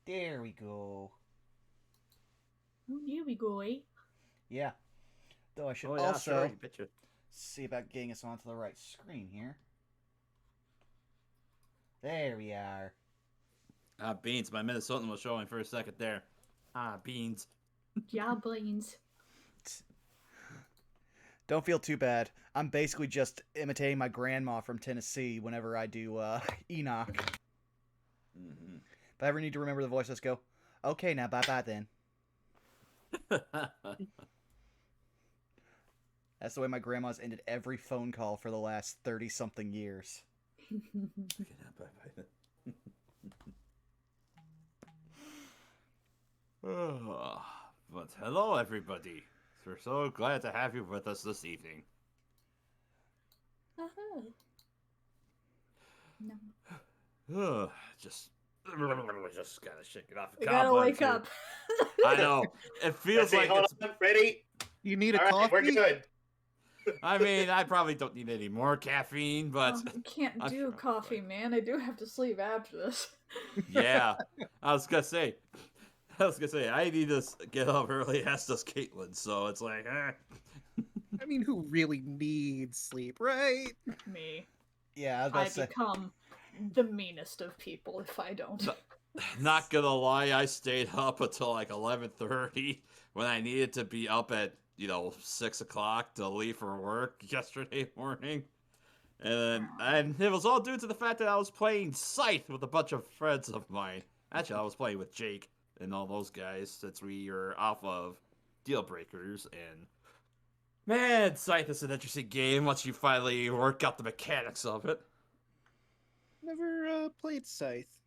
There we go. Oh, here we go, eh? Yeah. Though I should Oh yeah, also sure. You betcha. see about getting us onto the right screen here. There we are. Ah, beans. My Minnesotan was showing for a second there. Ah, beans. Yeah, brains. Don't feel too bad. I'm basically just imitating my grandma from Tennessee whenever I do Enoch. Mm-hmm. If I ever need to remember the voice, let's go. Okay, now bye-bye then. That's the way my grandma's ended every phone call for the last 30-something years. But hello, everybody. We're so glad to have you with us this evening. Uh-huh. No. Just gotta shake it off. We gotta wake here. up. I know. It feels like hold it's. on. Ready? You need a All right, coffee? we're good. I mean, I probably don't need any more caffeine, but I can't I'm do sure coffee, man. I do have to sleep after this. yeah, I was gonna say, I need to get up early, as does Caitlin. So it's like, I mean, who really needs sleep, right? Me. Yeah, I was about I to say. become the meanest of people if I don't. not gonna lie, I stayed up until like 11:30 when I needed to be up at 6 o'clock to leave for work yesterday morning. And it was all due to the fact that I was playing Scythe with a bunch of friends of mine. Actually, I was playing with Jake and all those guys since we were off of Deal Breakers. And man, Scythe is an interesting game once you finally work out the mechanics of it. Never played Scythe.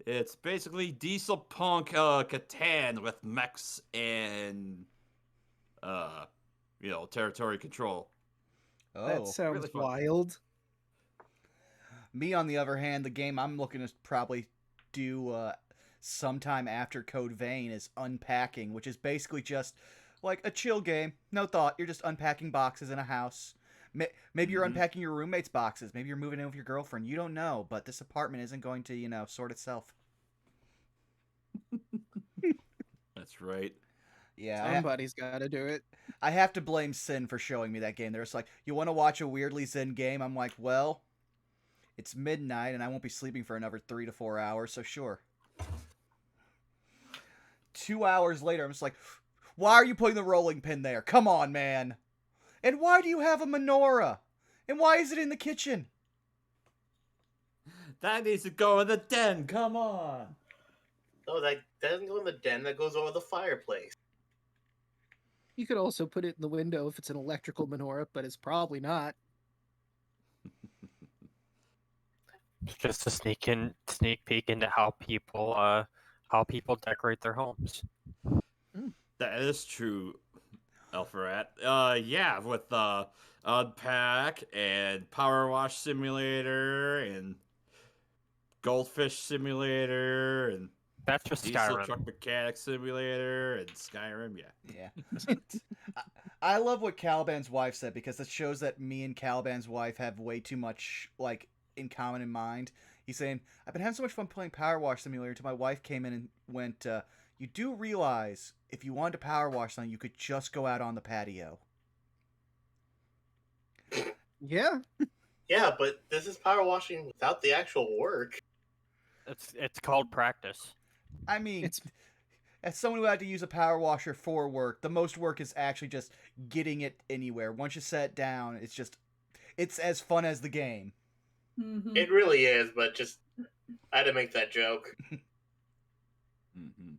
It's basically Diesel Punk Catan with mechs and territory control. Oh, That sounds really fun. wild. Me, on the other hand, the game I'm looking to probably do sometime after Code Vein is Unpacking, which is basically just like a chill game. No thought. You're just unpacking boxes in a house. Maybe you're unpacking your roommate's boxes. Maybe you're moving in with your girlfriend. You don't know, but this apartment isn't going to, sort itself. That's right. Yeah, Somebody's got to do it. I have to blame Sin for showing me that game. They're just like, you want to watch a weirdly Zen game? I'm like, well, it's midnight and I won't be sleeping for another 3 to 4 hours, so sure. 2 hours later, I'm just like, why are you putting the rolling pin there? Come on, man. And why do you have a menorah? And why is it in the kitchen? That needs to go in the den. Come on. Oh, that doesn't go in the den. That goes over the fireplace. You could also put it in the window if it's an electrical menorah, but it's probably not. Just to sneak peek into how people decorate their homes. That is true, Alpharat. Yeah, with Unpack and Power Wash Simulator and Goldfish Simulator and That's just Diesel Skyrim. Truck Mechanics Simulator and Skyrim. Yeah. I love what Caliban's wife said because it shows that me and Caliban's wife have way too much in common in mind. He's saying, I've been having so much fun playing Power Wash Simulator until my wife came in and went, you do realize if you wanted to power wash something, you could just go out on the patio. Yeah. Yeah, but this is power washing without the actual work. It's called practice. I mean, It's as someone who had to use a power washer for work, the most work is actually just getting it anywhere. Once you set it down, it's as fun as the game. Mm-hmm. It really is, but just I had to make that joke. Mm-hmm.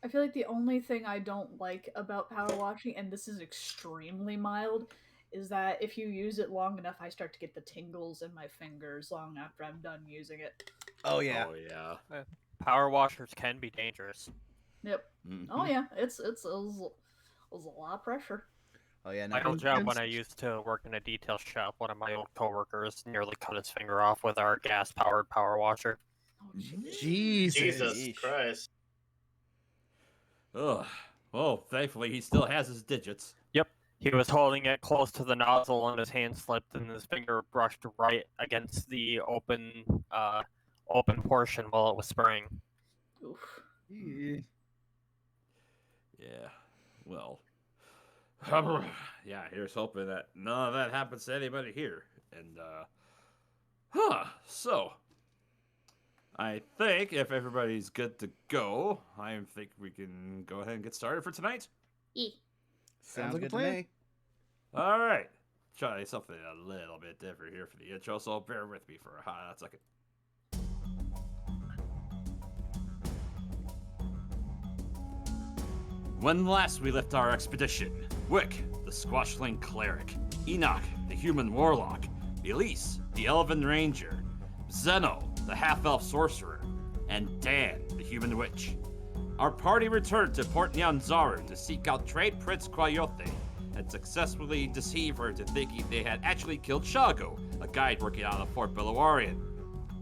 I feel like the only thing I don't like about power washing, and this is extremely mild, is that if you use it long enough, I start to get the tingles in my fingers long after I'm done using it. Oh, yeah. Oh, yeah. Power washers can be dangerous. Yep. Mm-hmm. Oh yeah, it was a lot of pressure. Oh, yeah. My old job when I used to work in a detail shop, one of my old coworkers nearly cut his finger off with our gas-powered power washer. Oh, jeez. Jesus. Jesus Christ. Ugh. Well, thankfully he still has his digits. Yep. He was holding it close to the nozzle and his hand slipped and his finger brushed right against the open portion while it was spraying. Yeah, well, yeah, here's hoping that none of that happens to anybody here. And, so, I think if everybody's good to go, I think we can go ahead and get started for tonight. Sounds like a good to plan. me. All right. Try something a little bit different here for the intro, so bear with me for a hot second. When last we left our expedition, Wick, the squashling cleric, Enoch, the human warlock, Elise, the elven ranger, Zeno, the half-elf sorcerer, and Dan, the human witch. Our party returned to Port Nyanzaru to seek out Trade Prince Quayote and successfully deceive her into thinking they had actually killed Shago, a guide working out of Fort Bellawarian.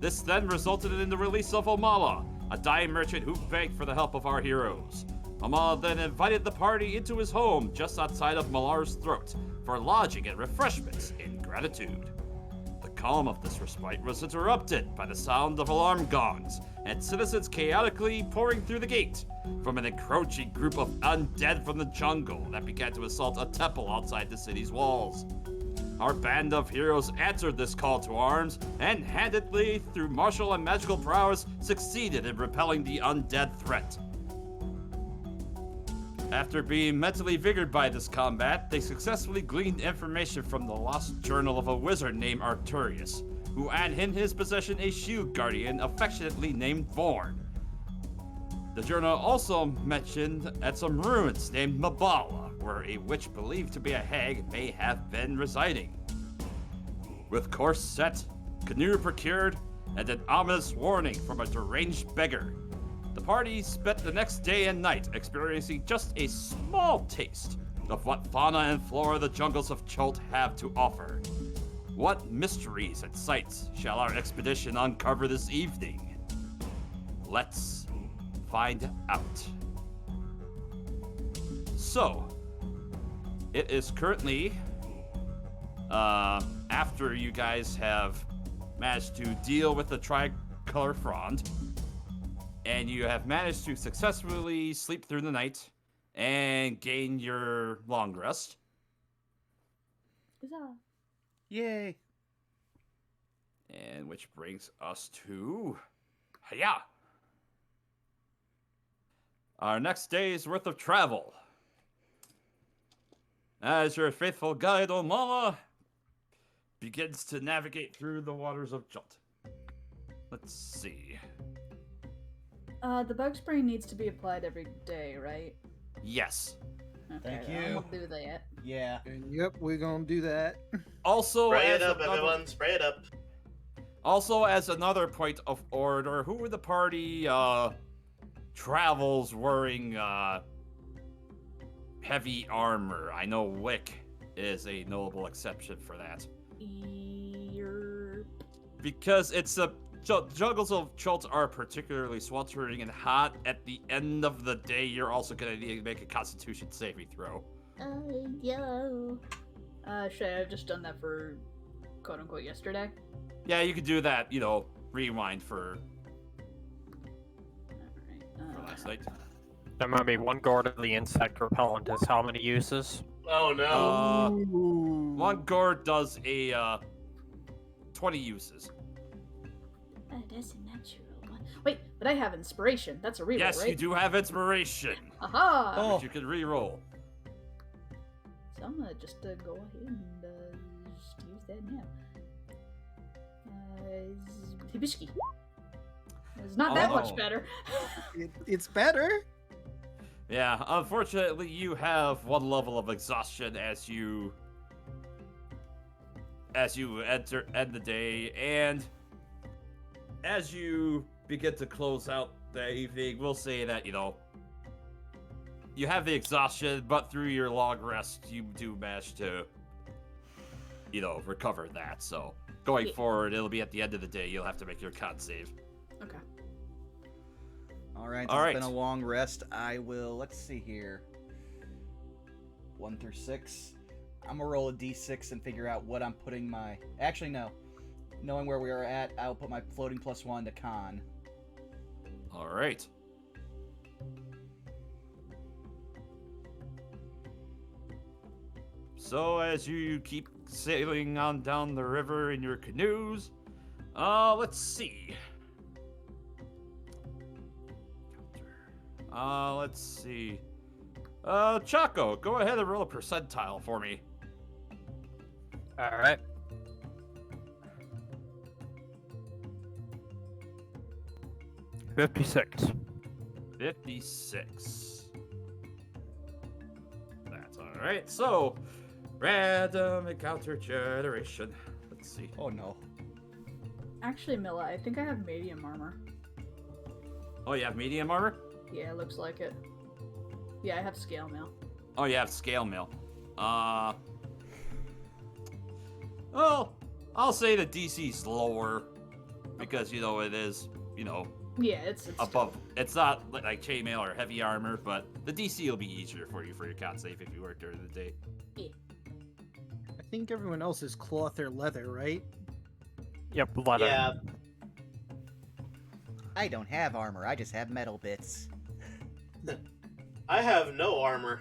This then resulted in the release of Omala, a dye merchant who begged for the help of our heroes. Omala then invited the party into his home just outside of Malar's throat for lodging and refreshments in gratitude. The calm of this respite was interrupted by the sound of alarm gongs and citizens chaotically pouring through the gate from an encroaching group of undead from the jungle that began to assault a temple outside the city's walls. Our band of heroes answered this call to arms and handedly, through martial and magical prowess, succeeded in repelling the undead threat. After being mentally vigored by this combat, they successfully gleaned information from the lost journal of a wizard named Arturius, who had in his possession a shield guardian affectionately named Vorn. The journal also mentioned at some ruins named Mabala, where a witch believed to be a hag may have been residing. With course set, canoe procured, and an ominous warning from a deranged beggar, the party spent the next day and night experiencing just a small taste of what fauna and flora the jungles of Chult have to offer. What mysteries and sights shall our expedition uncover this evening? Let's find out. So, it is currently, after you guys have managed to deal with the tricolor frond, and you have managed to successfully sleep through the night and gain your long rest. Huzzah. Yay. And which brings us to Hiya! Our next day's worth of travel. As your faithful guide Omala begins to navigate through the waters of Chult. Let's see. The bug spray needs to be applied every day, right? Yes. Okay, Thank you. I'll do that. Yeah. And yep, we're gonna do that. Also, Spray as it up, another- everyone. Spray it up. Also, as another point of order, who in the party travels wearing heavy armor? I know Wick is a notable exception for that. Yerp. Because it's a jungles of Chult are particularly sweltering and hot. At the end of the day, you're also gonna need to make a Constitution saving throw. Yo. Should I have just done that for quote unquote yesterday? Yeah, you could do that. You know, rewind for Alright. last night. There might be one guard of the insect repellent is how many uses? Oh no. One gourd does a 20 uses. That's a natural one. Wait, but I have inspiration. That's a reroll, Yes, right? you do have inspiration, Aha! Oh. which you can re-roll. So I'm gonna just go ahead and just use that now. Hibishki. It's not that much Oh. better. It's better. Yeah, unfortunately, you have one level of exhaustion as you end the day, and as you begin to close out the evening, we'll say that, you know, you have the exhaustion, but through your long rest, you do manage to, you know, recover that. So going forward, it'll be at the end of the day, you'll have to make your con save. Okay. All right. All It's right. been a long rest. I will. Let's see here. 1 through 6. I'm gonna roll a d6 and figure out what I'm putting my. Actually, no. Knowing where we are at, I'll put my floating +1 to con. All right. So as you keep sailing on down the river in your canoes, let's see. Let's see. Chaco, go ahead and roll a percentile for me. All right. $56. 56. That's alright. So, random encounter generation. Let's see. Oh no. Actually, Mila, I think I have medium armor. Oh, you have medium armor? Yeah, looks like it. Yeah, I have scale mail. Oh, you have scale mail. Well, I'll say the DC's lower because, you know, it is, you know, Yeah, it's above. It's not like chainmail or heavy armor, but the DC will be easier for you for your con save if you work during the day. I think everyone else is cloth or leather, right? Yep, leather. Yeah, I don't have armor. I just have metal bits. I have no armor.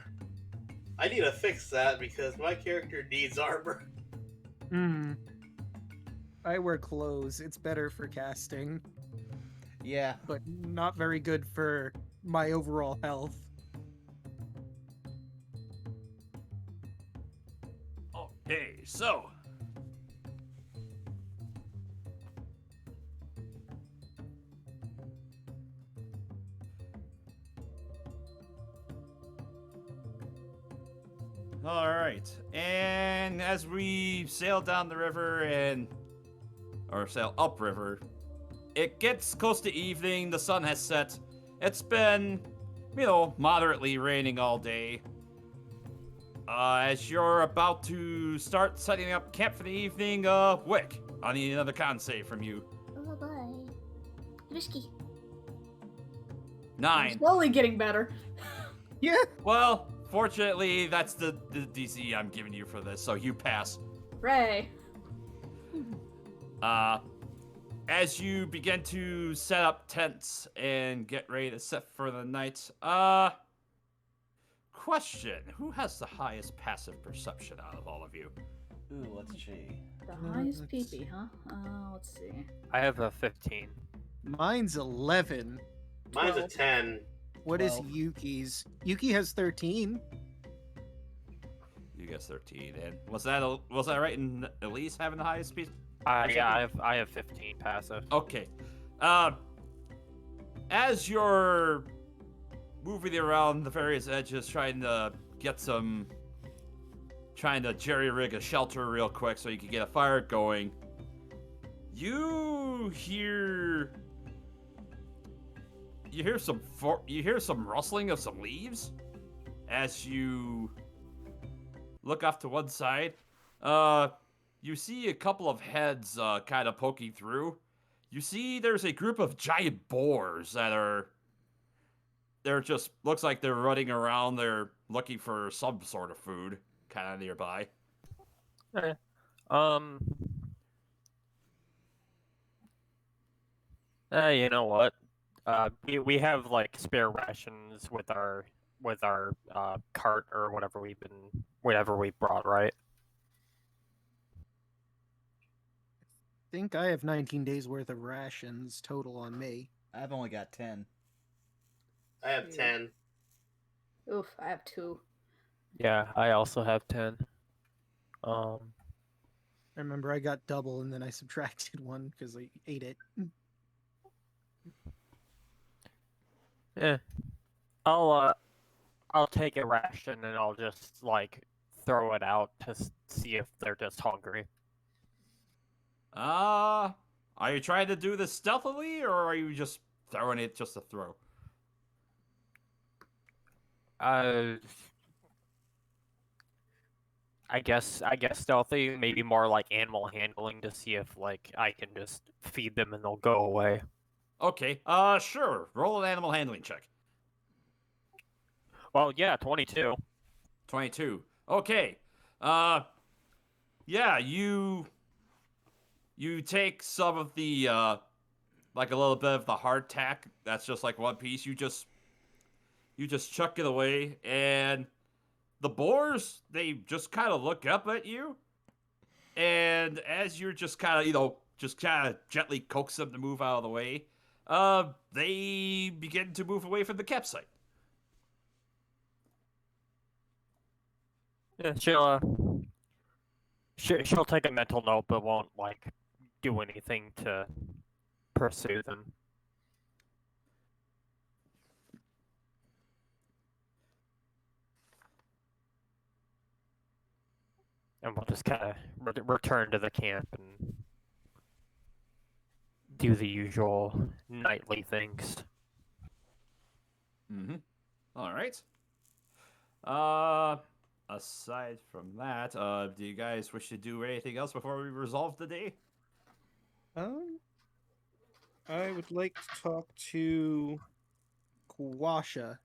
I need to fix that because my character needs armor. Hmm. I wear clothes. It's better for casting, Yeah. but not very good for my overall health. Okay, so. Alright, and as we sail down the river or sail upriver, it gets close to evening, the sun has set. It's been, you know, moderately raining all day. As you're about to start setting up camp for the evening, Wick, I need another con save from you. Oh boy. Risky. 9. slowly getting better. Yeah. Well, fortunately, that's the DC I'm giving you for this, so you pass. Ray. As you begin to set up tents and get ready to set for the night, question, who has the highest passive perception out of all of you? Ooh, let's see. The highest let's peepee, see. huh? Let's see. I have a 15. Mine's 11. Mine's a 12. 10. What is 12. Yuki's? Yuki has 13. You guess 13, and was that right in Elise having the highest speed? Yeah, I have 15 passive. Okay. As you're moving around the various edges, trying to jerry-rig a shelter real quick so you can get a fire going, you hear some rustling of some leaves as you look off to one side. You see a couple of heads kind of poking through. You see there's a group of giant boars they're just, looks like they're running around. They're looking for some sort of food kind of nearby. Okay. You know what? We have like spare rations with our cart or whatever we brought, right? I think I have 19 days worth of rations total on me. I've only got 10. I have 10. Oof, I have 2. Yeah, I also have 10. I remember I got double and then I subtracted one because I ate it. Yeah. I'll take a ration and I'll just like throw it out to see if they're just hungry. Are you trying to do this stealthily, or are you just throwing it just to throw? I guess stealthy, maybe more like animal handling to see if like I can just feed them and they'll go away. Okay, sure. Roll an animal handling check. Well, yeah, 22. 22. Okay. Yeah, you take some of the, like a little bit of the hardtack. That's just like one piece. You just chuck it away, and the boars, they just kind of look up at you, and as you're just kind of, just kind of gently coax them to move out of the way, they begin to move away from the campsite. Yeah, she'll take a mental note, but won't like do anything to pursue them. And we'll just kind of return to the camp and do the usual nightly things. Mm-hmm. All right. Aside from that, do you guys wish to do anything else before we resolve the day? I would like to talk to Kwasha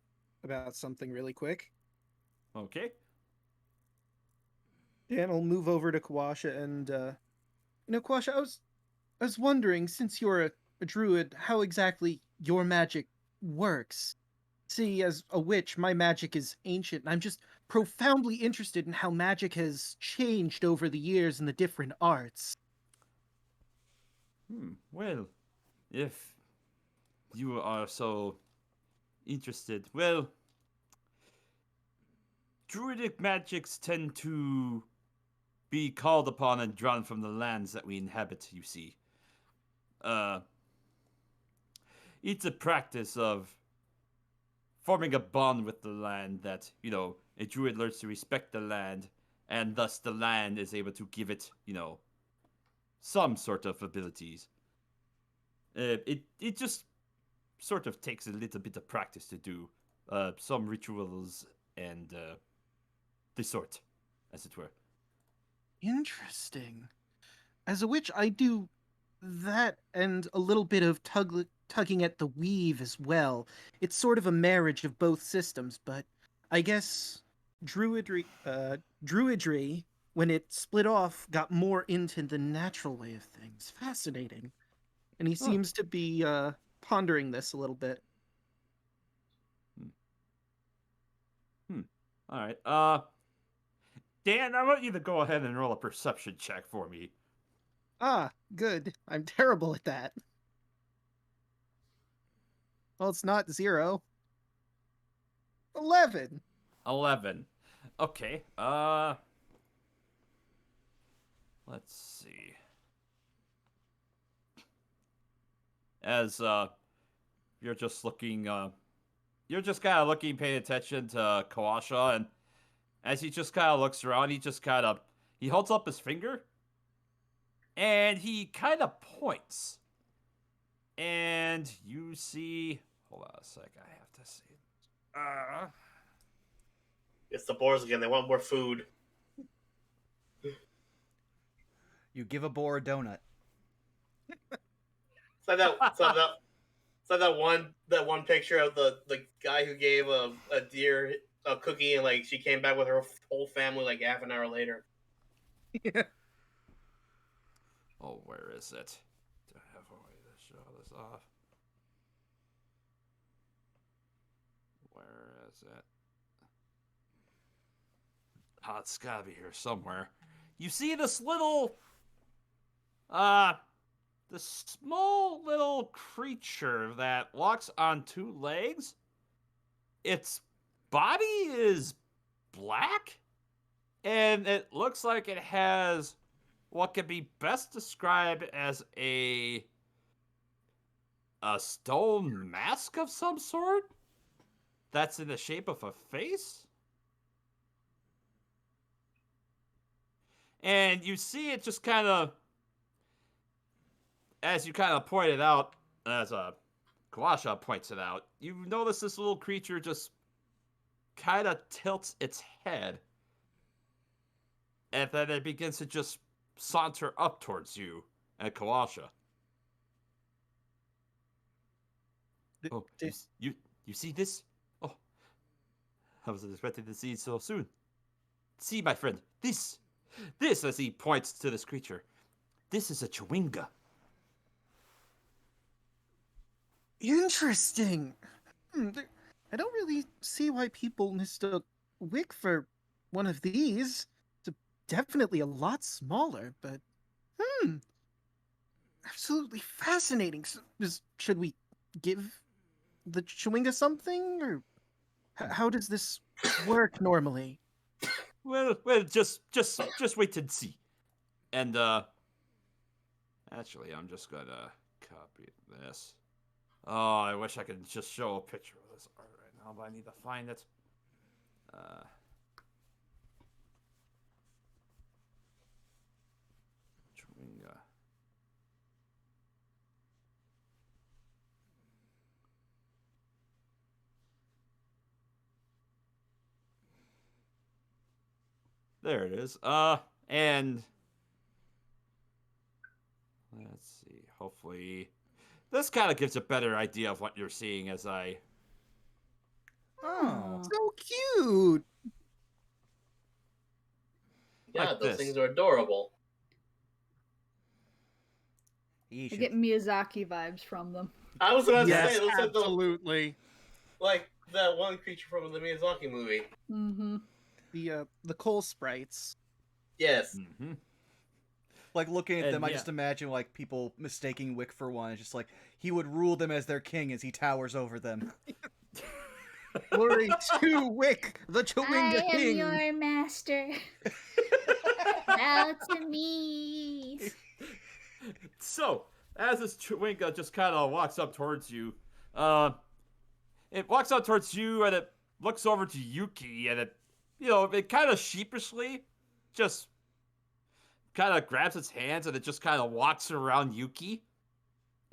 about something really quick. Okay. Dan will move over to Kwasha and, Kwasha, I was wondering, since you're a druid, how exactly your magic works. See, as a witch, my magic is ancient, and I'm just profoundly interested in how magic has changed over the years in the different arts. Well, if you are so interested, well, druidic magics tend to be called upon and drawn from the lands that we inhabit, you see. It's a practice of forming a bond with the land that, a druid learns to respect the land, and thus the land is able to give it, some sort of abilities. It just sort of takes a little bit of practice to do some rituals and the sort, as it were. Interesting. As a witch, I do that and a little bit of tugging at the weave as well. It's sort of a marriage of both systems, but I guess druidry, when it split off, got more into the natural way of things. Fascinating. And he seems to be pondering this a little bit. All right. Dan, I want you to go ahead and roll a perception check for me. Ah, good. I'm terrible at that. Well, it's not 0. 11. 11. Okay. Let's see. As you're just looking, you're just kind of looking, paying attention to Kawasha, and as he just kind of looks around, he holds up his finger, and he kind of points. And you see, hold on a sec, I have to see. It's the boars again. They want more food. You give a boar a donut. It's like that one picture of the guy who gave a deer a cookie, and like she came back with her whole family like half an hour later. Yeah. Oh, where is it? Do I have a way to show this off? Where is it? Oh, it's gotta be here somewhere. You see this little, this small little creature that walks on 2 legs? Its body is black, and it looks like it has what could be best described as a stone mask of some sort that's in the shape of a face. And you see it just kind of, as you kind of pointed out, as Kawasha points it out, you notice this little creature just kind of tilts its head, and then it begins to just saunter up towards you and Kawasha. Oh, you see this? Oh, I wasn't expecting to see it so soon. See, my friend, this, as he points to this creature, this is a chewinga. Interesting. I don't really see why people mistook wick for one of these. It's definitely a lot smaller, but absolutely fascinating. Should we give the Chewinga something, or how does this work normally? Well, just wait and see. And actually, I'm just gonna copy this. Oh, I wish I could just show a picture of this art right now, but I need to find it. Chewinga. There it is. And let's see. Hopefully, this kind of gives a better idea of what you're seeing as I. Oh. So cute. Yeah, Like those this. things are adorable. You I should- get Miyazaki vibes from them. I was about to Yes, say, it looks absolutely. like that one creature from the Miyazaki movie. Mm-hmm. The coal sprites. Yes. Mm-hmm. Like looking at And them, I yeah. just imagine like people mistaking Wick for one. It's just like he would rule them as their king as he towers over them. Glory to Wick, the I Chewinga am King. your master. Bow to me. So, as this Chewinga just kind of walks up towards you, it walks up towards you and it looks over to Yuki and it kind of sheepishly just kind of grabs its hands and it just kind of walks around Yuki.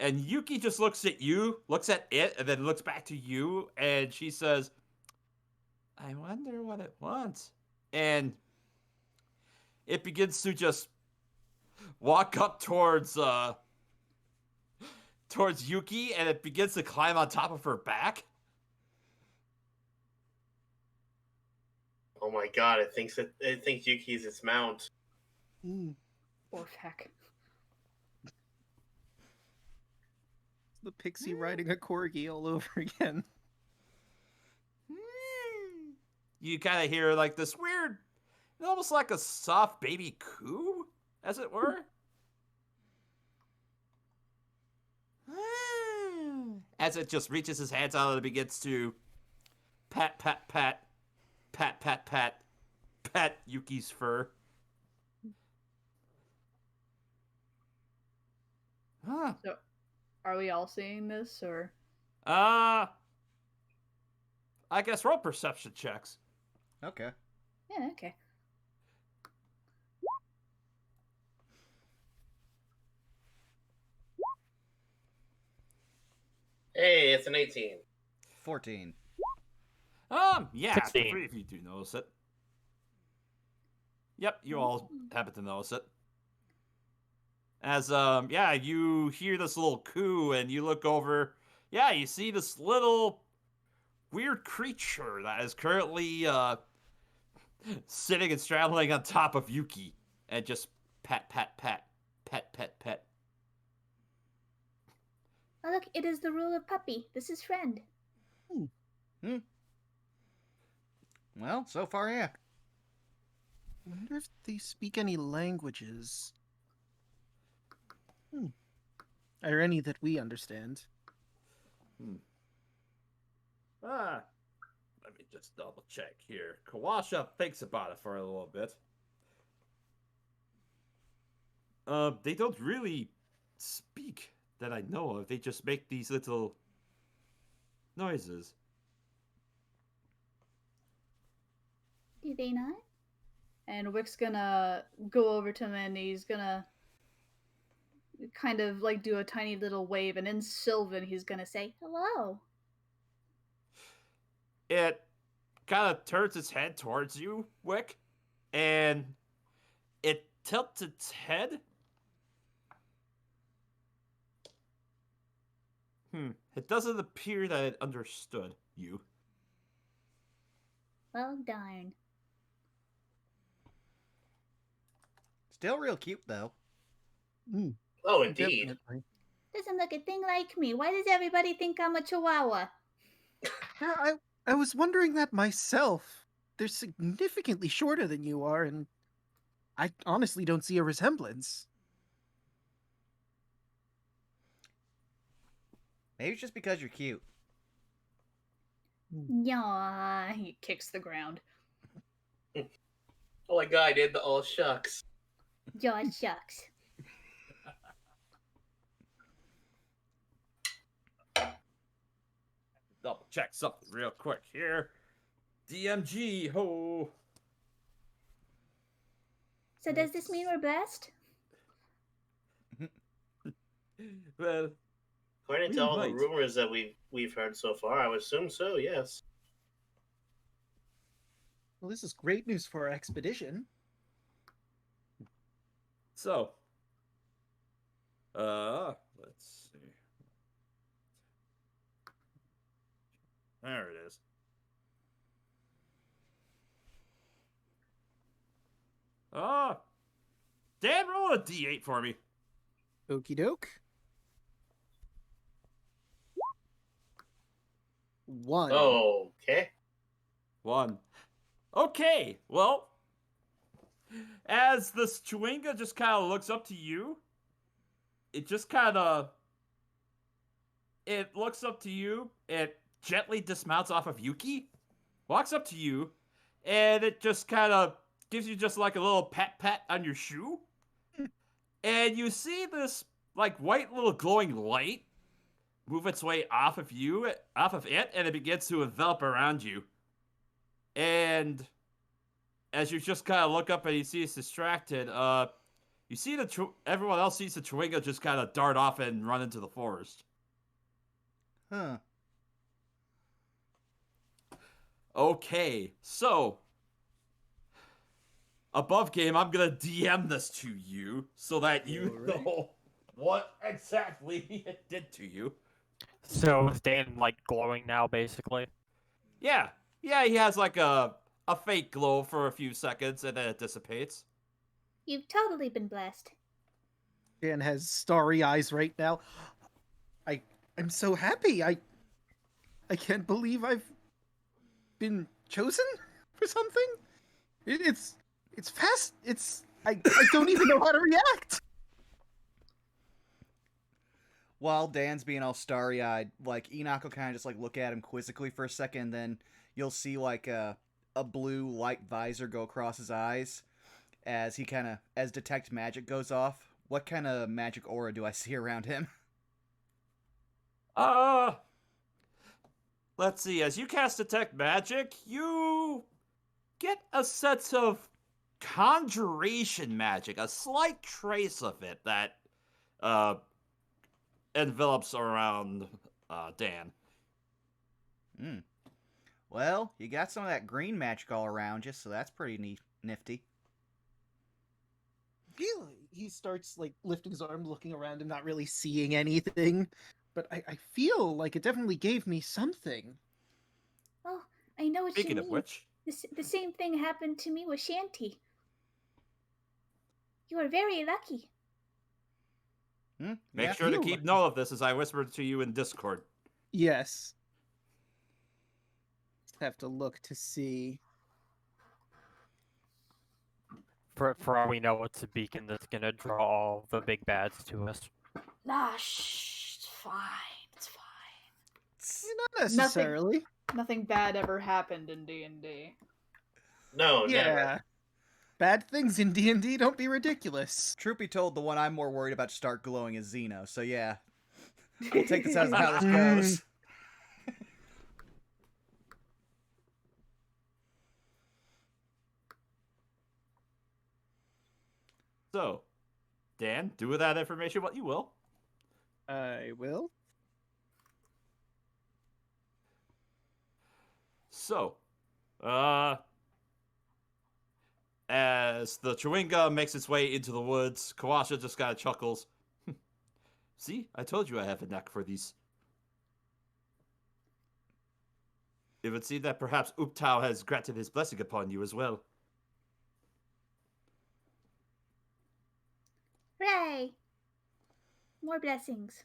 And Yuki just looks at you, looks at it, and then looks back to you, and she says, I wonder what it wants. And it begins to just walk up towards Yuki, and it begins to climb on top of her back. Oh my god, it thinks Yuki is its mount. Or heck. The pixie riding a corgi all over again. You kind of hear like this weird, almost like a soft baby coo, as it were. As it just reaches his hands out and begins to pat, pat, pat, pat, pat, pat, pat Yuki's fur. Huh. So, are we all seeing this, or? I guess roll perception checks. Okay. Yeah, okay. Hey, it's an 18. 14. Yeah, 16. the three of you do notice it. Yep, you all happen to notice it. As, you hear this little coo and you look over, you see this little weird creature that is currently, sitting and straddling on top of Yuki and just pat, pat, pat, pat, pat, pat. Oh, look, it is the ruler puppy. This is friend. Well, so far, yeah. I wonder if they speak any languages. Or any that we understand. Let me just double check here. Kawasha thinks about it for a little bit. They don't really speak that I know of. They just make these little noises. Do they not? And Wick's gonna go over to him and he's gonna kind of like do a tiny little wave, and in Sylvan he's gonna say, Hello. It kind of turns its head towards you, Wick, and it tilts its head. It doesn't appear that it understood you. Well, darn. Still real cute, though. Oh, indeed. Definitely. Doesn't look a thing like me. Why does everybody think I'm a chihuahua? Yeah, I was wondering that myself. they're significantly shorter than you are, and I honestly don't see a resemblance. Maybe it's just because you're cute. Yeah, he kicks the ground. Oh my god, I did the all shucks. Jaw shucks. Double check something real quick here. DMG, ho. So does this mean we're blessed? Well, According to We all might. the rumors that we've heard so far, I would assume so. Yes. Well, this is great news for our expedition. so. Let's see. There it is. Dan, roll a D8 for me. Okie doke. 1. Oh, okay. 1. Okay, well, as this Chewinga just kind of looks up to you, it just kind of, it looks up to you, it gently dismounts off of Yuki, walks up to you, and it just kind of gives you just like a little pat on your shoe, and you see this like white little glowing light move its way off of it, and it begins to envelop around you. And as you just kind of look up and you see it's distracted, you see everyone else sees the Chewinga just kind of dart off and run into the forest. Huh. Okay, so above game, I'm gonna DM this to you so that you Alright. know what exactly it did to you. So is Dan like glowing now, basically? Yeah, he has like a fake glow for a few seconds and then it dissipates. You've totally been blessed. Dan has starry eyes right now. I'm so happy. I can't believe I've been chosen for something. It's fast. I don't even know how to react. While Dan's being all starry-eyed, like Enoch will kind of just like look at him quizzically for a second, then you'll see like a blue light visor go across his eyes as as detect magic goes off. What kind of magic aura do I see around him? Let's see. As you cast Detect Magic, you get a sense of conjuration magic, a slight trace of it that envelops around Dan. Well, you got some of that green magic all around you, so that's pretty nifty. He starts like lifting his arm, looking around him, not really seeing anything. But I feel like it definitely gave me something. Oh, I know what Speaking you of mean. which, The same thing happened to me with Shanty. You are very lucky. make Yeah. sure to feel keep like- note of this as I whispered to you in Discord. Yes. Just have to look to see. For all we know, it's a beacon that's gonna draw all the big bads to us. Nah, shh, it's fine. It's fine. Not necessarily. Nothing bad ever happened in D&D. No, Yeah. never. Bad things in D&D, don't be ridiculous. Truth be told, the one I'm more worried about to start glowing is Xeno, so yeah. We'll take this as how this goes. So, Dan, do with that information what you will. I will. So, as the Chewinga makes its way into the woods, Kawasha just kind of chuckles. See, I told you I have a knack for these. It would seem that perhaps Uptao has granted his blessing upon you as well. Hooray! More blessings.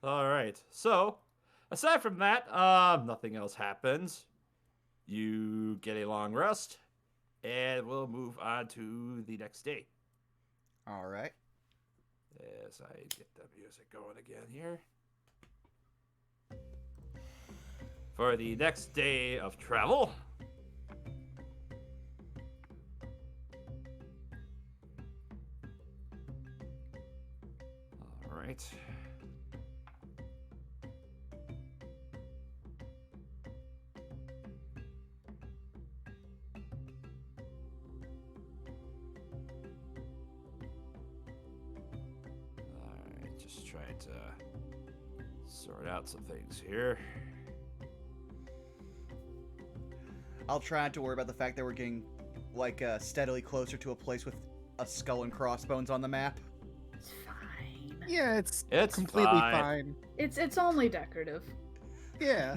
All right. So, aside from that, nothing else happens. You get a long rest, and we'll move on to the next day. All right. As I get the music going again here. For the next day of travel. All right. Alright, just trying to sort out some things here. I'll try not to worry about the fact that we're getting like steadily closer to a place with a skull and crossbones on the map. It's fine. Yeah, it's It's completely fine. fine. It's only decorative. Yeah.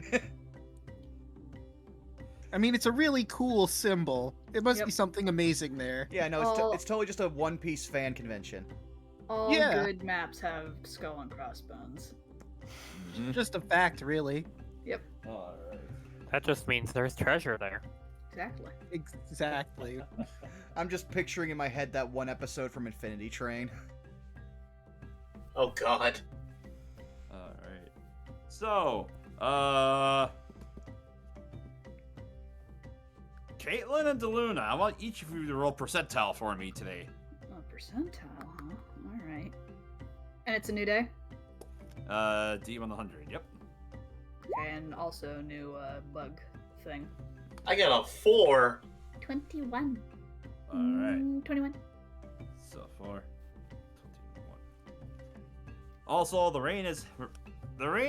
I mean, it's a really cool symbol. It must Yep. be something amazing there. Yeah, no, All- it's totally just a One Piece fan convention. All Yeah. good maps have skull and crossbones. Just a fact, really. Alright. That just means there's treasure there. Exactly. Exactly. I'm just picturing in my head that one episode from Infinity Train. Oh God. Alright. So, Caitlin and DeLuna, I want each of you to roll percentile for me today. Oh, percentile, huh? Alright. And it's a new day? D100, yep. And also new bug thing. I got a 4. 21. Alright. 21. So far, 21. Also, the rain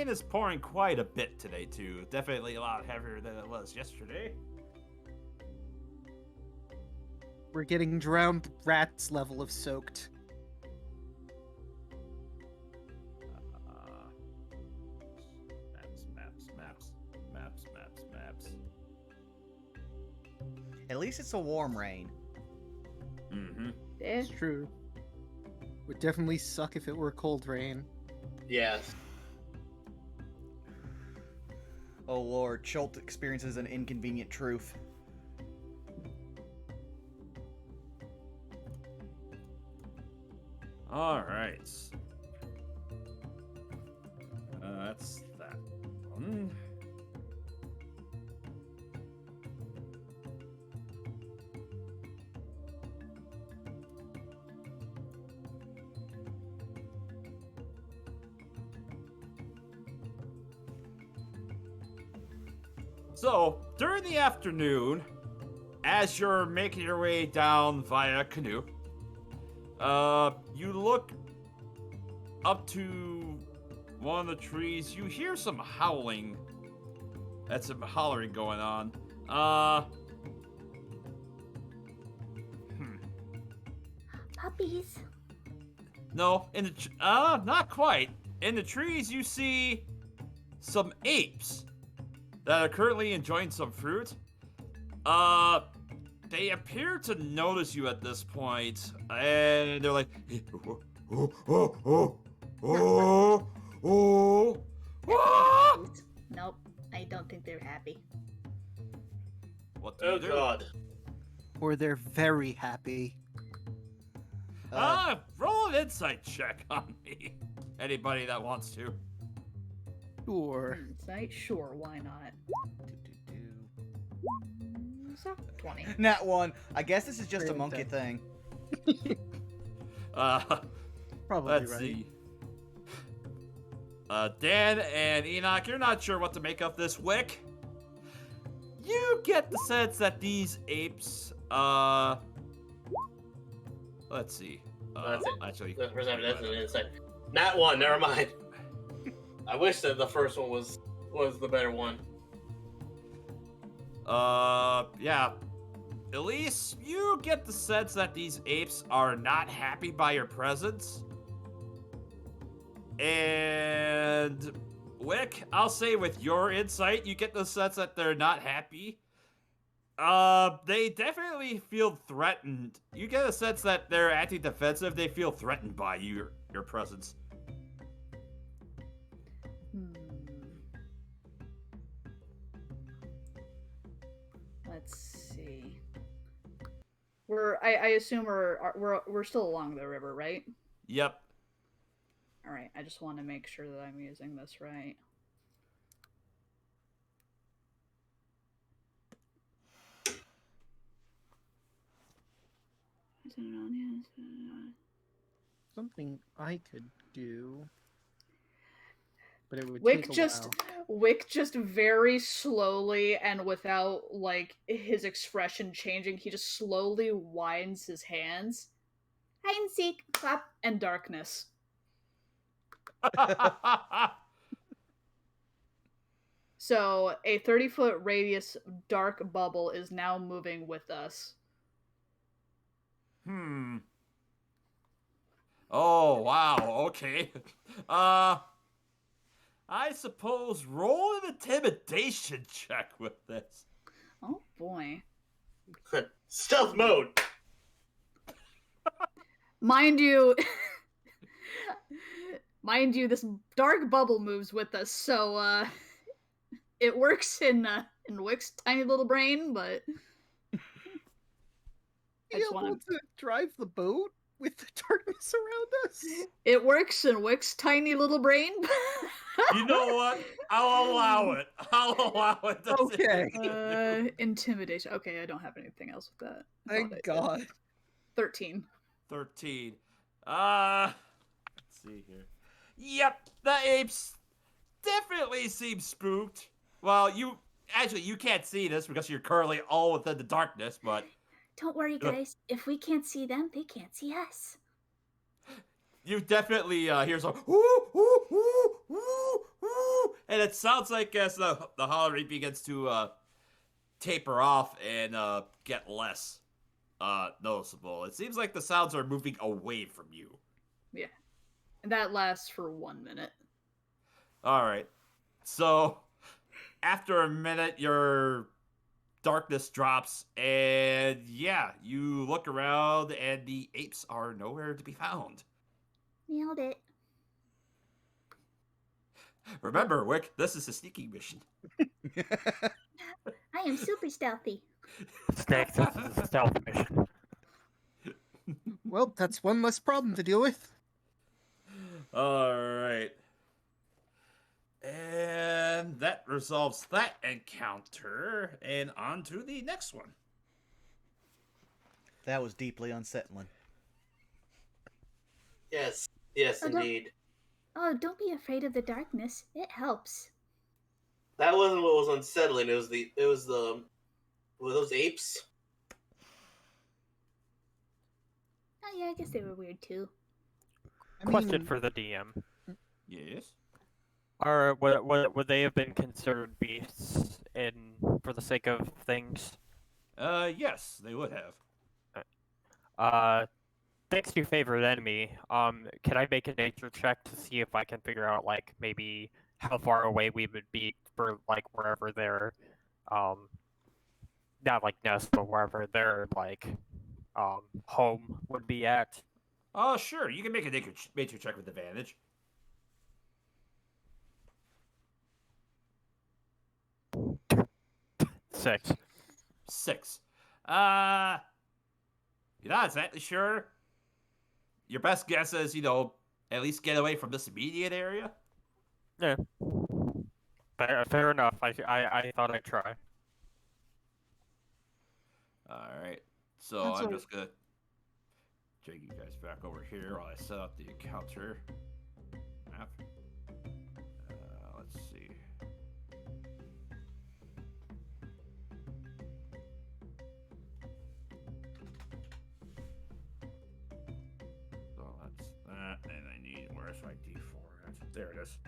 is pouring quite a bit today too. Definitely a lot heavier than it was yesterday. We're getting drowned rats level of soaked. Maps. At least it's a warm rain. Mm-hmm. Eh, It's true. Would definitely suck if it were cold rain. Yes. Oh lord, Chult experiences an inconvenient truth. All right. That's that one. So, during the afternoon, as you're making your way down via canoe, you look up to one of the trees. You hear some howling. That's some hollering going on. Puppies. No, in the not quite. In the trees, you see some apes that are currently enjoying some fruit. They appear to notice you at this point, and they're like, Nope, I don't think they're happy. What do Oh you do? God. Or they're very happy. Roll an insight check on me. Anybody that wants to. Sure. Insight? Sure, why not? So, 20. Nat 1. I guess this is just a Very monkey intense. thing. Probably Let's right. see. Dan and Enoch, you're not sure what to make of this wick. You get the sense that these apes, let's see. That's it. Actually, That's an insight. Not 1. Never mind. I wish that the first one was the better one. yeah. Elise, you get the sense that these apes are not happy by your presence. And Wick, I'll say with your insight, you get the sense that they're not happy. They definitely feel threatened. You get a sense that they're acting defensive. They feel threatened by your presence. I assume we're still along the river, right? Yep. All right. I just want to make sure that I'm using this right. Something I could do, but it would Wick take a just while. Wick just very slowly and without like his expression changing, he just slowly winds his hands. Hide and seek, clap, and darkness. So a 30-foot radius dark bubble is now moving with us. Oh, wow. Okay. I suppose roll an intimidation check with this. Oh boy. Stealth mode. Mind you, this dark bubble moves with us, so it works in Wick's tiny little brain, but I Be just able want to drive the boat with the darkness around us. it works in Wick's tiny little brain. You know what? I'll allow it. I'll allow it. Okay. Intimidation. Okay, I don't have anything else with that. I thought I Thank did. God. 13. 13. Let's see here. Yep, the apes definitely seem spooked. Well, you can't see this because you're currently all within the darkness, but Don't worry, guys. If we can't see them, they can't see us. you definitely hear some whoo, whoo, whoo, whoo, whoo, and it sounds like as the hollering begins to taper off and get less noticeable. It seems like the sounds are moving away from you. Yeah. And that lasts for 1 minute. All right. So after a minute, your darkness drops, and yeah, you look around, and the apes are nowhere to be found. Nailed it. Remember, Wick, this is a sneaking mission. I am super stealthy. Snake, this is a stealth mission. Well, that's one less problem to deal with. All right. And that resolves that encounter, and on to the next one. That was deeply unsettling. Yes, Oh, indeed. don't be afraid of the darkness. It helps. That wasn't what was unsettling. Were those apes? Oh yeah, I guess they were weird too. Question for the DM. Yes. Would they have been considered beasts for the sake of things? Yes, they would have. Thanks to favorite enemy, can I make a nature check to see if I can figure out, like, maybe how far away we would be for, like, wherever their, not like nest, but wherever their, like, home would be at? Oh, sure, you can make a nature check with advantage. Six. You're not exactly sure. Your best guess is, at least get away from this immediate area. Yeah. Fair enough. I thought I'd try. Alright. So I'm just gonna take you guys back over here while I set up the encounter map. Let's see. So that's that, and I need, where's my D4? There it is.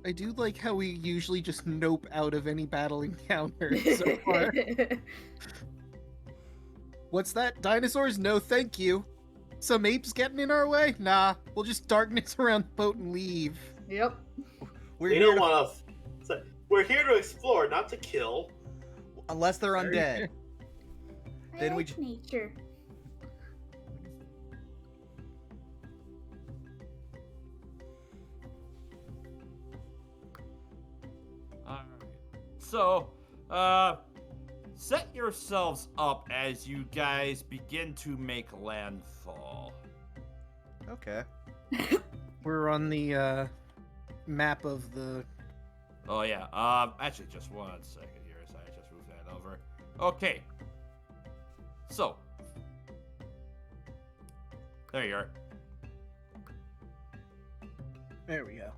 I do like how we usually just nope out of any battle encounter so far. What's that? Dinosaurs? No, thank you. Some apes getting in our way? Nah, we'll just darkness around the boat and leave. Yep. We don't want to. We're here to explore, not to kill. Unless they're Very undead. fair. Then I we like nature. Alright. So, set yourselves up as you guys begin to make landfall. Okay. We're on the map of the. Oh yeah. Actually, just 1 second here. So I just moved that over. Okay. So, there you are. There we go.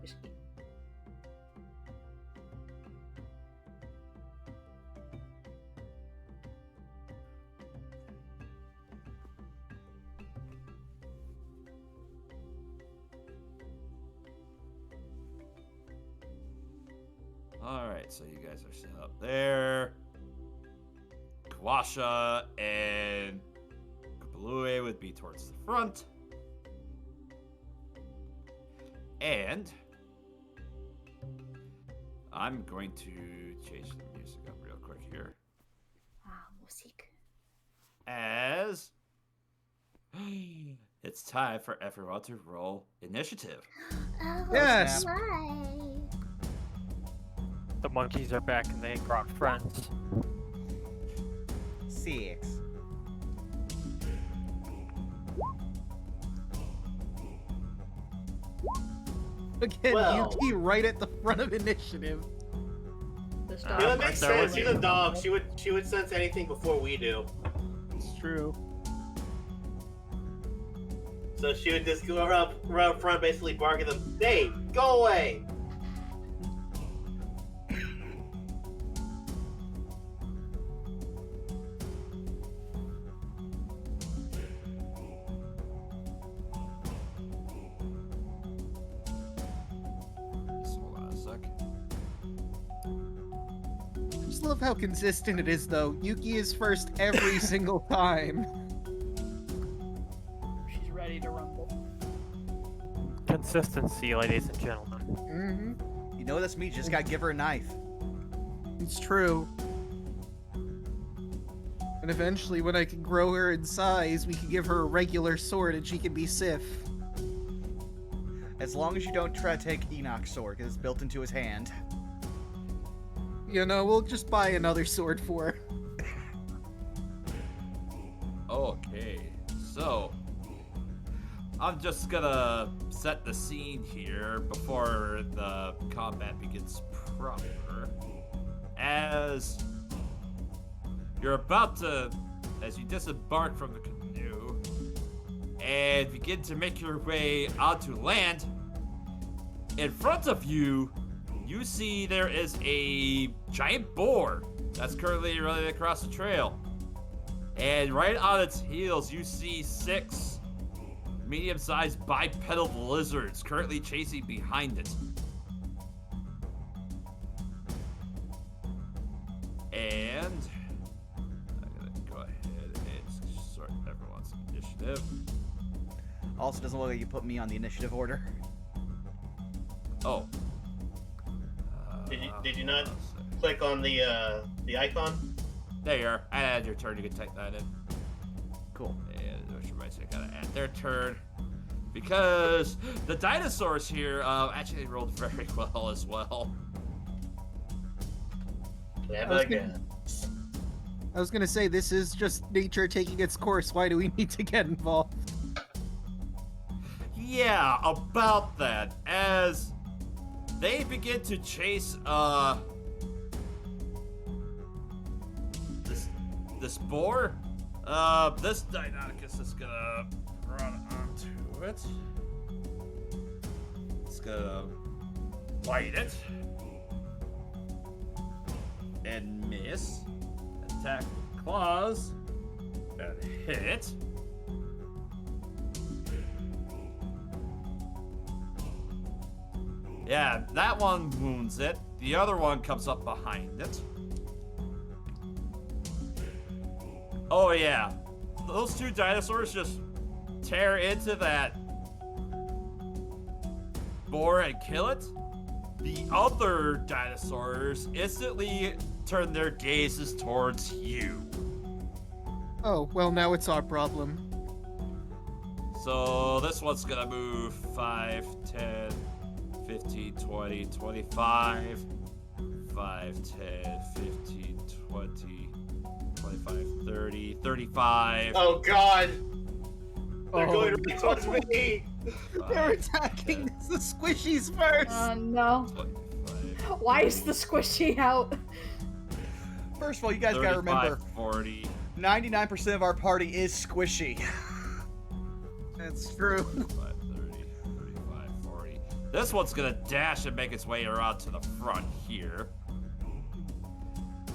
Whiskey. Alright, so you guys are set up there. Kawasha and Kabalue would be towards the front. And I'm going to change the music up real quick here. Musik. As it's time for everyone to roll initiative. Oh, Yes. why? The monkeys are back and they brought friends. 6. Again, Well. Yuki right at the front of initiative. This Yeah, dog that makes is there sense. was- She's a dog. She would sense anything before we do. It's true. So she would just go around front, basically barking at them. Hey, go away! Just hold on a sec. I just love how consistent it is, though. Yuki is first every single time. She's ready to rumble. Consistency, ladies and gentlemen. Mm-hmm. You know this means you just gotta give her a knife. It's true. And eventually, when I can grow her in size, we can give her a regular sword and she can be Sif. As long as you don't try to take Enoch's sword, because it's built into his hand. You know, we'll just buy another sword for her. Okay, so I'm just gonna set the scene here before the combat begins proper. As you're about to, as you disembark from the canoe and begin to make your way onto land, in front of you, you see there is a giant boar that's currently running across the trail. And right on its heels, you see 6 medium-sized bipedal lizards currently chasing behind it. And I'm gonna go ahead and sort everyone's initiative. Also, doesn't look like you put me on the initiative order. Oh. Did you not click on the icon? There you are. Add your turn. You can type that in. Cool. And which reminds me, I gotta add their turn. Because the dinosaurs here actually rolled very well as well. Yeah, I was again. I was gonna say, this is just nature taking its course. Why do we need to get involved? Yeah, about that. As they begin to chase this boar, this Deinonychus is gonna run onto it. It's gonna bite it and miss. Attack with claws and hit. Yeah, that one wounds it. The other one comes up behind it. Oh yeah, those 2 dinosaurs just tear into that boar and kill it. The other dinosaurs instantly turn their gazes towards you. Oh, well, now it's our problem. So this one's gonna move 5, 10, 15, 20, 25, 5, 10, 15, 20, 25, 30, 35. Oh God! They're Oh, going right towards me. They're attacking the squishies first. No. 25, Why is the squishy out? First of all, you guys gotta remember, 40. 99% of our party is squishy. That's true. 30, 35, 40. This one's gonna dash and make its way around to the front here.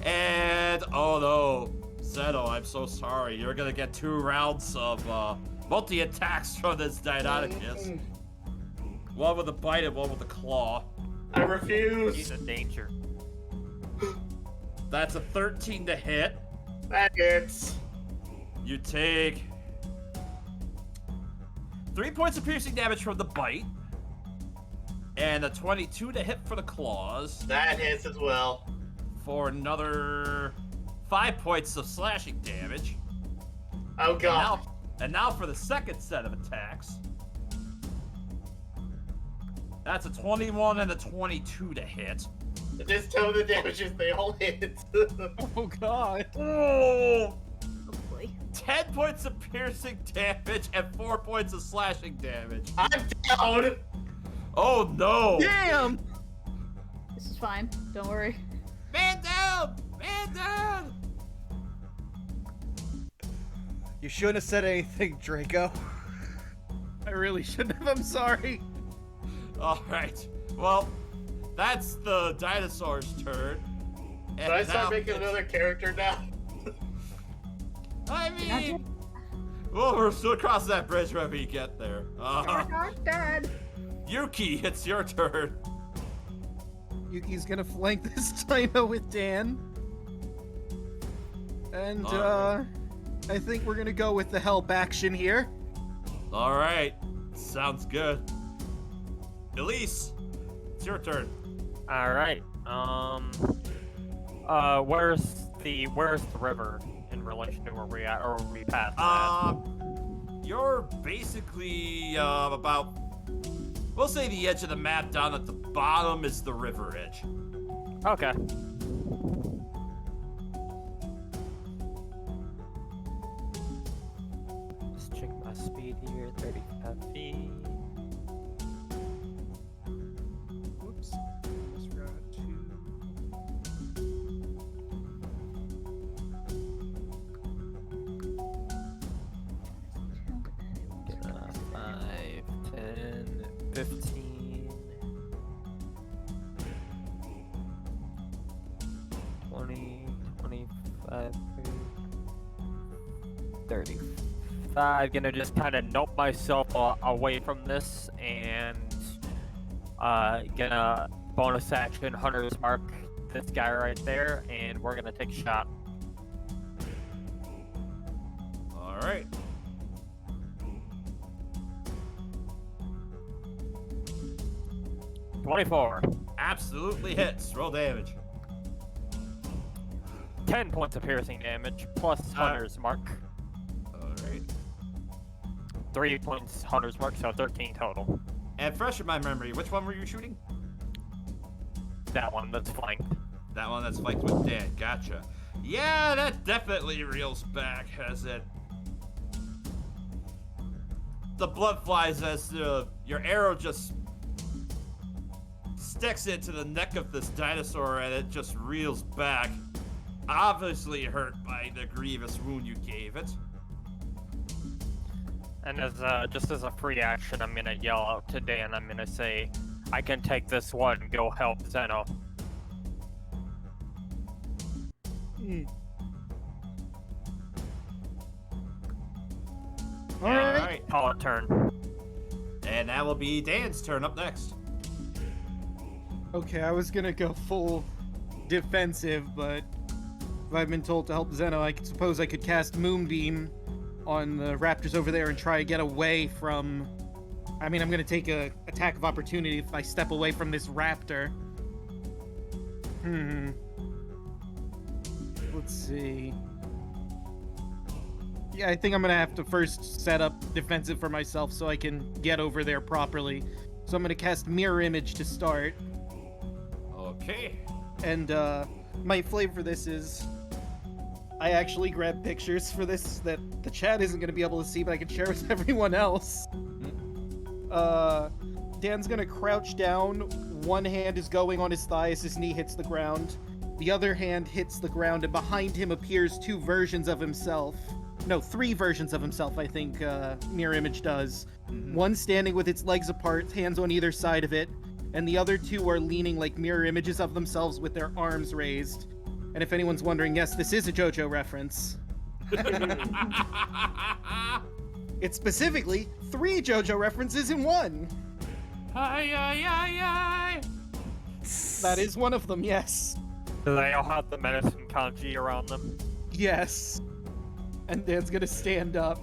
And, oh no, Zeno, I'm so sorry. You're gonna get 2 rounds of multi-attacks from this Deinonychus. One with a bite and one with a claw. I refuse. He's in danger. That's a 13 to hit. That hits. You take 3 points of piercing damage from the bite. And a 22 to hit for the claws. That hits as well. For another 5 points of slashing damage. Oh God. And now for the second set of attacks. That's a 21 and a 22 to hit. Just tell me the damages, they all hit. Oh God. Oh! Oh boy. 10 points of piercing damage and 4 points of slashing damage. I'm down. Oh no! Damn. This is fine. Don't worry. Man down! Man down! You shouldn't have said anything, Draco. I really shouldn't have. I'm sorry. Alright. Well, that's the dinosaur's turn. And Should I start now making it's- another character now? I mean, well, we're still crossing that bridge when we get there. not dead. Yuki, it's your turn. Yuki's gonna flank this dino with Dan. And, Alright. I think we're gonna go with the help action here. Alright, sounds good. Elise, it's your turn. All right. Where's the river in relation to where we at, or are we past that? You're basically about, we'll say the edge of the map. Down at the bottom is the river edge. Okay. Just check my speed here. 35 feet. Whoops. Almost forgot to... 5, 10, 15, 20, 25, 30, 35. Gonna just kind of nope myself away from this and gonna bonus action Hunter's Mark this guy right there, and we're gonna take a shot. Alright. $24. Absolutely hits. Roll damage. 10 points of piercing damage plus Hunter's Mark. Alright. 3 points Hunter's Mark, so 13 total. And fresh in my memory, which one were you shooting? That one that's flanked. That one that's flanked with Dan. Gotcha. Yeah, that definitely reels back, has it? The blood flies as your arrow just sticks into the neck of this dinosaur and it just reels back. Obviously hurt by the grievous wound you gave it. And as just as a free action, I'm gonna yell out to Dan. I'm gonna say, "I can take this one. Go help Zeno." Alright. Call it turn. And that will be Dan's turn up next. Okay, I was gonna go full defensive, but if I've been told to help Zeno, I suppose I could cast Moonbeam on the raptors over there and try to get away from... I mean, I'm gonna take a attack of opportunity if I step away from this raptor. Let's see. I think I'm gonna have to first set up defensive for myself so I can get over there properly. So I'm gonna cast Mirror Image to start. Okay. And my flavor for this is I actually grabbed pictures for this that the chat isn't gonna be able to see, but I can share with everyone else. Dan's gonna crouch down. One hand is going on his thigh as his knee hits the ground. The other hand hits the ground, and behind him appears two versions of himself. No, three versions of himself, I think Mirror Image does. One standing with its legs apart, hands on either side of it, and the other two are leaning like mirror images of themselves with their arms raised. And if anyone's wondering, yes, this is a JoJo reference. It's specifically 3 JoJo references in one. Hi, ay, ay, ay. That is one of them, yes. Do they all have the medicine kanji around them? Yes. And Dan's gonna stand up.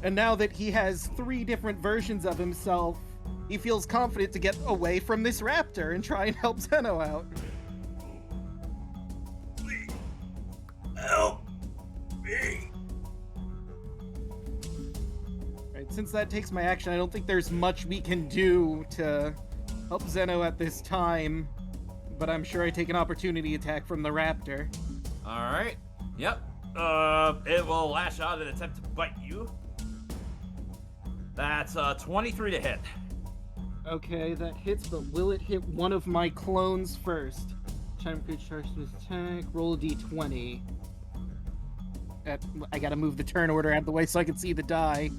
And now that he has 3 different versions of himself, he feels confident to get away from this raptor and try and help Zeno out. Help me. Right, since that takes my action, I don't think there's much we can do to help Zeno at this time. But I'm sure I take an opportunity attack from the raptor. All right. Yep. It will lash out and attempt to bite you. That's 23 to hit. Okay, that hits, but will it hit one of my clones first? Time could charge this attack. Roll a d20. I gotta move the turn order out of the way so I can see the die.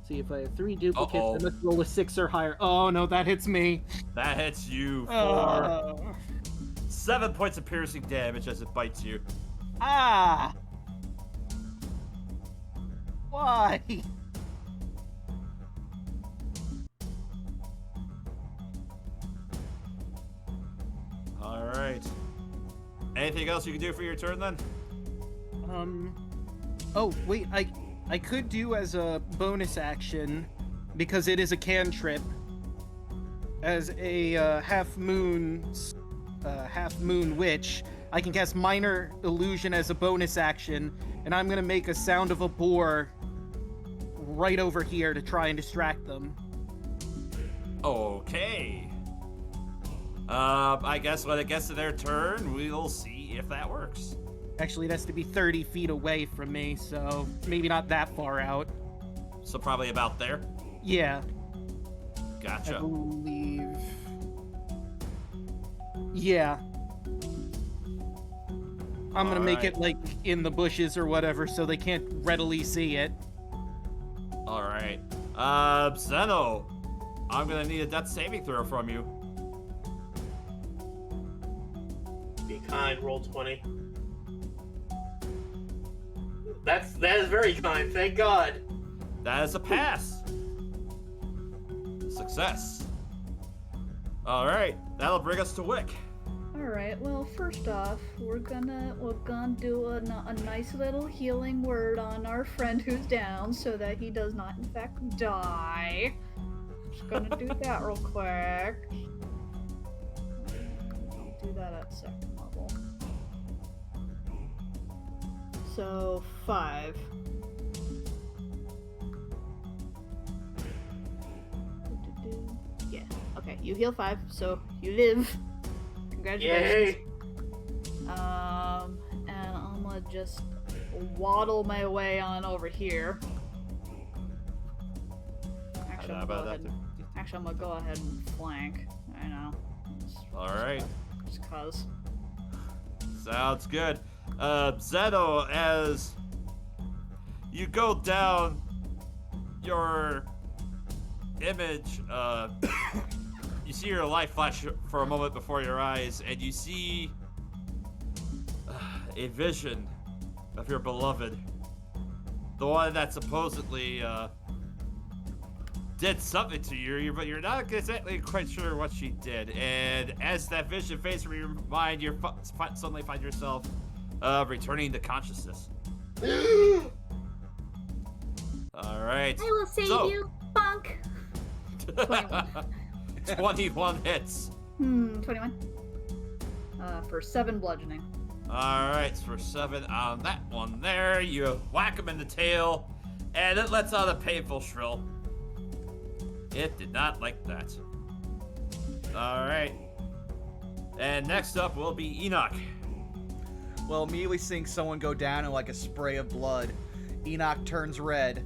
See if I have 3 duplicates. Uh-oh. I must roll a 6 or higher. Oh no, that hits me. That hits you for 7 points of piercing damage as it bites you. Ah! Why? All right. Anything else you can do for your turn then? Oh, wait, I could do as a bonus action, because it is a cantrip, as a half moon witch, I can cast Minor Illusion as a bonus action, and I'm gonna make a sound of a boar right over here to try and distract them. Okay. I guess when it gets to their turn, we'll see if that works. Actually, it has to be 30 feet away from me, so maybe not that far out. So probably about there. Yeah, I Gotcha. believe. Yeah. I'm gonna make it, like, in the bushes or whatever, so they can't readily see it. All right. Zeno, I'm gonna need a death saving throw from you. Be kind, roll 20. That is very kind, thank God. That is a pass. Success. All right, that'll bring us to Wick. All right. Well, first off, we're gonna do a nice little healing word on our friend who's down, so that he does not, in fact, die. Just gonna do that real quick. I'll do that at 2nd level. So 5. Yeah. Okay. You heal 5, so you live. Congratulations. Yay! And I'm gonna just waddle my way on over here. Actually, I'm gonna go ahead and flank. I know. All right. Just cause. Sounds good. Zeno, as you go down your image, you see your light flash for a moment before your eyes, and you see a vision of your beloved. The one that supposedly did something to you, but you're not exactly quite sure what she did. And as that vision fades from your mind, you suddenly find yourself returning to consciousness. All right. I will save you, Bonk. 21 hits. 21. For 7 bludgeoning. Alright, so for 7 on that one there, you whack him in the tail, and it lets out a painful shrill. It did not like that. Alright. And next up will be Enoch. Well, immediately seeing someone go down in like a spray of blood, Enoch turns red.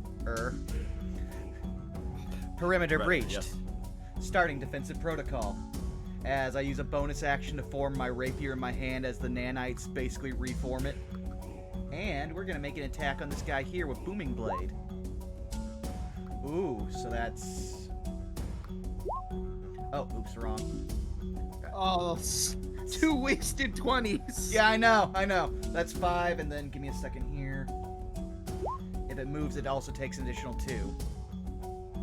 Perimeter Red, breached. yes. Starting defensive protocol. As I use a bonus action to form my rapier in my hand as the nanites basically reform it. And we're going to make an attack on this guy here with Booming Blade. Ooh, so that's... Oh, oops, wrong. Oh, 2 wasted 20s. Yeah, I know. That's 5, and then give me a second here. If it moves, it also takes an additional 2.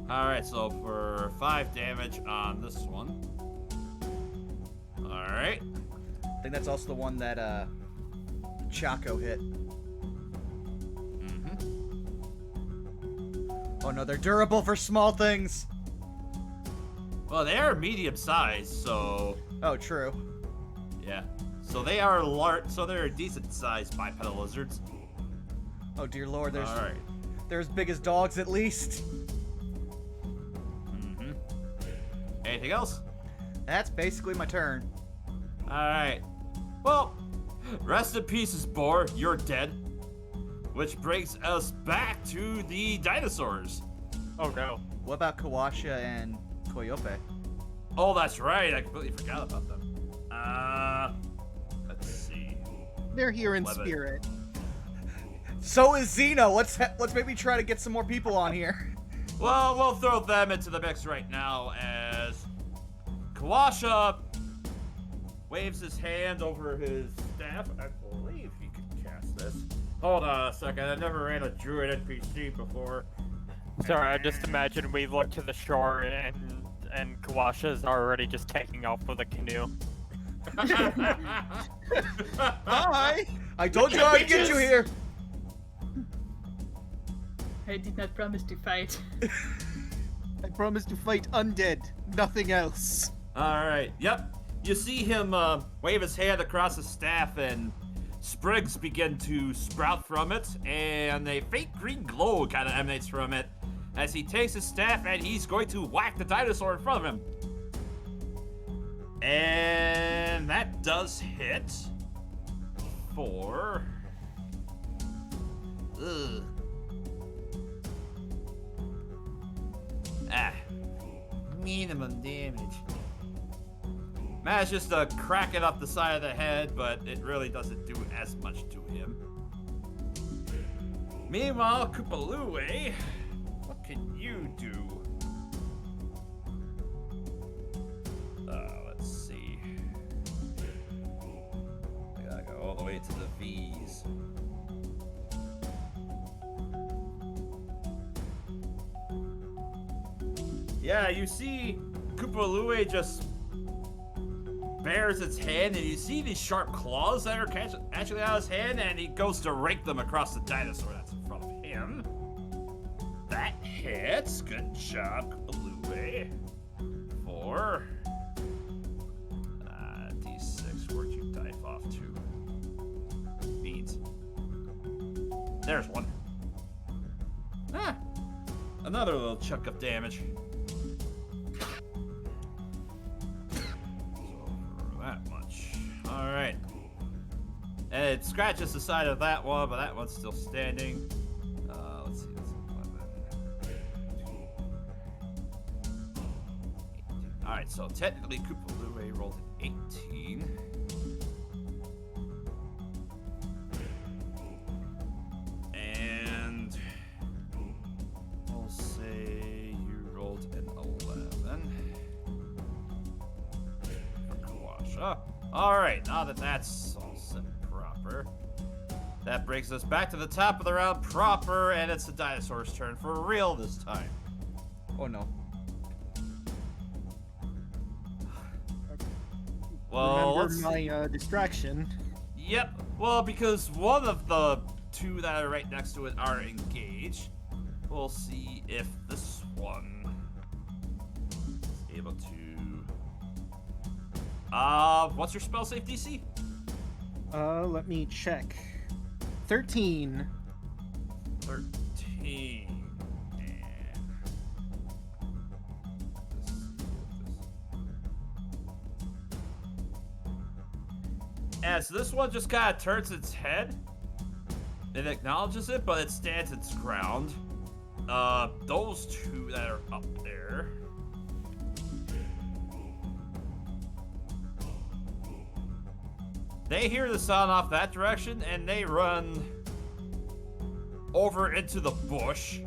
Alright, so for 5 damage on this one. Alright. I think that's also the one that Chaco hit. Oh no, they're durable for small things. Well, they are medium sized, so Oh, true. yeah. So they are large, so they're decent sized bipedal lizards. Oh dear lord, Alright. they're as big as dogs at least. Anything else? That's basically my turn. Alright. Well, rest in peace, Boar. You're dead. Which brings us back to the dinosaurs. Oh no. What about Kawasha and Koyope? Oh, that's right. I completely forgot about them. Let's see. They're here in 11. spirit. So is Xeno. Let's maybe try to get some more people on here. Well, we'll throw them into the mix right now as Kawasha waves his hand over his staff. I believe he could cast this. Hold on a second. I never ran a druid NPC before. Sorry, I just imagine we look to the shore and Kawasha's already just taking off with a canoe. Bye! I told you I'd get you here. I did not promise to fight. I promise to fight undead, nothing else. Alright, yep. You see him wave his hand across his staff and sprigs begin to sprout from it, and a faint green glow kind of emanates from it as he takes his staff and he's going to whack the dinosaur in front of him. And that does hit for... Ugh. Minimum damage. Manages to crack it up the side of the head, but it really doesn't do as much to him. Meanwhile, Koopalue, what can you do? Let's see. I gotta go all the way to the V's. Yeah, you see Koopalue just bares its hand, and you see these sharp claws that are actually out of his hand, and he goes to rake them across the dinosaur that's in front of him. That hits. Good job, Koopalue. For D6. Where'd you dive off to? Beans. There's one. Another little chunk of damage. Alright. And it scratches the side of that one, but that one's still standing. Let's see, that's 11. Alright, so technically Koopalue rolled an 18. And we'll say you rolled an 11. For Kawasha. Alright, now that that's all set and proper, that brings us back to the top of the round proper, and it's the dinosaur's turn for real this time. Oh no. Well, Remember my distraction. Yep, well, because one of the two that are right next to it are engaged, we'll see if this one is able to... what's your spell save DC? Let me check. 13. 13. And so this one just kind of turns its head. It acknowledges it, but it stands its ground. Those two that are up there. They hear the sound off that direction, and they run over into the bush.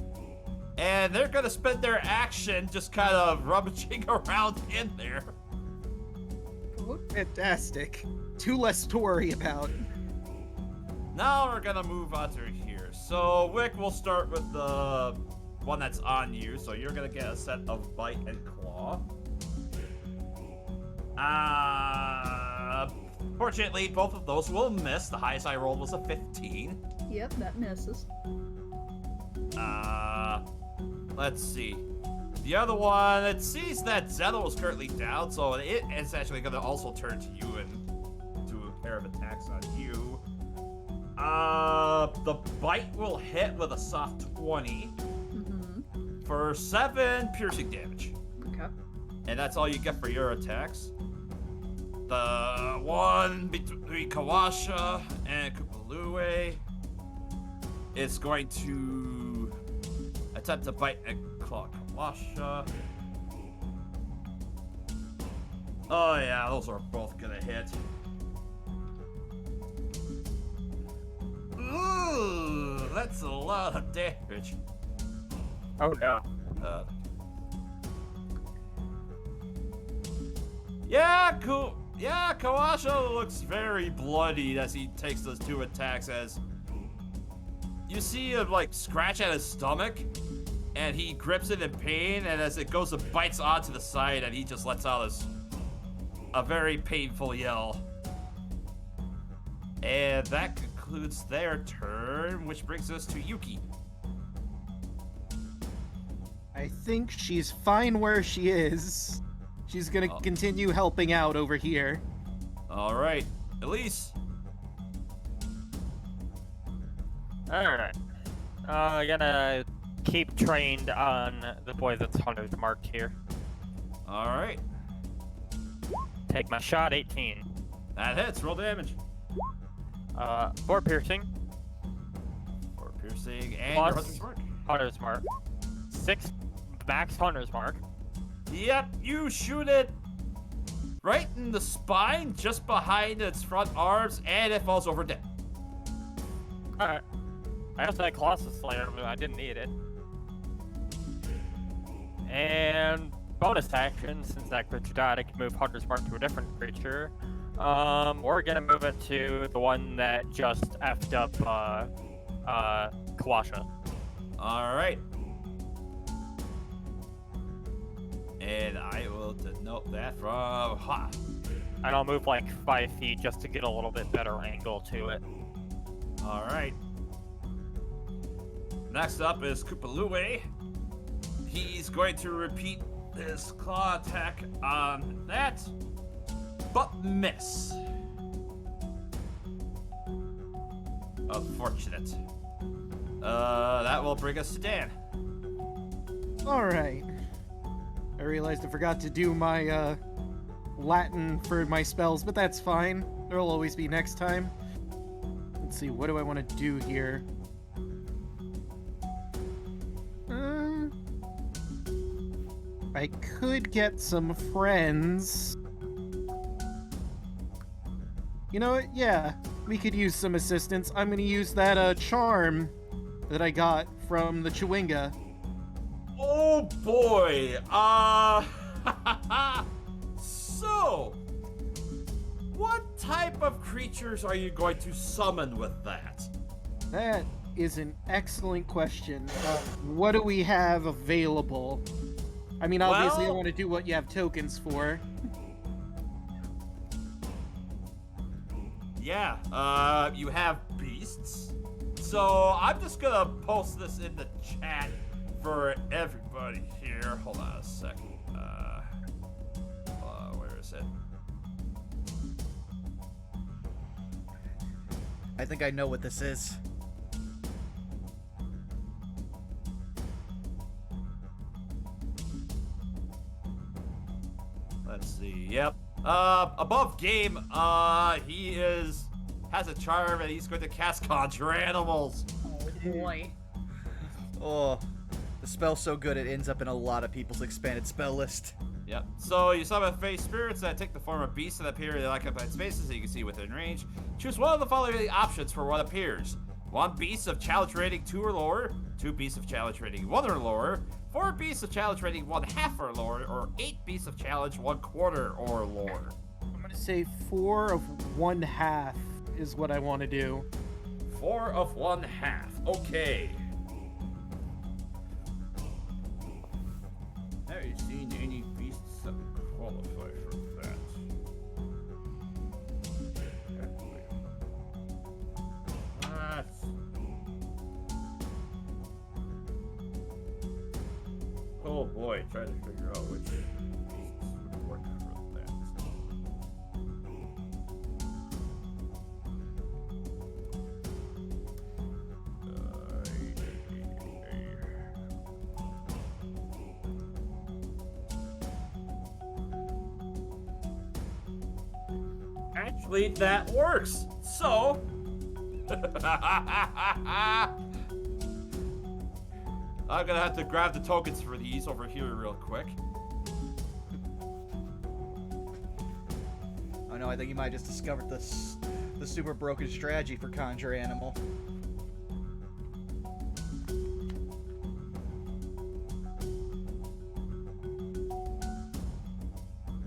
And they're gonna spend their action just kind of rummaging around in there. Fantastic. Two less to worry about. Now we're gonna move on to here. So, Wick, we'll start with the one that's on you. So you're gonna get a set of bite and claw. Fortunately, both of those will miss. The highest I rolled was a 15. Yep, that misses. Let's see. The other one, it sees that Zettel is currently down, so it is actually gonna also turn to you and do a pair of attacks on you. The bite will hit with a soft 20 for 7 piercing damage. Okay. And that's all you get for your attacks. The one between Kawasha and Kupalue is going to attempt to bite and claw Kawasha. Oh yeah, those are both gonna hit. Ooh, that's a lot of damage. Oh no. Yeah, cool. Yeah, Kawasha looks very bloodied as he takes those 2 attacks. As you see him like scratch at his stomach, and he grips it in pain. And as it goes, it bites onto the side, and he just lets out a very painful yell. And that concludes their turn, which brings us to Yuki. I think she's fine where she is. She's gonna continue helping out over here. All right, Elise. Alright. I'm gonna keep trained on the boy that's hunter's marked here. All right, Take my shot, 18. that hits. Roll damage. 4 piercing, 4 piercing and Plus- your hunter's mark. hunter's mark. 6 max hunter's mark. Yep, you shoot it right in the spine, just behind its front arms, and it falls over dead. Alright. I also had Colossus Slayer, but I didn't need it. And bonus action, since that creature died, I can move Hunter's Mark to a different creature. We're gonna move it to the one that just effed up Kawasha. All right. And I will denote that from Ha. And I'll move like 5 feet just to get a little bit better angle to it. All right. Next up is Kupalue. He's going to repeat his claw attack on that, but miss. Unfortunate. That will bring us to Dan. Alright. I realized I forgot to do my Latin for my spells, but that's fine. There'll always be next time. Let's see, what do I want to do here? I could get some friends. You know what? Yeah, we could use some assistance. I'm gonna use that charm that I got from the Chewinga. Oh boy. So, what type of creatures are you going to summon with that? That is an excellent question. What do we have available? I mean, obviously, I Well- want to do what you have tokens for. Yeah, you have beasts. So I'm just gonna post this in the chat for everybody here. Hold on a second. Where is it? I think I know what this is. Let's see. Yep. Above game, he has a charm and he's going to cast Conjure Animals. Oh boy. Oh, the spell's so good it ends up in a lot of people's expanded spell list. Yep. So you summon face spirits that take the form of beasts that appear in the occupied spaces that you can see within range. Choose one of the following options for what appears. 1 beast of challenge rating 2 or lower, 2 beasts of challenge rating 1 or lower, 4 beasts of challenge rating 1/2 or lower, or 8 beasts of challenge 1/4 or lower. I'm gonna say 4 of 1/2 is what I want to do. 4 of 1/2. Okay. Have you seen any beasts that would qualify for that? What? Oh boy, trying to figure out which beasts would work for that. Actually, that works. So, I'm gonna have to grab the tokens for these over here real quick. Oh no, I think you might have just discovered the super broken strategy for Conjure Animal.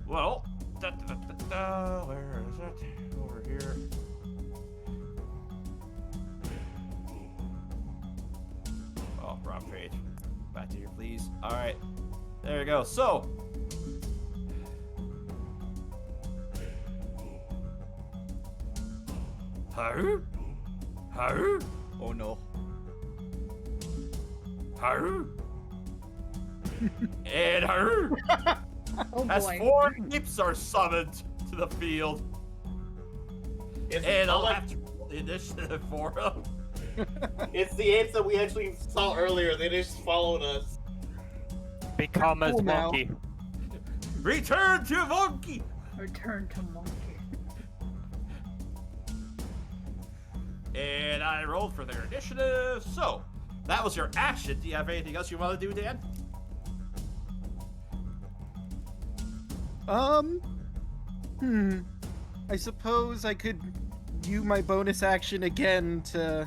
Well, where is it? Over here. Oh, wrong page. Back to here, please. All right, there we go. So, Haru, Haru, Oh no. Haru, and Haru. Oh As boy. 4 heaps are summoned to the field, and I'll have to roll the initiative for them. It's the apes that we actually saw earlier. They just followed us. Become as Cool now. monkey. Return to monkey. Return to monkey. And I rolled for their initiative. So that was your action. Do you have anything else you want to do, Dan? I suppose I could do my bonus action again to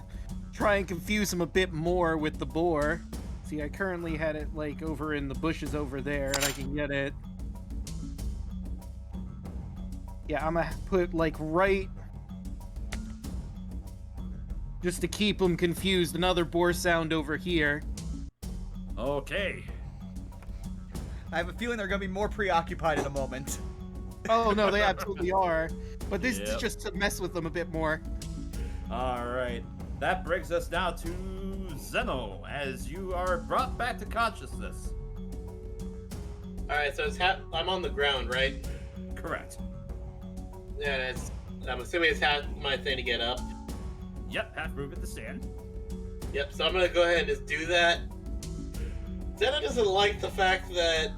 try and confuse him a bit more with the boar. See, I currently had it like over in the bushes over there, and I can get it. Yeah, I'm gonna put like right, just to keep him confused, another boar sound over here. Okay. I have a feeling they're gonna be more preoccupied in a moment. Oh no, they absolutely are. But this is Yep. just to mess with them a bit more. All right. That brings us now to Zeno, as you are brought back to consciousness. All right, so I'm on the ground, right? Correct. Yeah, I'm assuming it's half my thing to get up. Yep, half move at the stand. Yep, so I'm gonna go ahead and just do that. Zena doesn't like the fact that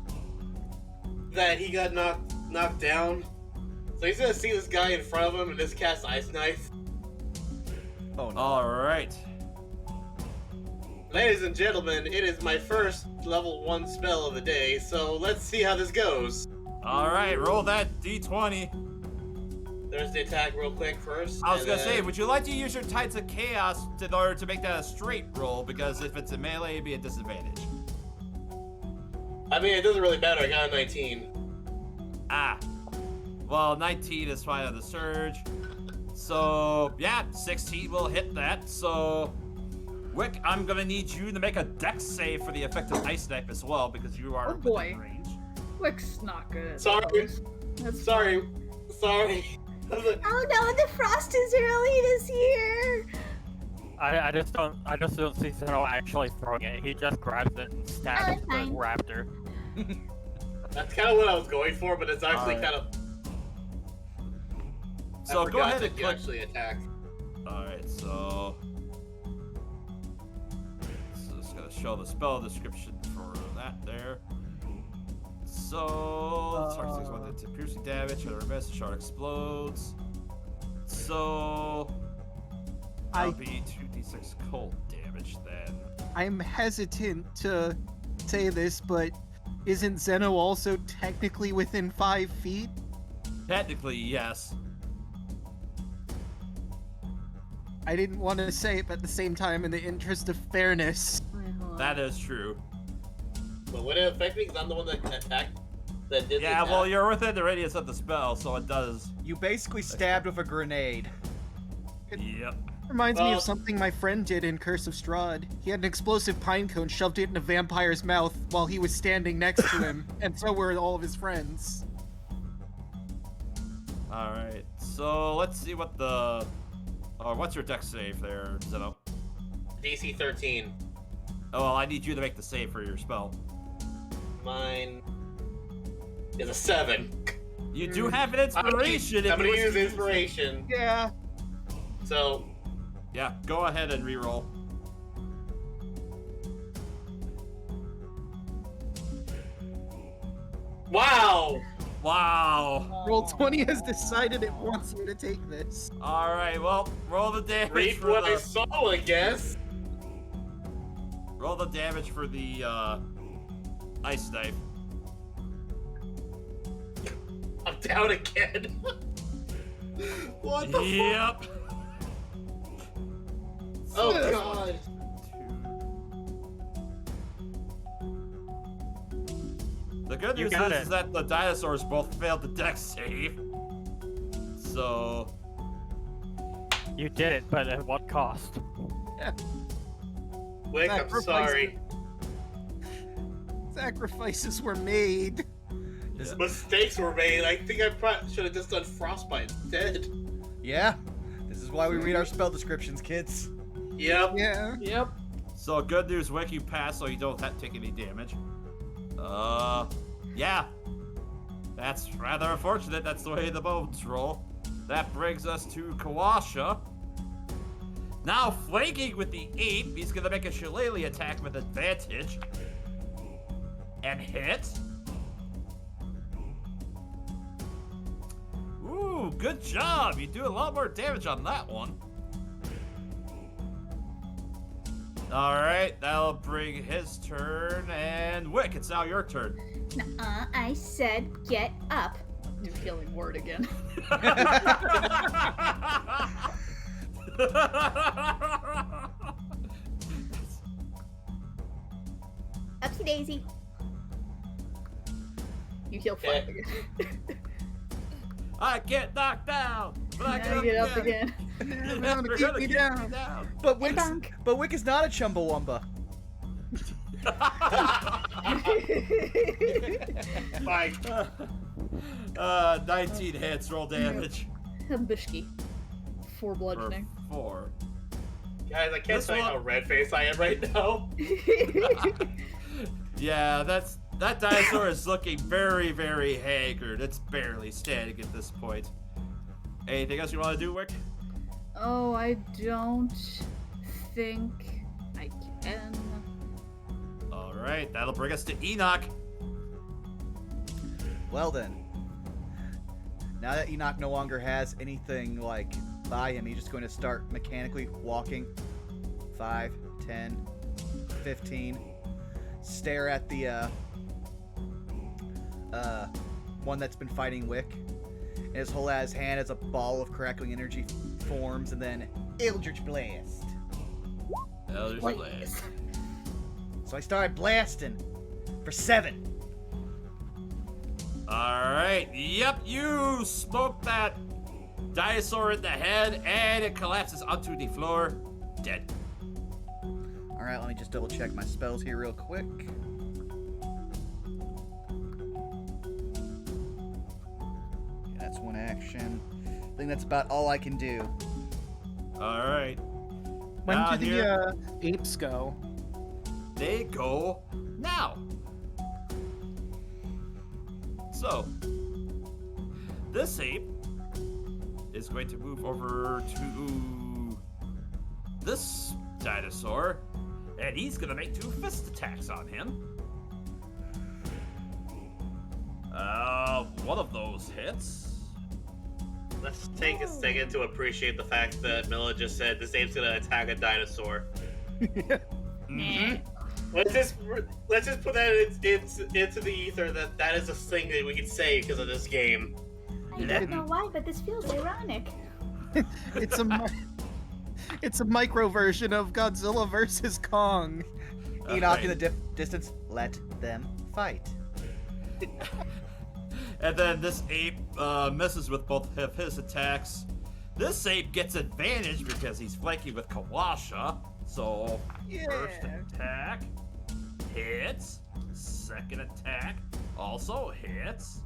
he got knocked down. So he's gonna see this guy in front of him and just cast Ice Knife. Oh no. All right. Ladies and gentlemen, it is my first level 1 spell of the day, so let's see how this goes. All right, roll that d20. There's the attack real quick first. I was and gonna say, then- would you like to use your Tides of Chaos in order to make that a straight roll? Because if it's a melee, it'd be a disadvantage. I mean, it doesn't really matter, I got a 19. Ah. Well, 19 is fine on the surge. So, yeah, 16 will hit that. So, Wick, I'm gonna need you to make a dex save for the effective Ice Knife as well, because you are Oh, boy. within range. Wick's not good at Sorry. those. That's Sorry. fine. Sorry. Oh no, the frost is early this year. I just don't see Zeno actually throwing it. He just grabs it and stabs the fine. raptor. That's kind of what I was going for, but it's actually Alright. kind of... So I go ahead forgot and that you click. actually attack. Alright, so it's gonna show the spell description for that there. So target takes 1 to piercing damage, and miss, the shard explodes. So that'll be 2d6 cold damage then. I'm hesitant to say this, but isn't Zeno also technically within 5 feet? Technically, yes. I didn't want to say it, but at the same time, in the interest of fairness. That is true. But would it affect me? Because I'm the one that attacked. That did the Yeah, well, attack. you're within the radius of the spell, so it does. You basically stabbed with a grenade. Yep. Reminds me Well- of something my friend did in Curse of Strahd. He had an explosive pine cone, shoved it in a vampire's mouth while he was standing next to him, and so were all of his friends. Alright, so let's see what the... what's your dex save there, Zeno? DC 13. Oh, well, I need you to make the save for your spell. Mine is a 7. You do have an inspiration. I'm gonna if you use wish to inspiration. Yeah. So, Yeah, go ahead and reroll. wow! Wow. Roll 20 has decided it wants you to take this. Alright, well, roll the damage Read for what I the... saw, I guess. Roll the damage for the, ice knife. I'm down again. What the fuck? Yep. Oh god. The good You news got is it. that the dinosaurs both failed the dex save. So, You did it, but at what cost? Wick, I'm Sacrifice. sorry. Sacrifices were made. yeah. Mistakes were made. I think I probably should have just done frostbite instead. Yeah, this is why we read our spell descriptions, kids. Yep. Yeah. Yep. So good news, Wick, you pass, so you don't take any damage. Yeah. That's rather unfortunate. That's the way the bones roll. That brings us to Kawasha. Now flanking with the ape, he's gonna make a shillelagh attack with advantage. And hit. Ooh, good job. You do a lot more damage on that one. Alright, that'll bring his turn, and Wick, it's now your turn. Nuh-uh, I said get up. New healing word again. Upsy daisy. You heal 5 again. I get knocked down, but I Now you get up again. You're Gonna never keep gonna me keep down. me down. But Wick, Bonk. but Wick is not a Chumbawamba. Fine. 19 hits, roll damage. Bishki. 4 For bludgeoning. 4. Guys, I can't This tell you one- how red-faced I am right now. Yeah, that dinosaur is looking very, very haggard. It's barely standing at this point. Anything else you want to do, Wick? Oh, I don't think I can. Alright, that'll bring us to Enoch. Well then, now that Enoch no longer has anything like by him, he's just going to start mechanically walking. 5, 10, 15. Stare at the one that's been fighting Wick. And his whole ass hand as a ball of crackling energy forms, and then Eldritch Blast. Eldritch Blast. So I started blasting for 7. Alright, yep, you smoke that dinosaur in the head, and it collapses onto the floor, dead. Alright, let me just double check my spells here real quick. Okay, that's one action. I think that's about all I can do. Alright. When Now do here- the apes go? They go now. So, this ape is going to move over to this dinosaur, and he's gonna make 2 fist attacks on him. One of those hits. Let's take a second to appreciate the fact that Milla just said this ape's gonna attack a dinosaur. Mhm. Let's just put that into the ether that is a thing that we can say because of this game. I don't know why, but this feels ironic. It's a micro version of Godzilla versus Kong. Enoch in the distance, let them fight. And then this ape misses with both of his attacks. This ape gets advantage because he's flanking with Kawasha. So, first attack hits. Second attack also hits.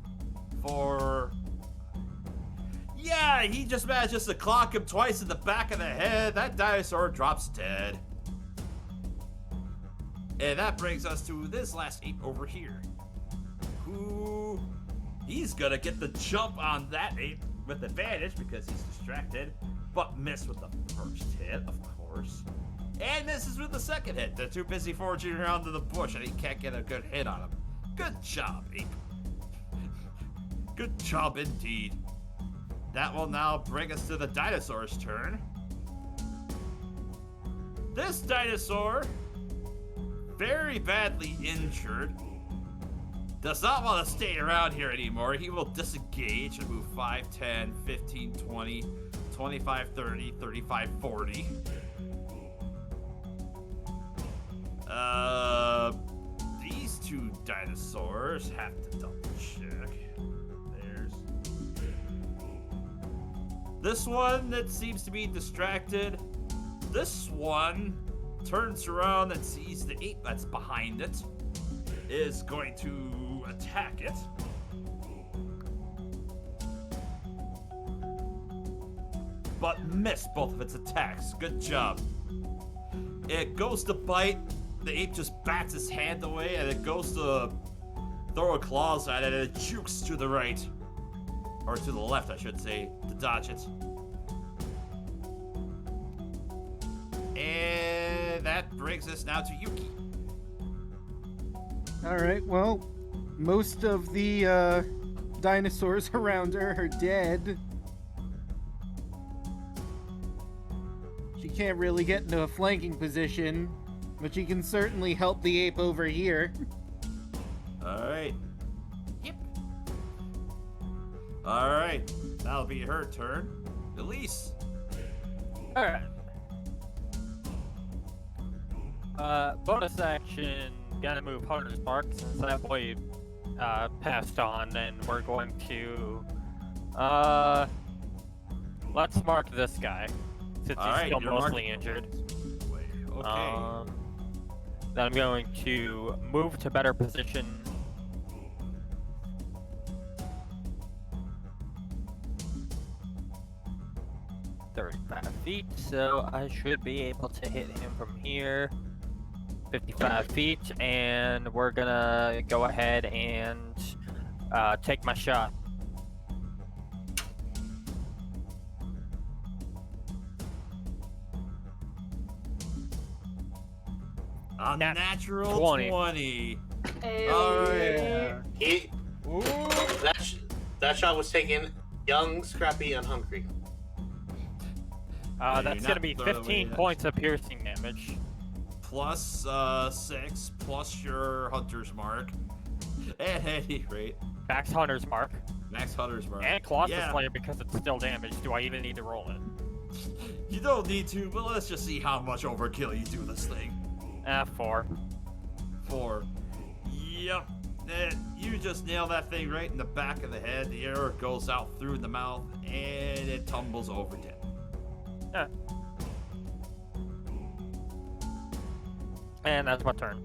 Yeah, he just manages to clock him twice in the back of the head. That dinosaur drops dead. And that brings us to this last ape over here. He's gonna get the jump on that ape with advantage because he's distracted, but missed with the first hit, of course. And misses with the second hit. They're too busy foraging around in the bush and he can't get a good hit on him. Good job, ape. Good job indeed. That will now bring us to the dinosaur's turn. This dinosaur, very badly injured, does not want to stay around here anymore. He will disengage and move 5, 10, 15, 20, 25, 30, 35, 40. These 2 dinosaurs have to double check. This one that seems to be distracted. This one turns around and sees the ape that's behind it. Is going to attack it. But missed both of its attacks. Good job. It goes to bite. The ape just bats his hand away and it goes to throw a claws at it and it jukes to the right. Or to the left, I should say, to dodge it. And that brings us now to Yuki. Alright, well, most of the dinosaurs around her are dead. She can't really get into a flanking position, but she can certainly help the ape over here. Alright. Yep. Alright, that'll be her turn. Elise. Alright. Bonus action, gotta move Hunter's Mark since that boy passed on, and we're going to let's mark this guy since he's still mostly injured. Okay. Then I'm going to move to better position. $35 feet, so I should be able to hit him from here. 55 feet, and we're gonna go ahead and take my shot. A natural 20. Hey. Alright. That shot was taken young, scrappy, and hungry. That's gonna be 15 points of piercing damage. Plus 6, plus your Hunter's Mark. At any rate. Max Hunter's Mark. Max Hunter's Mark. And Colossus Slayer because it's still damaged. Do I even need to roll it? You don't need to, but let's just see how much overkill you do this thing. 4. 4. Yep. You just nail that thing right in the back of the head. The arrow goes out through the mouth, and it tumbles over dead. And that's my turn.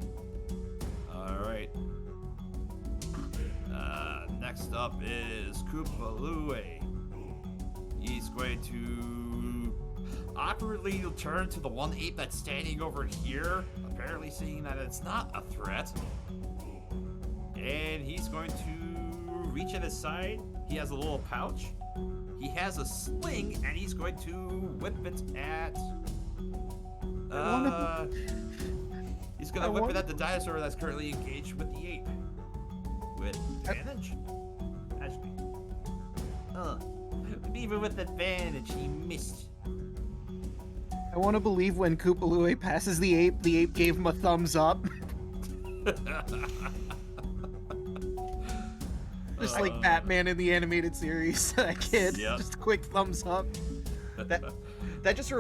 Alright. Next up is Koopalue. He's going to awkwardly turn to the one ape that's standing over here, apparently seeing that it's not a threat. And he's going to reach at his side. He has a little pouch. He has a sling, and he's going to whip it at He's gonna whip it at the dinosaur that's currently engaged with the ape. With advantage? Actually. Even with advantage, he missed. I want to believe when Koopalooey passes the ape gave him a thumbs up. Just like Batman in the animated series. That kid, Yep. just a quick thumbs up. That just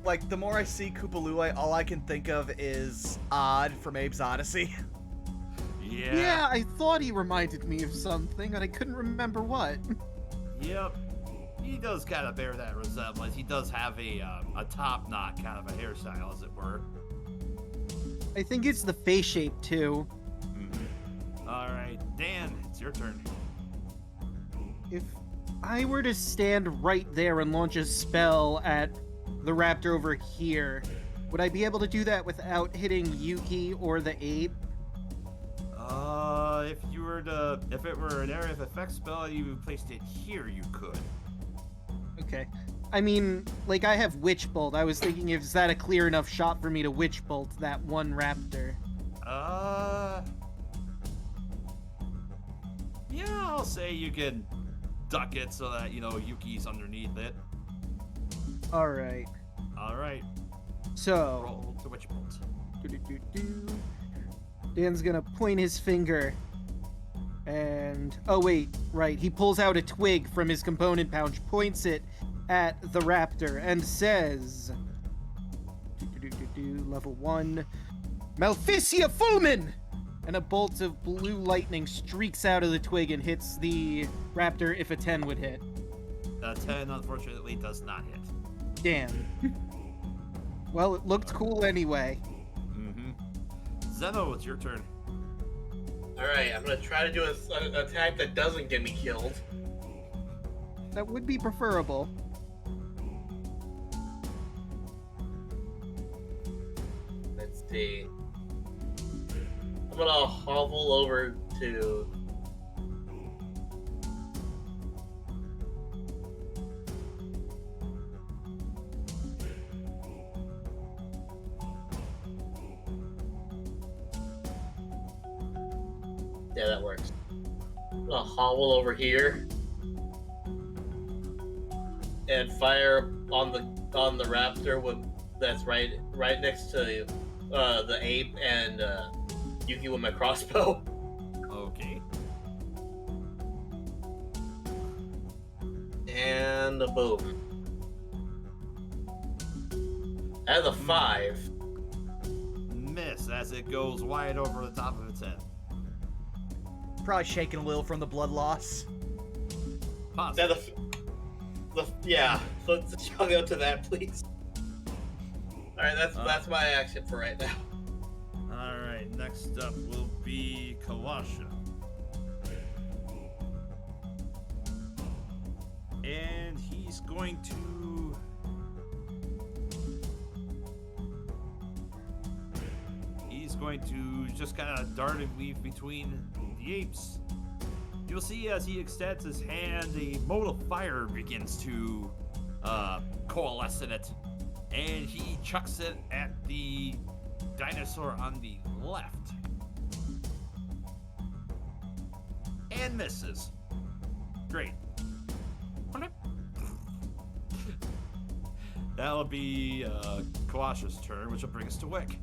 like, the more I see Koopalooey, all I can think of is Odd from Abe's Odyssey. Yeah, I thought he reminded me of something, but I couldn't remember what. Yep. He does kind of bear that resemblance. He does have a top knot kind of a hairstyle, as it were. I think it's the face shape, too. Mm-hmm. All right, Dan, it's your turn. If I were to stand right there and launch a spell at the raptor over here, would I be able to do that without hitting Yuki or the ape? If it were an area of effect spell and you placed it here, you could. Okay. I mean, like, I have Witch Bolt. I was thinking, is that a clear enough shot for me to Witch Bolt that one raptor? Yeah, I'll say you can duck it so that, Yuki's underneath it. Alright. Alright, So, roll to Witch Bolt. do-do-do-do. Dan's gonna point his finger and... Oh, wait. Right. He pulls out a twig from his component pouch, points it at the raptor, and says... Level 1. Maleficia Fulmin! And a bolt of blue lightning streaks out of the twig and hits the raptor if a 10 would hit. 10, unfortunately, does not hit. Damn. Well, it looked cool anyway. Mm-hmm. Zeno, it's your turn. Alright, I'm gonna try to do an attack that doesn't get me killed. That would be preferable. Let's see. I'm gonna hobble over to... Yeah, that works. I'm gonna hobble over here and fire on the raptor that's right next to the ape and Yuki with my crossbow. Okay. And a boom. As a 5. Miss as it goes wide over the top of its head. Probably shaking a little from the blood loss. Pause. Now yeah, let's chug out to that, please. Alright, that's my action for right now. Alright, next up will be Kawasha. And he's going to... just kind of dart and weave between the apes. You'll see as he extends his hand, a mote of fire begins to coalesce in it. And he chucks it at the dinosaur on the left. And misses. Great. That'll be Kawasha's turn, which will bring us to Wick.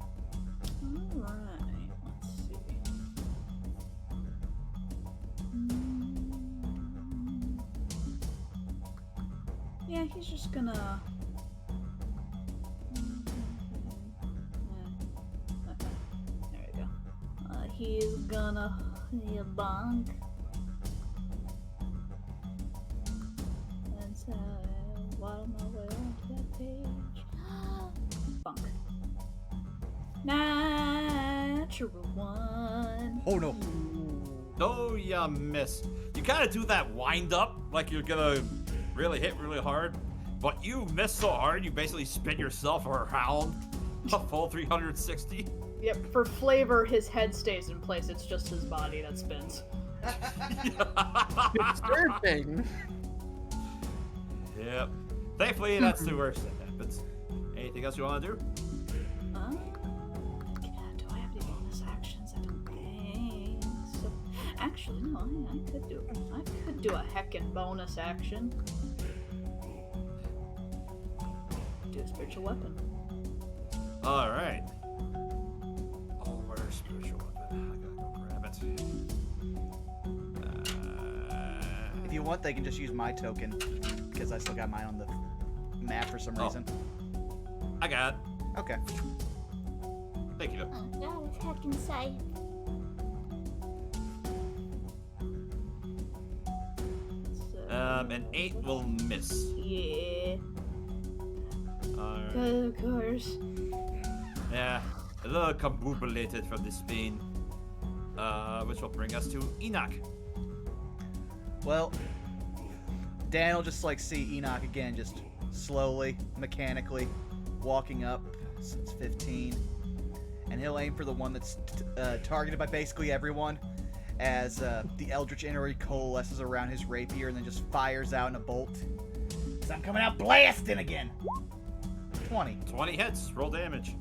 Alright, let's see. Yeah, he's just gonna... There we go. He's gonna... bonk. And so, while my way onto that page... bonk. Natural one. Oh no. Oh, you miss. You kind of do that wind up like you're gonna really hit really hard, but you miss so hard you basically spin yourself around a full 360. Yep, for flavor, his head stays in place. It's just his body that spins. Disturbing. Yep. Thankfully, that's the worst that happens. Anything else you want to do? Actually, no, I could do a heckin' bonus action. Do a spiritual weapon. All right. Oh, where's spiritual weapon? I gotta go grab it. If you want, they can just use my token because I still got mine on the map for some reason. I got it. Okay. Thank you. Oh, that was heckin' sight. An 8 will miss. Yeah. Alright. Of course. Yeah, a little combobulated from this pain. Which will bring us to Enoch. Well, Dan will just like see Enoch again, just slowly, mechanically walking up. Since 15, and he'll aim for the one that's targeted by basically everyone. As the Eldritch Energy coalesces around his rapier and then just fires out in a bolt. So I'm coming out blasting again. 20. 20 hits. Roll damage.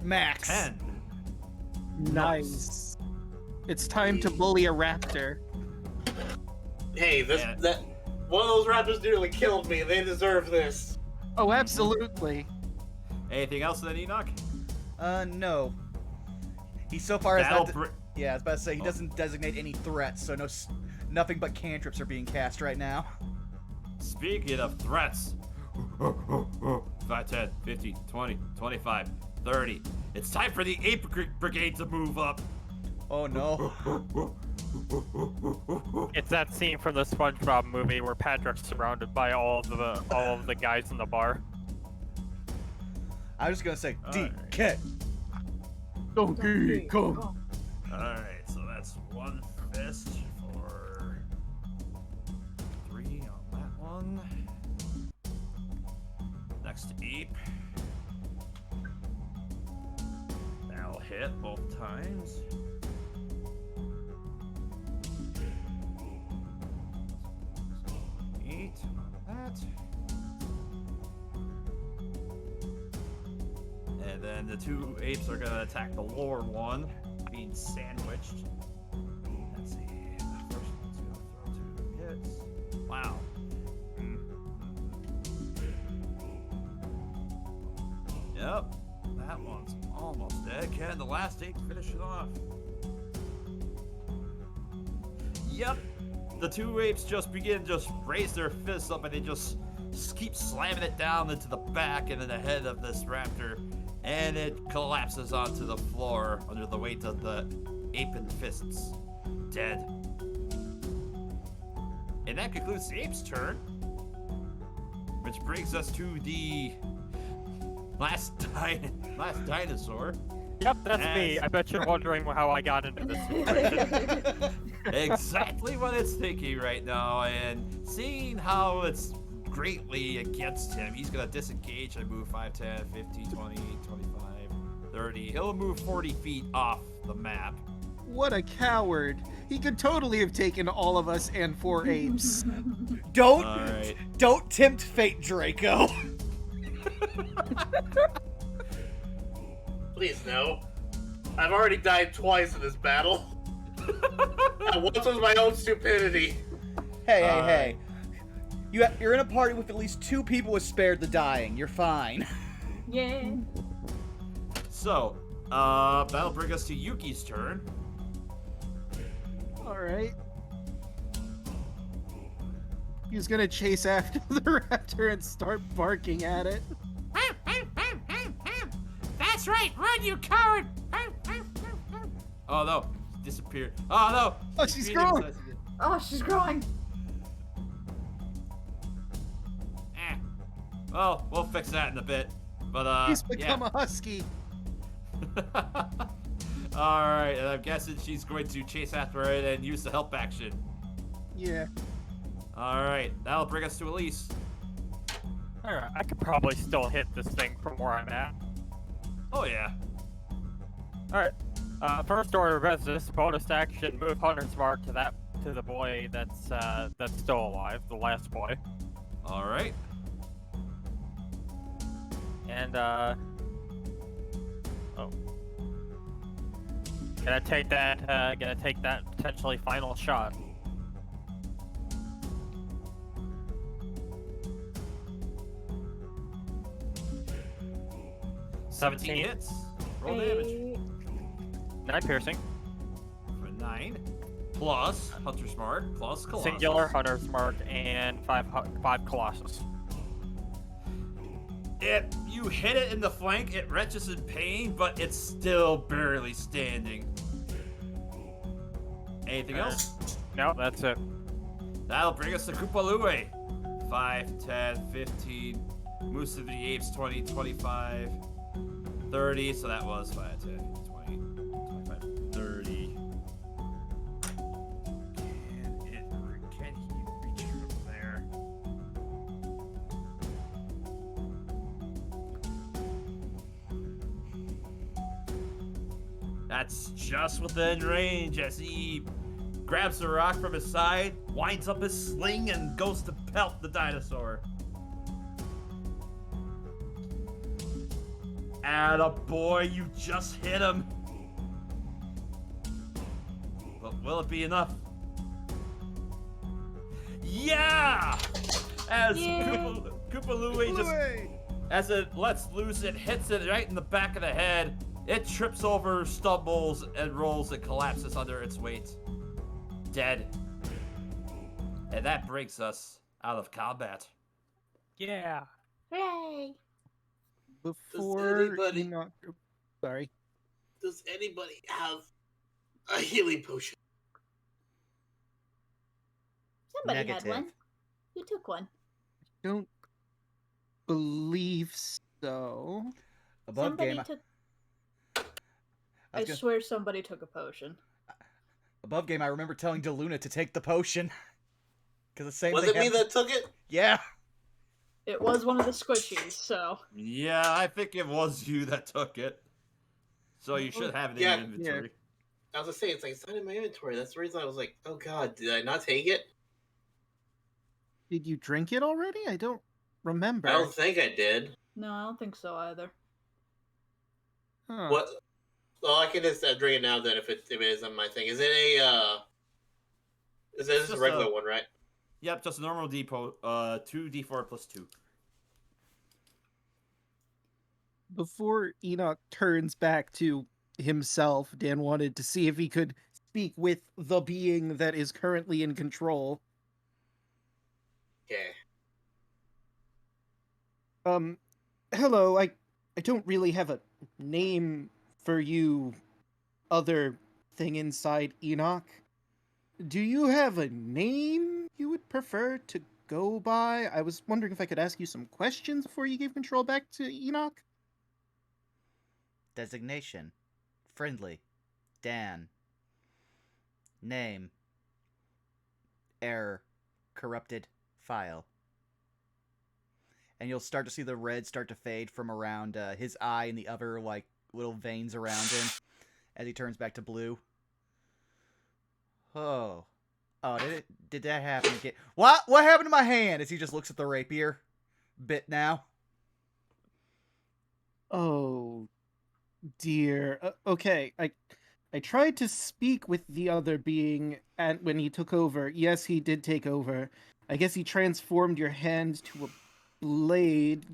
Max. 10. Nice. It's time to bully a raptor. Hey, that one of those raptors nearly killed me. They deserve this. Oh, absolutely. Anything else then, Enoch? No. He so far has That'll not... Yeah, I was about to say, he doesn't designate any threats, so nothing but cantrips are being cast right now. Speaking of threats. 5, 10, 15, 20, 25, 30. It's time for the Ape Brigade to move up. Oh no. It's that scene from the SpongeBob movie where Patrick's surrounded by all of the guys in the bar. I was just gonna say, Alright. DK. Donkey Kong. Alright, so that's one fist for 3 on that one. Next ape. That'll hit both times. Eight on that. And then the 2 apes are gonna attack the lower one, being sandwiched. Let's see. The first one's gonna throw 2 hits. Wow. Yep. That one's almost dead. Can the last ape finish it off? Yep. The 2 apes just raise their fists up and they just keep slamming it down into the back and in the head of this raptor. And it collapses onto the floor under the weight of the ape-in fists. Dead. And that concludes the ape's turn. Which brings us to the last dinosaur. Yep, that's me. I bet you're wondering how I got into this situation. Exactly what it's thinking right now, and seeing how it's greatly against him, he's gonna disengage and move 5, 10, 15, 20, 25, 30. He'll move 40 feet off the map. What a coward. He could totally have taken all of us and 4 apes. Don't Alright. Don't tempt fate, Draco. Please no. I've already died twice in this battle. And once was my own stupidity. Hey. You're in a party with at least 2 people who spared the dying. You're fine. Yeah. So, that'll bring us to Yuki's turn. Alright. He's gonna chase after the raptor and start barking at it. That's right, run, you coward! Oh no, she disappeared. Oh no! Oh, she's growing! Oh, she's growing. Well, we'll fix that in a bit. But He's become a husky. Alright, and I'm guessing she's going to chase after it and use the help action. Yeah. Alright, that'll bring us to Elise. Alright, I could probably still hit this thing from where I'm at. Oh yeah. Alright. First order of business, bonus action, move Hunter's Mark to the boy that's still alive, the last boy. Alright. And Gonna take that. Gonna take that potentially final shot. Seventeen hits. Roll damage. 9 piercing. For 9. Plus Hunter's Mark. Plus Colossus. Singular Hunter's Mark and 5 Colossus. You hit it in the flank, it wrenches in pain, but it's still barely standing. Anything else? No, that's it. That'll bring us to Koopalue. 5, 10, 15. Moose of the Apes, 20, 25, 30. So that was 5, 10, 20, 25, 30. Can he reach from there? That's just within range as he grabs the rock from his side, winds up his sling, and goes to pelt the dinosaur. Attaboy, you just hit him. But will it be enough? Yeah! As Koopalue just, as it lets loose, it hits it right in the back of the head. It trips over, stumbles, and rolls and collapses under its weight. Dead. And that brings us out of combat. Yeah. Hooray! Before anybody- Enoch... Sorry. Does anybody have a healing potion? Somebody had Negative. one. You took one. Don't believe so. Above Somebody game, took. I I was gonna- swear somebody took a potion. above game, I remember telling DeLuna to take the potion. Because the same Was thing it me happened- that took it? Yeah. It was one of the squishies, so Yeah, I think it was you that took it. So you should have it in Yeah. your inventory. I was gonna say, it's like, it's not in my inventory. That's the reason I was like, oh god, did I not take it? Did you drink it already? I don't remember. I don't think I did. no, I don't think so either. Huh. What? Well, I can just drink it now then if it is on my thing. Is it a, this is just a regular a- one, right? Yep, just a normal depot. 2d4 plus 2. Before Enoch turns back to himself, Dan wanted to see if he could speak with the being that is currently in control. Okay. Hello, I don't really have a name for you, other thing inside Enoch. Do you have a name you would prefer to go by? I was wondering if I could ask you some questions before you gave control back to Enoch. Designation. Friendly. Dan. Name. Error. Corrupted. File. And you'll start to see the red start to fade from around his eye and the other, like, little veins around him as he turns back to blue. Oh. Oh, did that happen again? What? What happened to my hand? As he just looks at the rapier bit now. Oh, dear. Okay, I tried to speak with the other being and when he took over. Yes, he did take over. I guess he transformed your hand to a blade.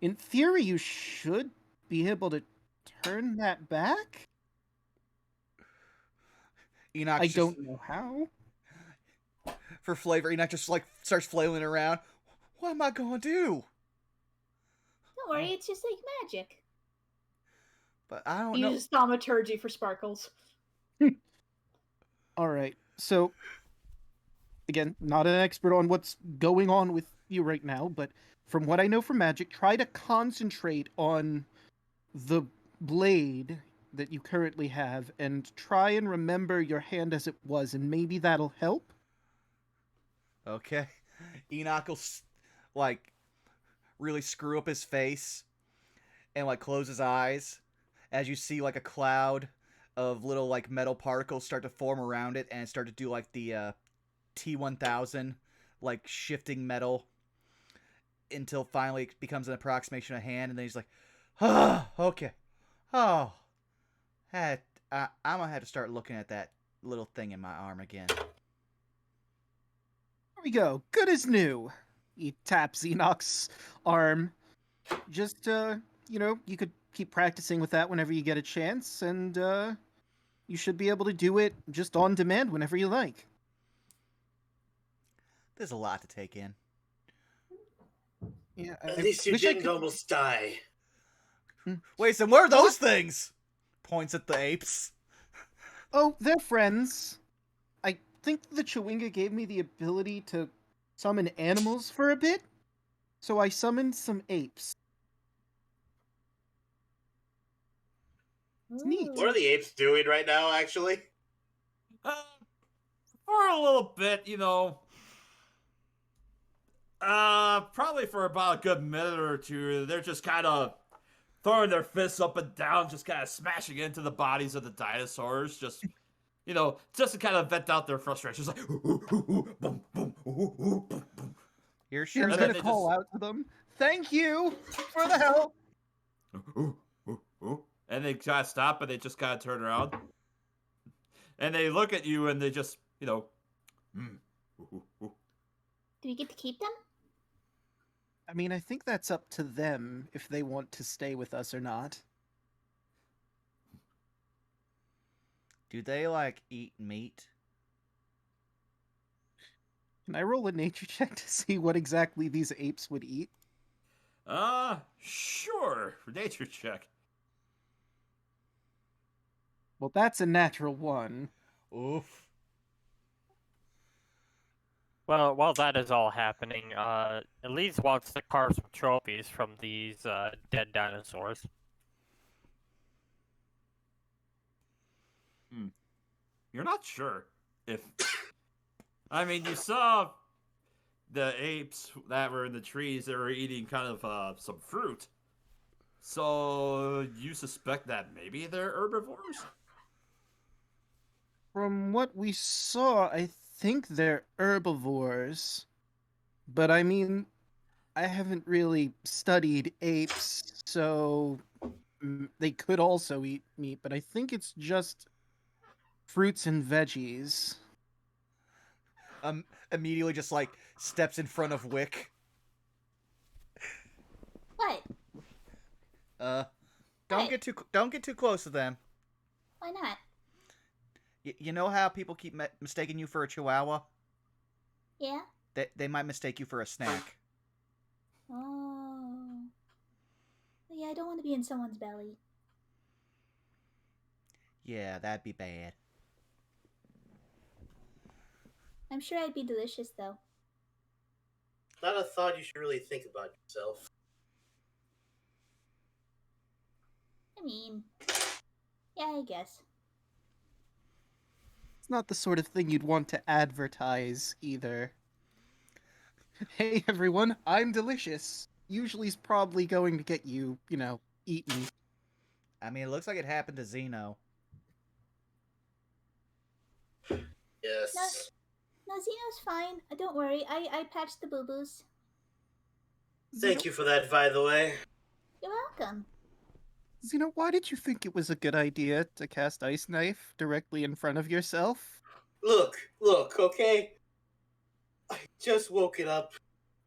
In theory, you should be able to turn that back. Enoch I don't know how. For flavor, Enoch just like starts flailing around. What am I gonna do? Don't worry, it's just like magic. But I don't He know. uses thaumaturgy for sparkles. All right. So, again, not an expert on what's going on with you right now, but from what I know from magic, try to concentrate on the blade that you currently have and try and remember your hand as it was, and maybe that'll help. Okay. Enoch will like really screw up his face and like close his eyes as you see like a cloud of little like metal particles start to form around it and start to do like the T1000 like shifting metal until finally it becomes an approximation of hand, and then he's like, okay. Oh, that I'm gonna have to start looking at that little thing in my arm again. There we go. Good as new. He taps Enoch's arm. Just, you could keep practicing with that whenever you get a chance, and, you should be able to do it just on demand whenever you like. There's a lot to take in. Yeah, At least you wish I didn't could- almost die. Wait, so what are those things? Points at the apes. Oh, they're friends. I think the Chewinga gave me the ability to summon animals for a bit, so I summoned some apes. It's neat. What are the apes doing right now, actually? For a little bit, probably for about a good minute or two, they're just kind of throwing their fists up and down, just kind of smashing into the bodies of the dinosaurs, just to kind of vent out their frustrations, like boom, boom, boom. You're You're sure And gonna then that they call out to them. Thank you for the help. And they kind of stop and they just kind of turn around. And they look at you and they just, Do we get to keep them? I mean, I think that's up to them if they want to stay with us or not. do they like eat meat? Can I roll a nature check to see what exactly these apes would eat? Sure. Nature check. Well, that's a natural one. Oof. Well, while that is all happening, Elise wants to carve some trophies from these dead dinosaurs. You're not sure if... I mean, you saw the apes that were in the trees that were eating kind of some fruit. So you suspect that maybe they're herbivores? From what we saw, I think they're herbivores. But I mean, I haven't really studied apes, so they could also eat meat, but I think it's just fruits and veggies. Immediately just like steps in front of Wick. What? Don't Hey. get too close to them. Why not? You know how people keep mistaking you for a chihuahua? Yeah? They might mistake you for a snack. Oh. Yeah, I don't want to be in someone's belly. Yeah, that'd be bad. I'm sure I'd be delicious, though. Not a thought you should really think about yourself. I mean, yeah, I guess. It's not the sort of thing you'd want to advertise either. Hey everyone, I'm delicious. Usually is probably going to get you, eaten. I mean, it looks like it happened to Zeno. Yes. No, Xeno's fine. Don't worry. I patched the boo-boos. Thank you for that, by the way. You're welcome. Xeno, why did you think it was a good idea to cast Ice Knife directly in front of yourself? Look, okay? I just woken up.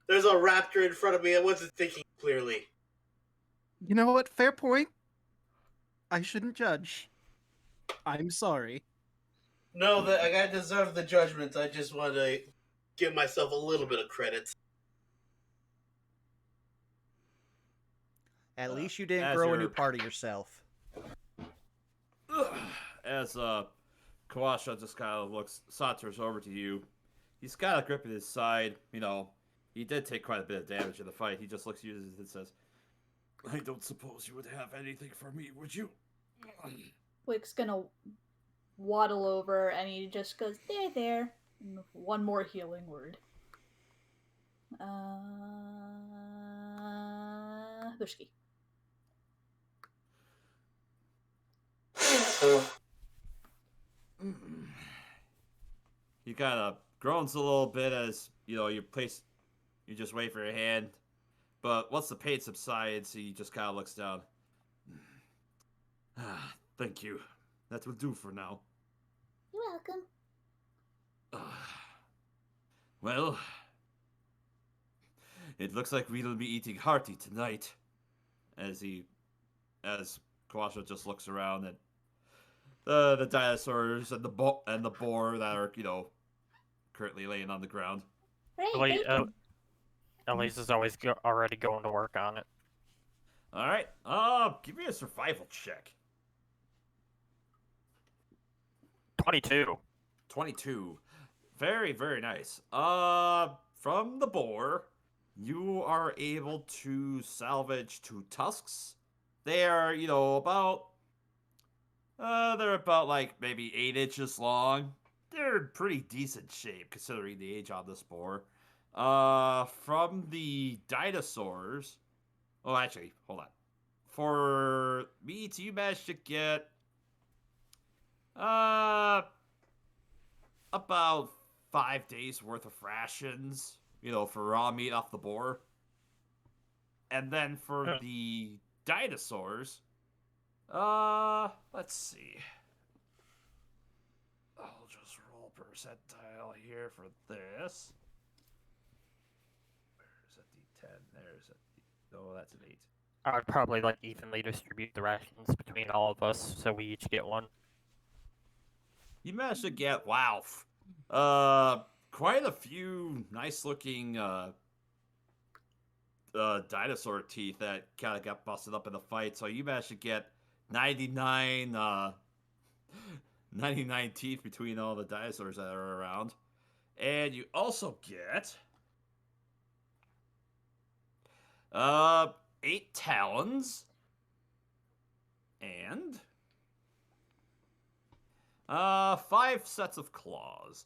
There's a raptor in front of me. I wasn't thinking clearly. You know what? Fair point. I shouldn't judge. I'm sorry. No, I deserve the judgment. I just want to give myself a little bit of credit. At least you didn't as grow a you're- new part of yourself. As Kawasha just kind of saunters over to you. He's got a grip at his side. He did take quite a bit of damage in the fight. He just looks at you and says, "I don't suppose you would have anything for me, would you?" Wick's gonna waddle over and he just goes, there. And one more healing word. Hushki. He kind of groans a little bit as you just wait for your hand. But once the pain subsides, he just kind of looks down. Thank you. That will do for now. You're welcome. Well, it looks like we'll be eating hearty tonight. As Quasha just looks around at the dinosaurs and the boar that are, currently laying on the ground. Right, bacon. Elise is always already going to work on it. All right. Give me a survival check. 22. 22. Very, very nice. From the boar, you are able to salvage 2 tusks. They are, they're about like maybe 8 inches long. They're in pretty decent shape considering the age on this boar. From the dinosaurs. Oh, actually, hold on. For meat, you managed to get about 5 days worth of rations, for raw meat off the boar. And then for the dinosaurs, let's see. I'll just roll percentile here for this. Where's a D10? There's a oh, that's an 8. I would probably evenly distribute the rations between all of us, so we each get one. You managed to get, wow, quite a few nice-looking dinosaur teeth that kind of got busted up in the fight. So you managed to get 99 teeth between all the dinosaurs that are around. And you also get 8 talons and 5 sets of claws.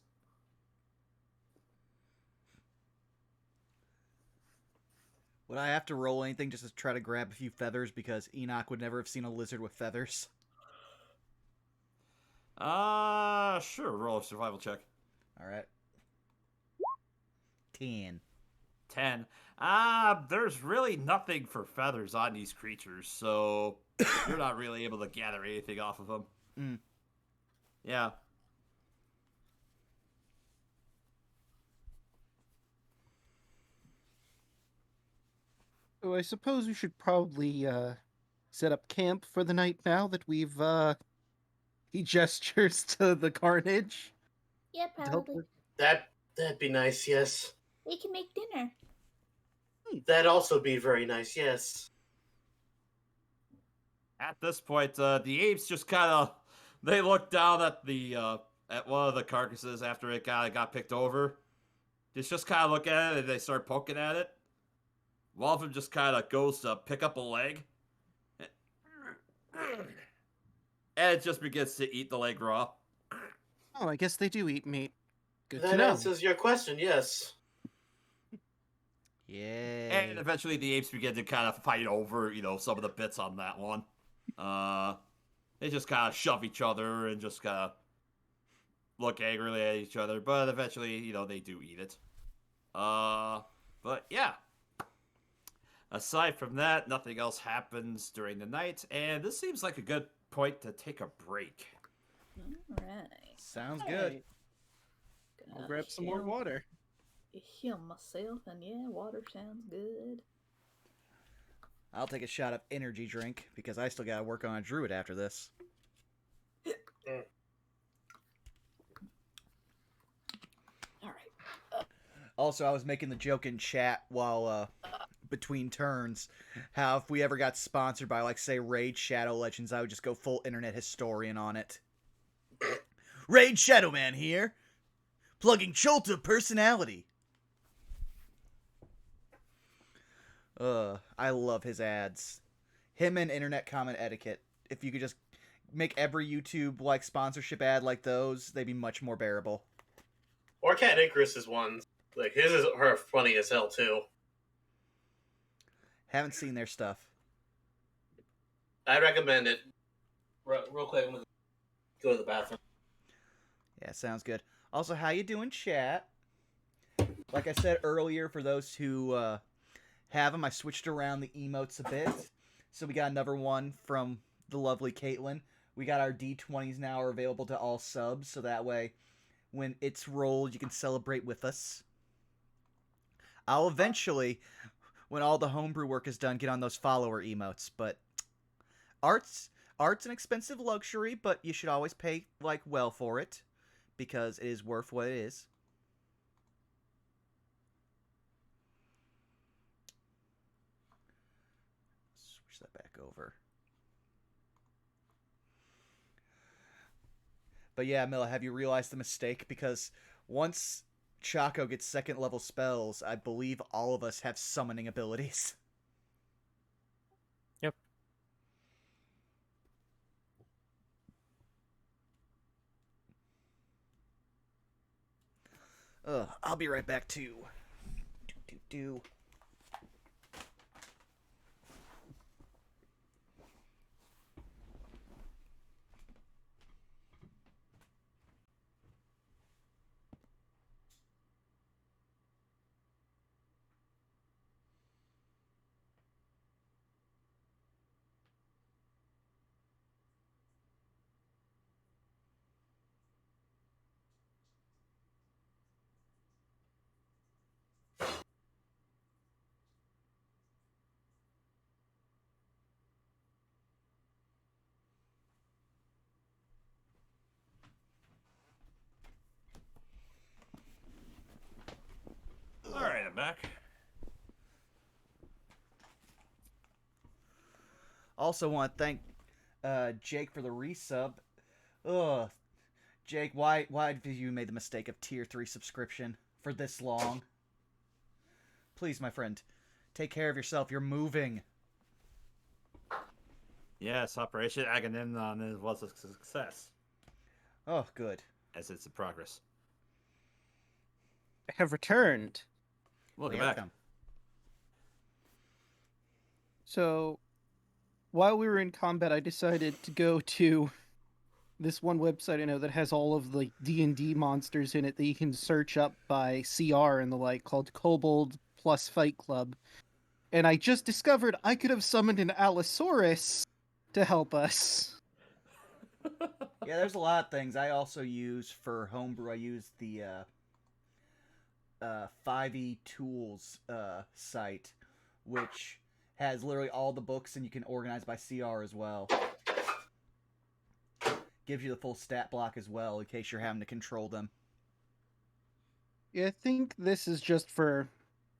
Would I have to roll anything just to try to grab a few feathers because Enoch would never have seen a lizard with feathers? Sure. Roll a survival check. All right. 10. 10. There's really nothing for feathers on these creatures, so you're not really able to gather anything off of them. Mm. Yeah. So I suppose we should probably set up camp for the night now that we've he gestures to the carnage. Yeah, to help probably. with- That'd be nice, yes. We can make dinner. That'd also be very nice, yes. At this point, the apes just kind of they look down at the at one of the carcasses after it got picked over. Just kind of look at it and they start poking at it. One of them just kind of goes to pick up a leg, and it just begins to eat the leg raw. Oh, I guess they do eat meat. Good to That know. answers your question, yes. Yay. And eventually the apes begin to kind of fight over, some of the bits on that one. They just kind of shove each other and just kind of look angrily at each other, but eventually, they do eat it. But yeah. Aside from that, nothing else happens during the night, and this seems like a good point to take a break. Alright. Sounds good. I'll grab some more water. Heal myself, and yeah, water sounds good. I'll take a shot of energy drink because I still gotta work on a druid after this. Alright. Also, I was making the joke in chat while between turns how if we ever got sponsored by, say, Raid Shadow Legends, I would just go full internet historian on it. Raid Shadow Man here, plugging Chult of personality. I love his ads. Him and internet comment etiquette. If you could just make every YouTube sponsorship ad like those, they'd be much more bearable. Or Cat Icarus's ones. His are funny as hell, too. Haven't seen their stuff. I recommend it. Real quick, I'm gonna go to the bathroom. Yeah, sounds good. Also, how you doing, chat? Like I said earlier, for those who have them, I switched around the emotes a bit. So we got another one from the lovely Caitlin. we got our D20s now are available to all subs, so that way when it's rolled, you can celebrate with us. I'll eventually, when all the homebrew work is done, get on those follower emotes, but art's an expensive luxury, but you should always pay well for it because it is worth what it is. Switch that back over. But yeah, Milla, have you realized the mistake? Because once Chaco gets second level spells, I believe all of us have summoning abilities. Yep. I'll be right back too. Do. All right, I'm back. Also want to thank Jake for the resub. Ugh. Jake, why have you made the mistake of tier 3 subscription for this long? Please, my friend, take care of yourself. You're moving. Yes, Operation Agamemnon was a success, Oh, good. as it's in progress. I have returned. Welcome back. So, while we were in combat, I decided to go to this one website I know that has all of the D&D monsters in it that you can search up by CR and the like, called Kobold Plus Fight Club. And I just discovered I could have summoned an Allosaurus to help us. Yeah, there's a lot of things I also use for homebrew. I use the 5e Tools site, which has literally all the books, and you can organize by CR as well. Gives you the full stat block as well, in case you're having to control them. Yeah, I think this is just for,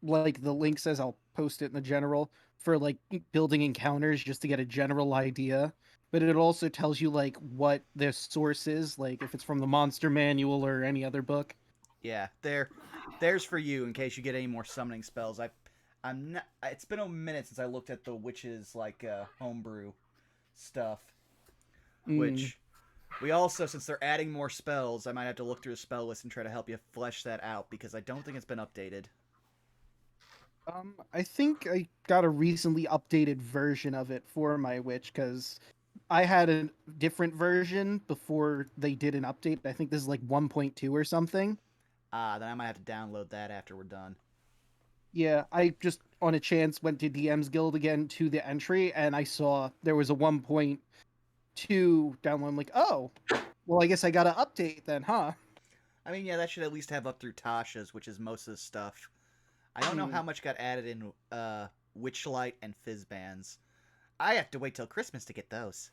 like, the link says I'll post it in the general, for, like, building encounters, just to get a general idea. But it also tells you, like, what the source is, like, if it's from the Monster Manual or any other book. Yeah, there's for you in case you get any more summoning spells. I'm not. It's been a minute since I looked at the witches homebrew stuff, which we also, since they're adding more spells, I might have to look through the spell list and try to help you flesh that out because I don't think it's been updated. I think I got a recently updated version of it for my witch because I had a different version before they did an update. I think this is like 1.2 or something. Then I might have to download that after we're done. Yeah, I just on a chance went to DM's Guild again to the entry, and I saw there was a 1.2 download. I'm like, oh, well, I guess I got to update then, huh? I mean, yeah, that should at least have up through Tasha's, which is most of the stuff. I don't know how much got added in Witchlight and Fizzbands. I have to wait till Christmas to get those.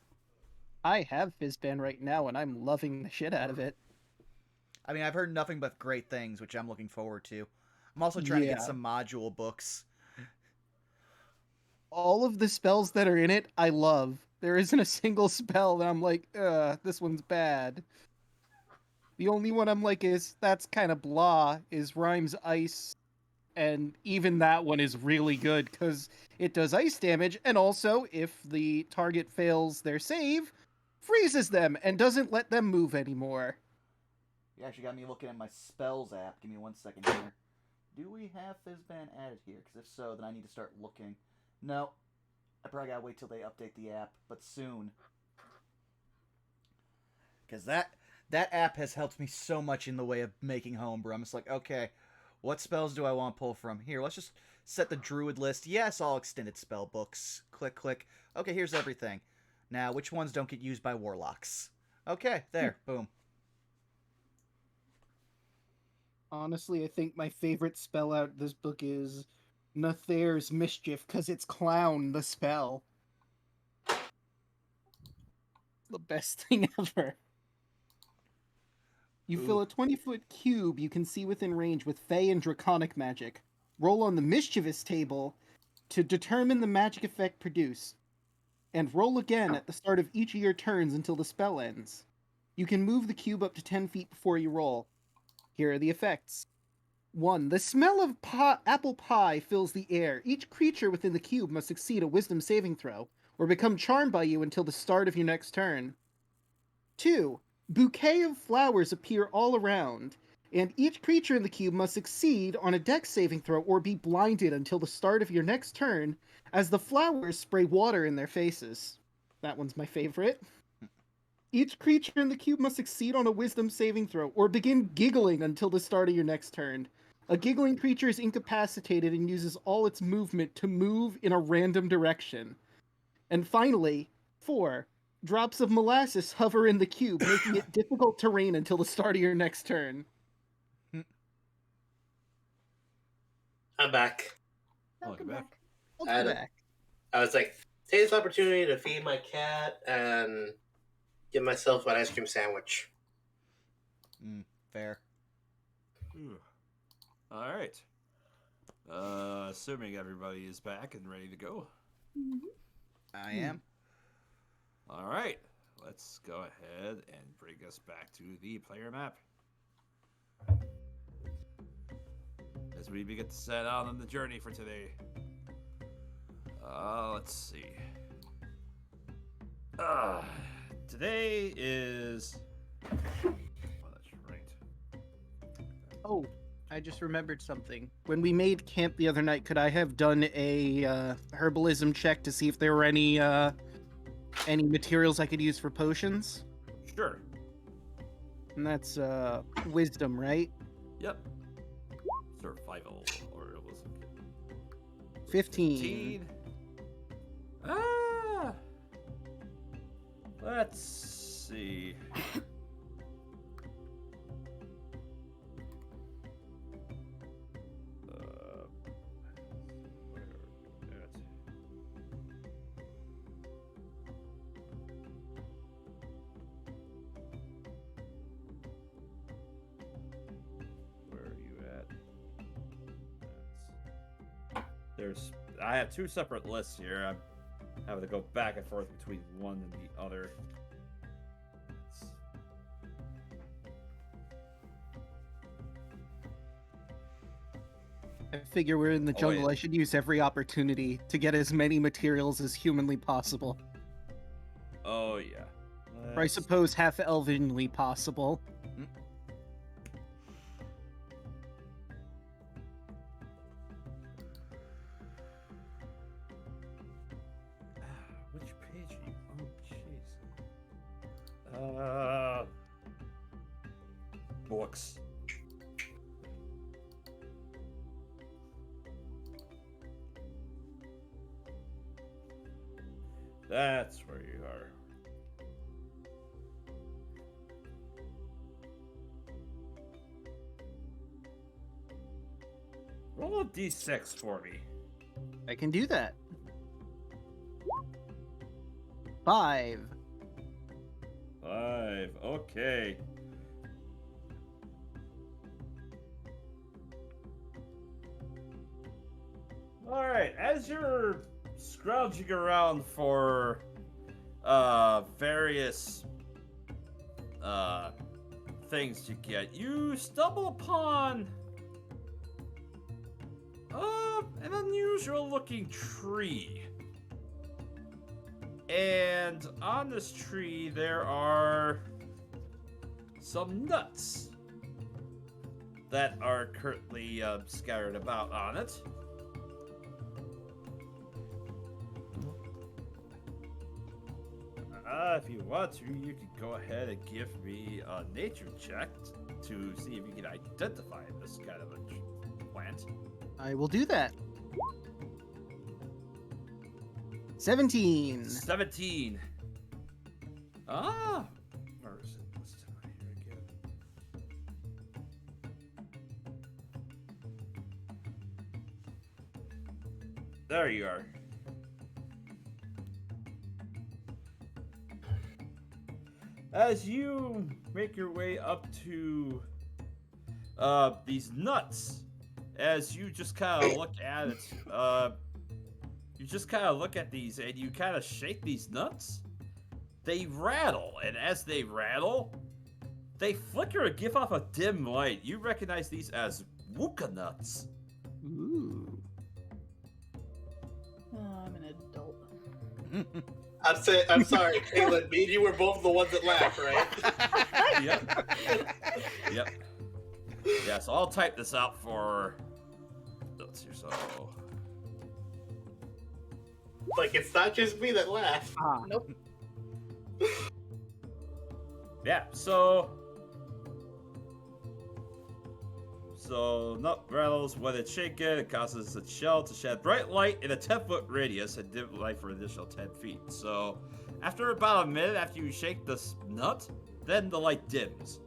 I have Fizzband right now, and I'm loving the shit out of it. I mean, I've heard nothing but great things, which I'm looking forward to. I'm also trying to get some module books. All of the spells that are in it, I love. There isn't a single spell that I'm like, this one's bad. The only one I'm like that's kind of blah, is Rhyme's Ice. And even that one is really good, because it does ice damage, and also, if the target fails their save, freezes them, and doesn't let them move anymore. You actually got me looking at my spells app. Give me 1 second here. Do we have Fizzband added here? Because if so, then I need to start looking. No. I probably gotta wait till they update the app, but soon. Because that app has helped me so much in the way of making homebrew. I'm just like, okay, what spells do I want to pull from? Here, let's just set the druid list. Yes, all extended spell books. Click, click. Okay, here's everything. Now, which ones don't get used by warlocks? Okay, there, boom. Honestly, I think my favorite spell out of this book is Nathair's Mischief, because it's Clown, the spell. The best thing ever. You fill a 20-foot cube you can see within range with Fey and Draconic magic. Roll on the Mischievous table to determine the magic effect produced, and roll again at the start of each of your turns until the spell ends. You can move the cube up to 10 feet before you roll. Here are the effects. 1. The smell of apple pie fills the air. Each creature within the cube must succeed a wisdom saving throw, or become charmed by you until the start of your next turn. 2. Bouquet of flowers appear all around, and each creature in the cube must succeed on a dex saving throw or be blinded until the start of your next turn, as the flowers spray water in their faces. That one's my favorite. Each creature in the cube must succeed on a wisdom saving throw or begin giggling until the start of your next turn. A giggling creature is incapacitated and uses all its movement to move in a random direction. And finally, 4. Drops of molasses hover in the cube, making it difficult terrain until the start of your next turn. I'm back. Welcome back. Welcome back. I was like, take this opportunity to feed my cat and get myself an ice cream sandwich. Fair. All right. Assuming everybody is back and ready to go. I am. All right. Let's go ahead and bring us back to the player map. As we begin to set out on the journey for today. Let's see. Today is... Oh, that's right. Oh, I just remembered something. When we made camp the other night, could I have done a herbalism check to see if there were any materials I could use for potions? Sure. And that's wisdom, right? Yep. Survival, or it was 15. Let's see. I have two separate lists here. I'm having to go back and forth between one and the other. I figure we're in the jungle. I should use every opportunity to get as many materials as humanly possible. Oh, yeah. Or I suppose half-elvenly possible. Which page are you? Oh, jeez. Books. That's where you are. Roll a d6 for me. I can do that. 5. 5. Okay. Alright, as you're scrounging around for various things to get, you stumble upon an unusual looking tree. And on this tree there are some nuts that are currently scattered about on it. If you want to, you can go ahead and give me a nature check to see if you can identify this kind of a plant. I will do that. 17. 17. Where is it this time? Here we go. There you are. As you make your way up to these nuts, as you just kind of look at it, you just kind of look at these and you kind of shake these nuts. They rattle, and as they rattle, they flicker and give off a dim light. You recognize these as Wooka nuts. Ooh. Oh, I'm an adult. I'm sorry, Caitlin. Me and you were both the ones that laughed, right? Yep. Yep. Yeah, so I'll type this out for. Let's see, so. Like, it's not just me that laughed. Nope. Yeah, so. So, nut rattles when it's shaken. It causes its shell to shed bright light in a 10-foot radius and dim light for an additional 10 feet. So, after about a minute after you shake this nut, then the light dims.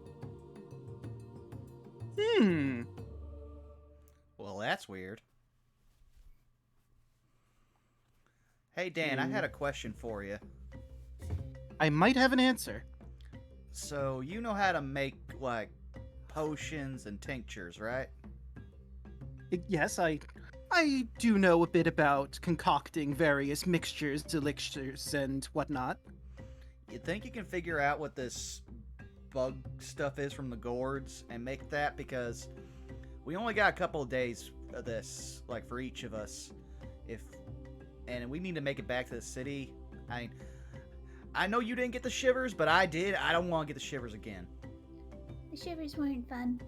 Well, that's weird. Hey, Dan, I had a question for you. I might have an answer. So, you know how to make, like, potions and tinctures, right? Yes, I do know a bit about concocting various mixtures, elixirs, and whatnot. You think you can figure out what this bug stuff is from the gourds and make that? Because we only got a couple of days of this, like, for each of us. And we need to make it back to the city. I know you didn't get the shivers, but I did. I don't want to get the shivers again. The shivers weren't fun.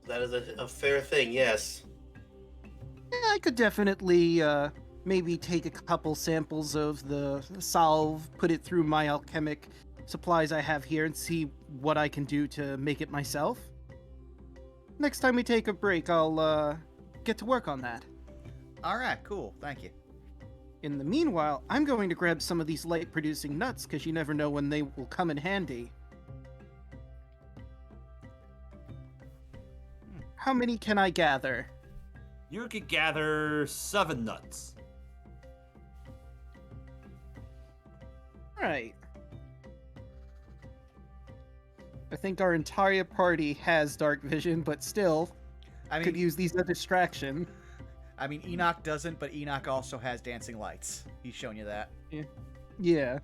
That is a fair thing, yes. Yeah, I could definitely maybe take a couple samples of the salve, put it through my alchemic supplies I have here, and see what I can do to make it myself. Next time we take a break, I'll get to work on that. All right, cool. Thank you. In the meanwhile, I'm going to grab some of these light-producing nuts, because you never know when they will come in handy. How many can I gather? You could gather 7 nuts. Right. I think our entire party has dark vision, but still I could mean, use these as a distraction. Enoch doesn't, but Enoch also has dancing lights. He's shown you that. Yeah.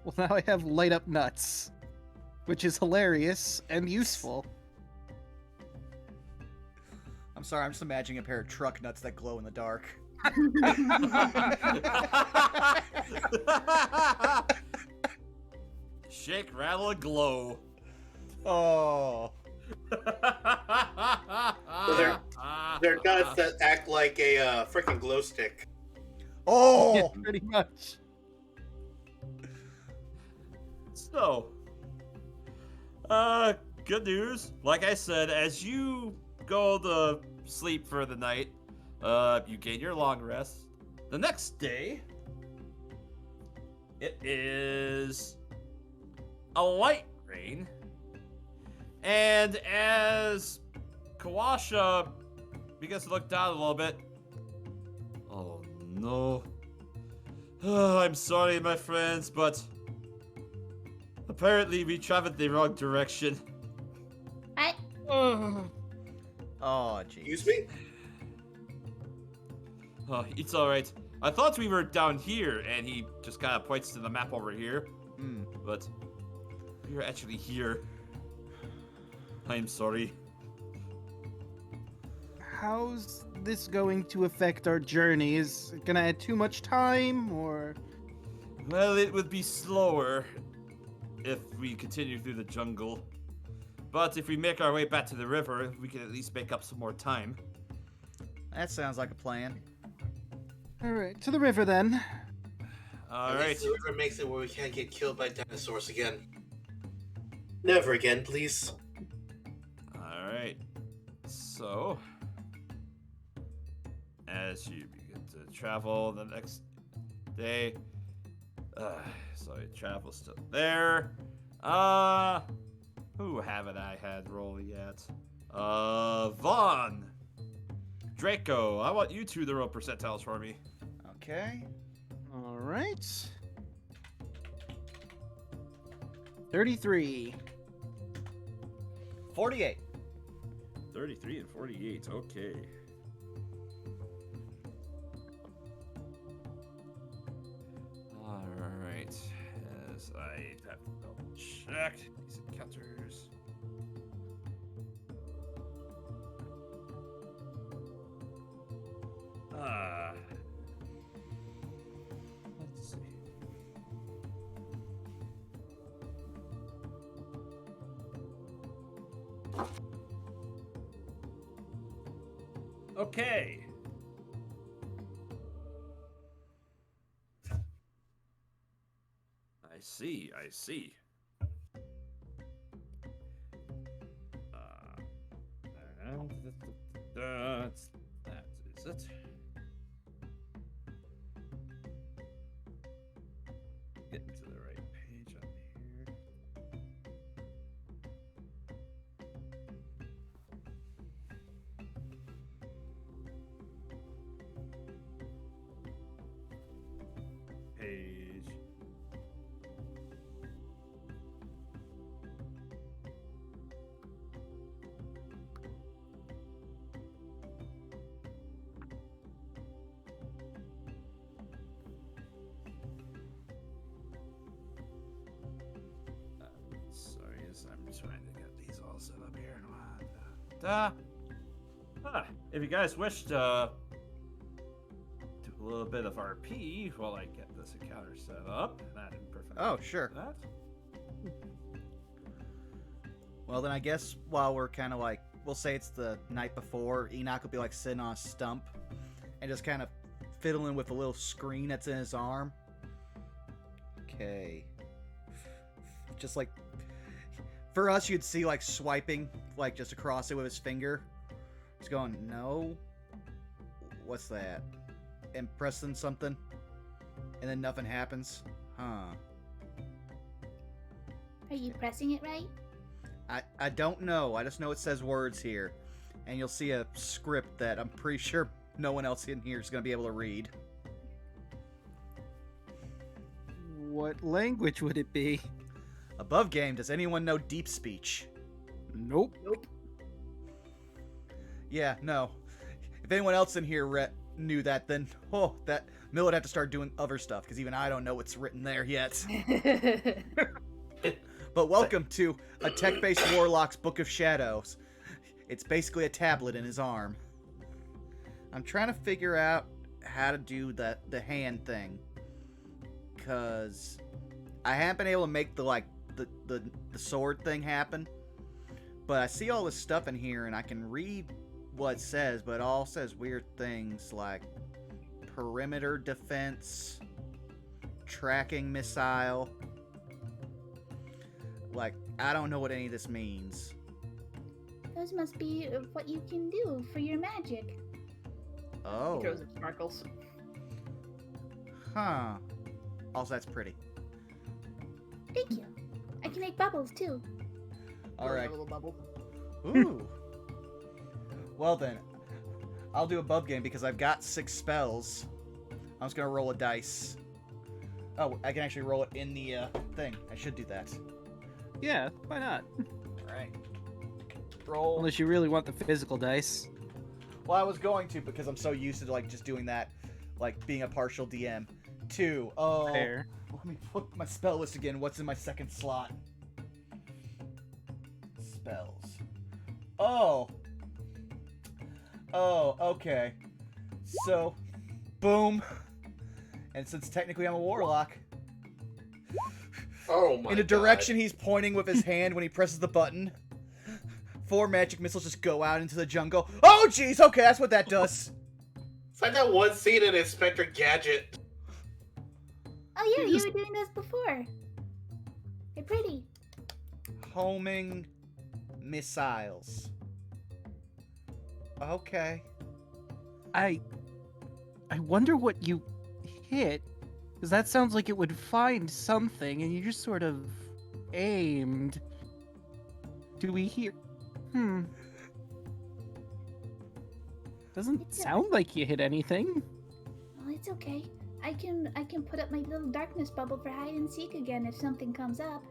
Well, now I have light up nuts, which is hilarious and useful. I'm sorry, I'm just imagining a pair of truck nuts that glow in the dark. Shake, rattle, and glow. Oh. So they're nuts that act like a freaking glow stick. Oh! Yeah, pretty much. So, good news. Like I said, as you go to sleep for the night, you gain your long rest. The next day, it is a light rain. And as Kawasha begins to look down a little bit, oh no. I'm sorry, my friends, but apparently we traveled the wrong direction. What? Oh, jeez. Excuse me? Oh, it's alright. I thought we were down here, and he just kind of points to the map over here. But we're actually here. I'm sorry. How's this going to affect our journey? Is it gonna add too much time, or...? Well, it would be slower if we continue through the jungle. But if we make our way back to the river, we can at least make up some more time. That sounds like a plan. Alright, to the river then. All At right. least the river makes it where we can't get killed by dinosaurs again. Never again, please. All right. So, as you begin to travel the next day. So it travels still there. Who haven't I had roll yet? Vaughn. Draco, I want you two to roll percentiles for me. Okay. All right. 33. 48. 33 and 48, okay. Alright, as I have to double check these encounters. Let's see. Okay. I see. That is it. Getting to the right page on here. Page. Sorry, as I'm trying to get these all set up here. If you guys wish to do a little bit of RP while I get this encounter set up, that in perfect. Oh, sure. That. Well, then I guess while we're kind of like, we'll say it's the night before, Enoch will be like sitting on a stump and just kind of fiddling with a little screen that's in his arm. Okay. Just like, for us, you'd see like swiping, like just across it with his finger. He's going, no. What's that? And pressing something. And then nothing happens. Huh. Are you pressing it right? I don't know. I just know it says words here. And you'll see a script that I'm pretty sure no one else in here is going to be able to read. What language would it be? Above game, does anyone know deep speech? Nope. Nope. Yeah, no. If anyone else in here knew that, then, that Mill would have to start doing other stuff, because even I don't know what's written there yet. But welcome to a tech-based Warlock's Book of Shadows. It's basically a tablet in his arm. I'm trying to figure out how to do the hand thing, because I haven't been able to make the sword thing happen. But I see all this stuff in here, and I can read what it says, but it all says weird things like perimeter defense, tracking missile. Like, I don't know what any of this means. Those must be what you can do for your magic. Oh. He throws it sparkles. Huh. Also, that's pretty. Thank you. I can make bubbles too. All right. A little bubble. Ooh. Well then, I'll do above game because I've got 6 spells. I'm just gonna roll a dice. Oh, I can actually roll it in the thing. I should do that. Yeah, why not? All right. Roll. Unless you really want the physical dice. Well, I was going to because I'm so used to like just doing that, like being a partial DM. 2. Oh. Fair. Let me put my spell list again. What's in my second slot? Spells. Oh. Oh, okay. So, boom. And since technically I'm a warlock, Oh my in the God. direction he's pointing with his hand when he presses the button, 4 magic missiles just go out into the jungle. Oh, jeez. Okay, that's what that does. It's like that one scene in Inspector Gadget. Oh yeah, you were doing those before. They're pretty. Homing missiles. Okay. I wonder what you hit. Because that sounds like it would find something, and you just sort of aimed. Do we hear? Doesn't It's a- sound like you hit anything. Oh, it's okay. I can put up my little darkness bubble for hide and seek again if something comes up.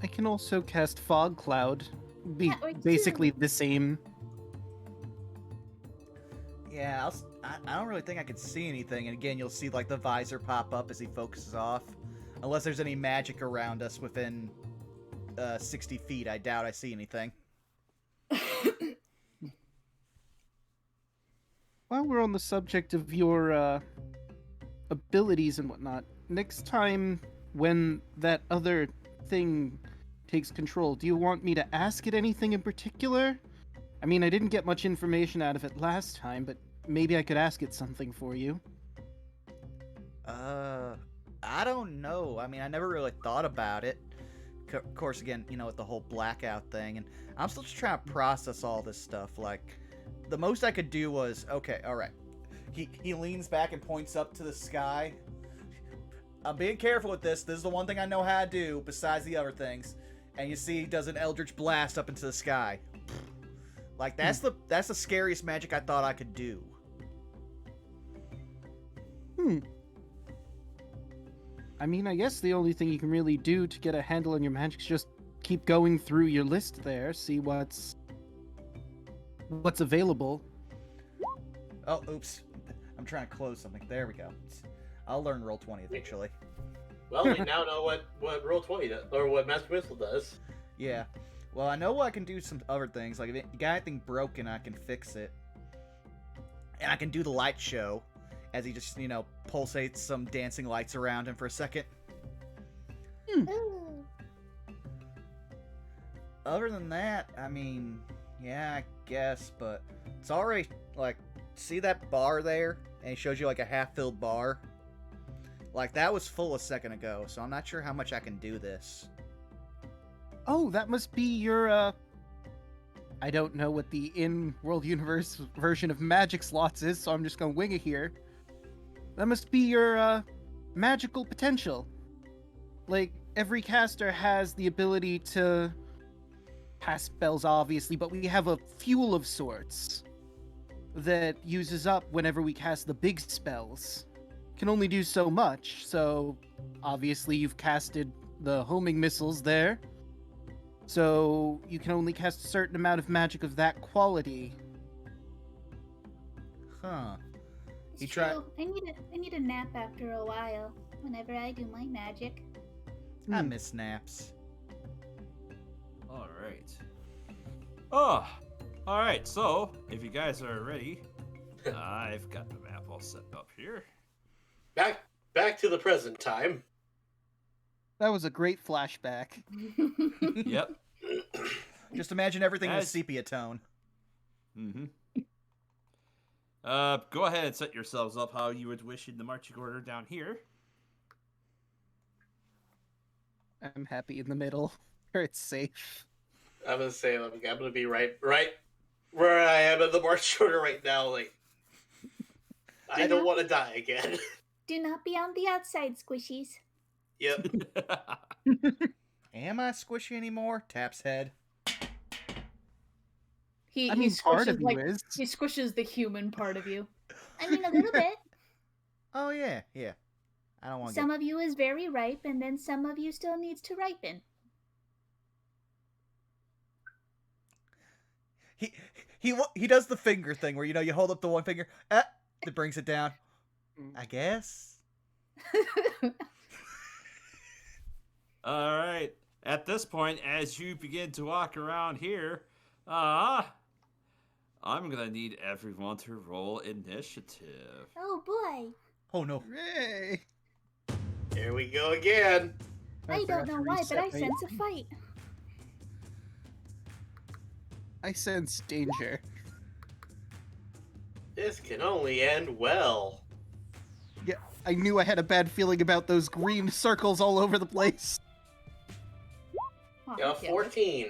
I can also cast Fog Cloud. Be That works basically too. the same. Yeah, I don't really think I can see anything. And again, you'll see like the visor pop up as he focuses off. Unless there's any magic around us within 60 feet, I doubt I see anything. While we're on the subject of your abilities and whatnot, next time when that other thing takes control, do you want me to ask it anything in particular? I mean, I didn't get much information out of it last time, but maybe I could ask it something for you. I don't know. I mean, I never really thought about it. Of course, again, with the whole blackout thing, and I'm still just trying to process all this stuff. Like, the most I could do was, okay, all right. He leans back and points up to the sky. I'm being careful with this. This is the one thing I know how to do besides the other things. And you see, he does an Eldritch Blast up into the sky. Like, that's the scariest magic I thought I could do. I mean, I guess the only thing you can really do to get a handle on your magic is just keep going through your list there, see what's available. Oh, oops. I'm trying to close something. There we go. I'll learn Roll20 eventually. Well, we now know what Roll20 does, or what Master Missile does. Yeah. Well, I know I can do some other things. Like, if you got anything broken, I can fix it. And I can do the light show as he just, pulsates some dancing lights around him for a second. Ooh. Other than that, I mean, yeah, I guess, but it's already, like, see that bar there? And he shows you, like, a half-filled bar? Like, that was full a second ago, so I'm not sure how much I can do this. Oh, that must be your, I don't know what the in-world universe version of magic slots is, so I'm just gonna wing it here. That must be your, magical potential. Like, every caster has the ability to cast spells, obviously, but we have a fuel of sorts that uses up whenever we cast the big spells. Can only do so much, so obviously you've casted the homing missiles there. So you can only cast a certain amount of magic of that quality. Huh. It's He true. tried- I need a nap after a while. Whenever I do my magic. I miss naps. All right. Oh, all right. So, if you guys are ready, I've got the map all set up here. Back to the present time. That was a great flashback. Yep. Just imagine everything in a As- sepia tone. Mm-hmm. Go ahead and set yourselves up how you would wish in the marching order down here. I'm happy in the middle, where it's safe. I'm gonna say, I'm gonna be right where I am in the march order right now. Like, I don't want to die again. Do not be on the outside, squishies. Yep. Am I squishy anymore? Taps head. He I mean, part squishes of you like is. he squishes the human part of you. I mean, a little bit. Oh, yeah. I don't want to Some of you is very ripe, and then some of you still needs to ripen. He does the finger thing where, you hold up the one finger, it brings it down. I guess. All right. At this point, as you begin to walk around here, I'm gonna need everyone to roll initiative. Oh boy. Oh, no. Hooray! Here we go again. I don't forgot to know why, but I reset my- sense a fight. I sense danger. This can only end well. Yeah, I knew I had a bad feeling about those green circles all over the place. Oh, Yeah, yeah. 14.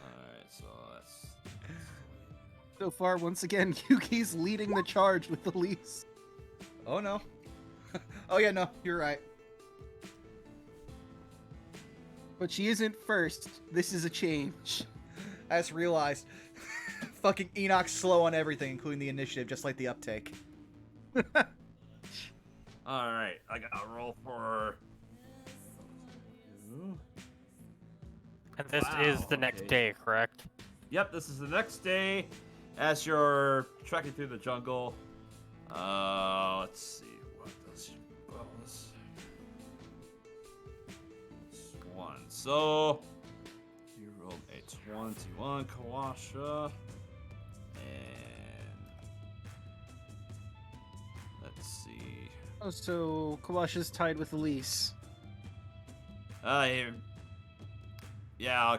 Alright, so that's... So far, once again, Yuki's leading the charge with the least. Oh no. Oh yeah, no, you're right. But she isn't first. This is a change. I just realized. Fucking Enoch's slow on everything, including the initiative, just like the uptake. Alright, I gotta roll for... And this is the next okay. day, correct? Yep, this is the next day as you're trekking through the jungle. Let's see, what does your bonus? One. So, you rolled a 21, Kawasha. And let's see. Oh, so Kawasha's tied with Elise. Yeah,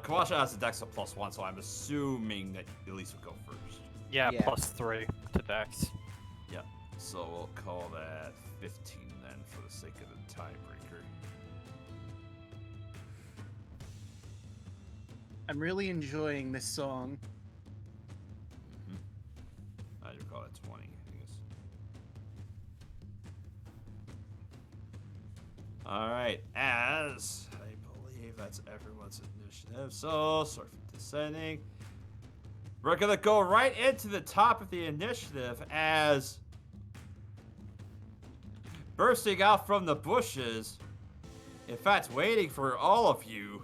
Kawasha has a dex of +1, so I'm assuming that Elise would go first. Yeah, Yeah. +3 to Dex. Yep. So we'll call that 15 then for the sake of the tiebreaker. I'm really enjoying this song. I would call it 20, I guess. Alright, as I believe that's everyone's initiative. So, sort of descending. We're gonna go right into the top of the initiative as bursting out from the bushes, in fact, waiting for all of you,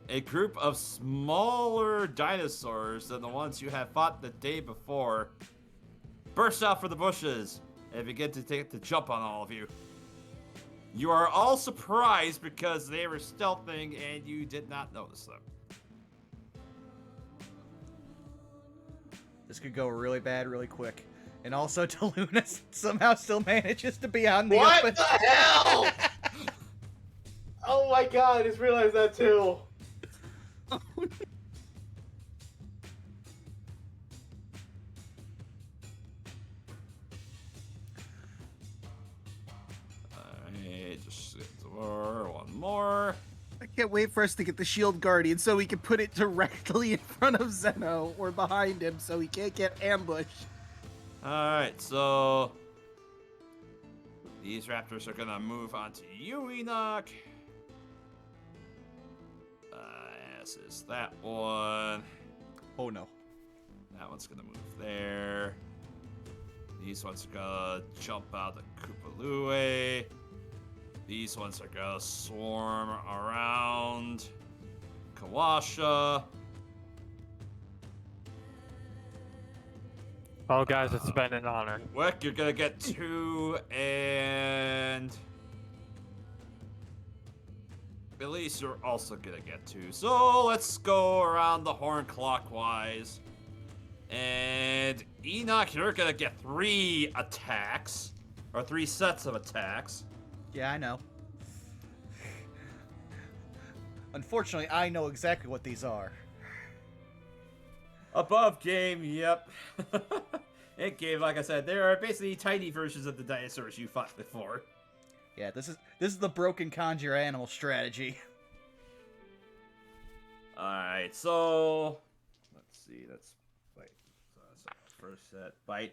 a group of smaller dinosaurs than the ones you had fought the day before burst out from the bushes and begin to take the jump on all of you. You are all surprised because they were stealthing and you did not notice them. This could go really bad really quick. And also, Taluna somehow still manages to be out in the What open. the hell? Oh my god, I just realized that too. Alright, just one more. I can't wait for us to get the shield guardian so we can put it directly in front of Zeno or behind him so he can't get ambushed. Alright, so these raptors are gonna move on to you, Enoch. As is that one. Oh no. That one's gonna move there. These ones are gonna jump out the Koopalue. These ones are gonna swarm around Kawasha. Well, guys, it's been an honor. Wick, you're gonna get 2, and Elise, you're also gonna get 2. So let's go around the horn clockwise. And Enoch, you're gonna get 3 attacks, or 3 sets of attacks. Yeah, I know. Unfortunately, I know exactly what these are. Above game, yep. It game, like I said, they are basically tiny versions of the dinosaurs you fought before. Yeah, this is the broken conjure animal strategy. Alright, so let's see, let's bite. So first set, bite.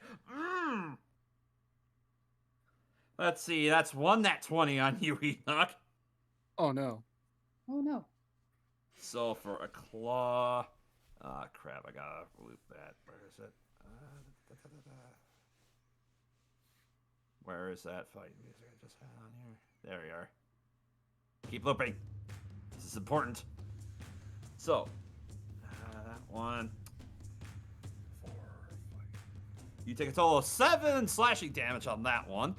Let's see, that's one nat 20 on you, Enoch. Oh no. Oh no. So for a claw, crap, I gotta loop that. Where is it? Where is that fight music I just had on here? There we are. Keep looping. This is important. So, that one. 4, 5. You take a total of 7 slashing damage on that one.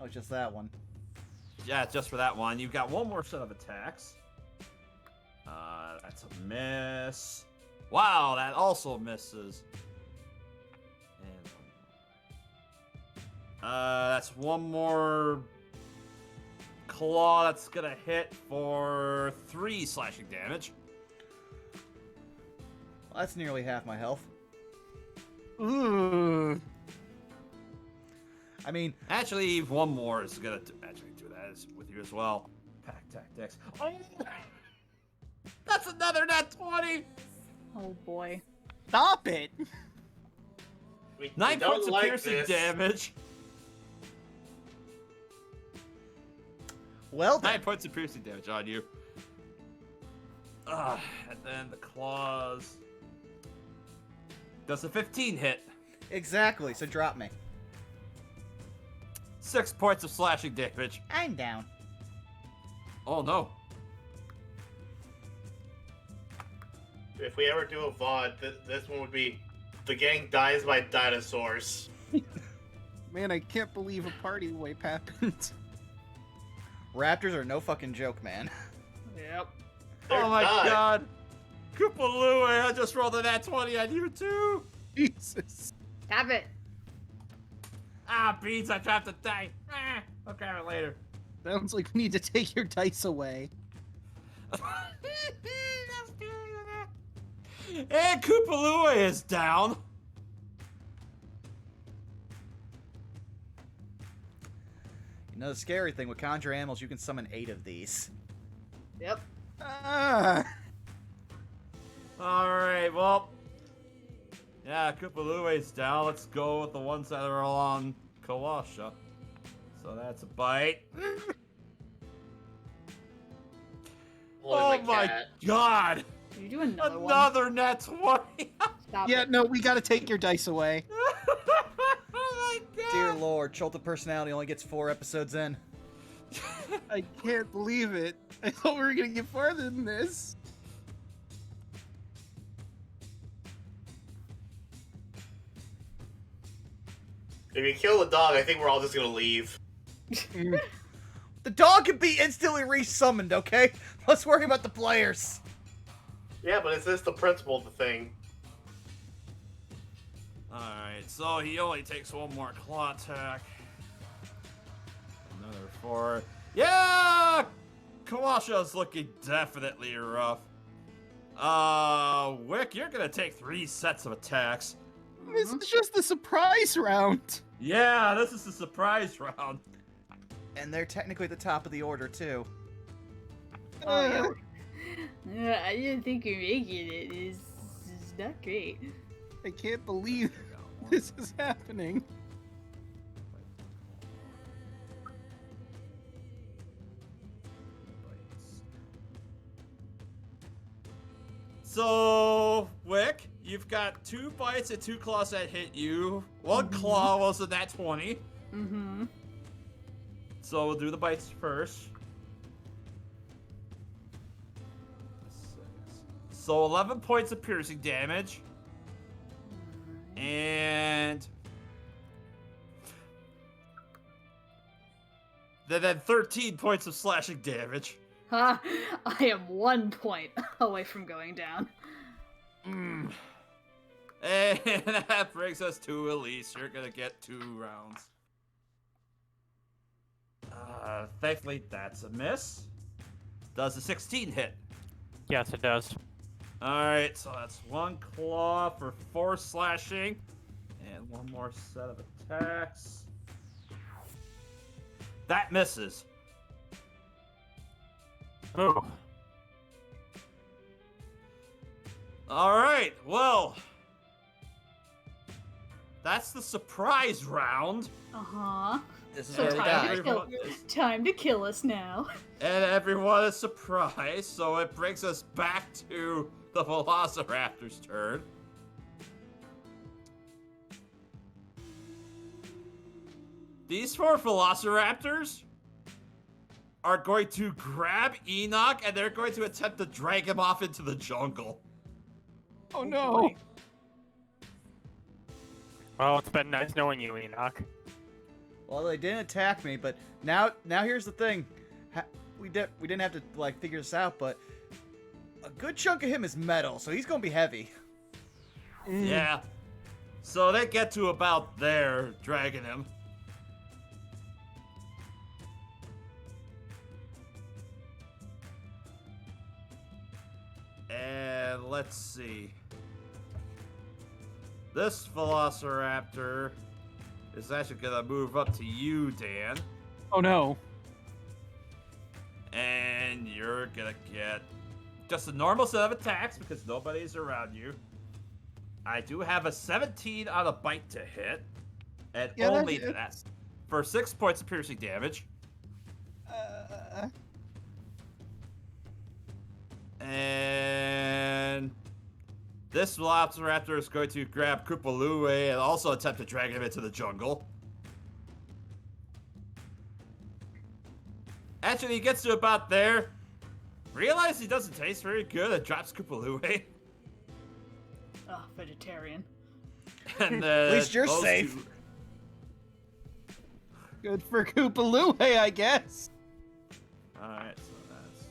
Oh, it's just that one. Yeah, just for that one. You've got one more set of attacks. That's a miss. Wow, that also misses. And that's one more claw that's gonna hit for 3 slashing damage. Well, that's nearly half my health. Ooh. I mean, Actually, one more is gonna do that with you as well. Pack tactics. Oh, that's another nat 20. Oh boy. Stop it! We 9 don't points of like piercing this. damage. Well 9 then. points of piercing damage on you. And then the claws. Does a 15 hit? Exactly, so drop me. 6 points of slashing damage. I'm down. Oh no. If we ever do a VOD, this one would be The Gang Dies by Dinosaurs. Man, I can't believe a party wipe happened. Raptors are no fucking joke, man. Yep. They're Oh my done. god. Koopaloo, I just rolled a nat 20 on you too. Jesus. Have it. Ah, beans, I dropped a die. I'll grab it later. Sounds like we need to take your dice away. And Koopaloo is down. You know the scary thing with conjure animals, you can summon 8 of these. Yep. Ah. Alright, well. Yeah, Koopaloo is down. Let's go with the ones that are along Kawasha. So that's a bite. Holy Oh my cat. god! You do another one. Another nat 20! Stop Yeah, it. no, we gotta take your dice away. Oh my god! Dear lord, Chult of Personality only gets 4 episodes in. I can't believe it. I thought we were gonna get farther than this. If you kill the dog, I think we're all just gonna leave. The dog can be instantly resummoned, okay? Let's worry about the players. Yeah, but is this the principle of the thing? Alright, so he only takes one more claw attack. Another 4. Yeah! Kawasha's looking definitely rough. Wick, you're gonna take 3 sets of attacks. This is just the surprise round. Yeah, this is the surprise round. And they're technically at the top of the order, too. Oh, yeah. I didn't think you're making it. It's not great. I can't believe this is happening. So, Wick, you've got 2 bites and 2 claws that hit you. One claw was a nat 20. Mm-hmm. So we'll do the bites first. So 11 points of piercing damage. And then 13 points of slashing damage. Ha! I am 1 point away from going down. And that brings us to Elise. You're gonna get 2 rounds. Thankfully, that's a miss. Does a 16 hit? Yes, it does. Alright, so that's 1 claw for 4 slashing. And 1 more set of attacks. That misses. Ooh. Alright, well. That's the surprise round. Uh-huh. This is So where we time die. to kill, time to kill us now. And everyone is surprised, so it brings us back to the Velociraptor's turn. These 4 Velociraptors are going to grab Enoch and they're going to attempt to drag him off into the jungle. Oh no. boy. Well, it's been nice knowing you, Enoch. Well, they didn't attack me, but now here's the thing. We didn't have to like figure this out, but a good chunk of him is metal, so he's gonna be heavy. Yeah. So they get to about there, dragging him. And let's see. This Velociraptor is actually gonna move up to you, Dan. Oh no. And you're gonna get just a normal set of attacks because nobody's around you. I do have a 17 on a bite to hit. And Yeah, only that's- that. For 6 points of piercing damage. And this Velociraptor is going to grab Koopaloo and also attempt to drag him into the jungle. Actually, he gets to about there. Realizes he doesn't taste very good and drops Koopaloo. Oh, vegetarian. And At least you're those safe. two- Good for Koopaloo, I guess. Alright, so that's...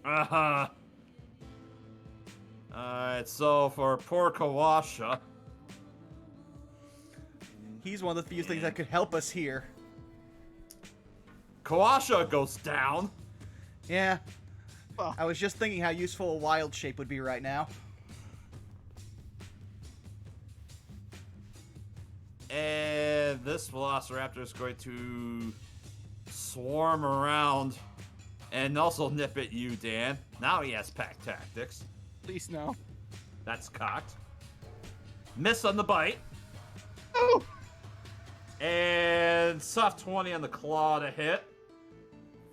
Uh-huh. Alright, so for poor Kawasha... He's one of the few things that could help us here. Kawasha goes down. Yeah. Oh. I was just thinking how useful a wild shape would be right now. And this Velociraptor is going to swarm around and also nip at you, Dan. Now he has pack tactics. Please no. That's cocked. Miss on the bite. Oh! And soft 20 on the claw to hit.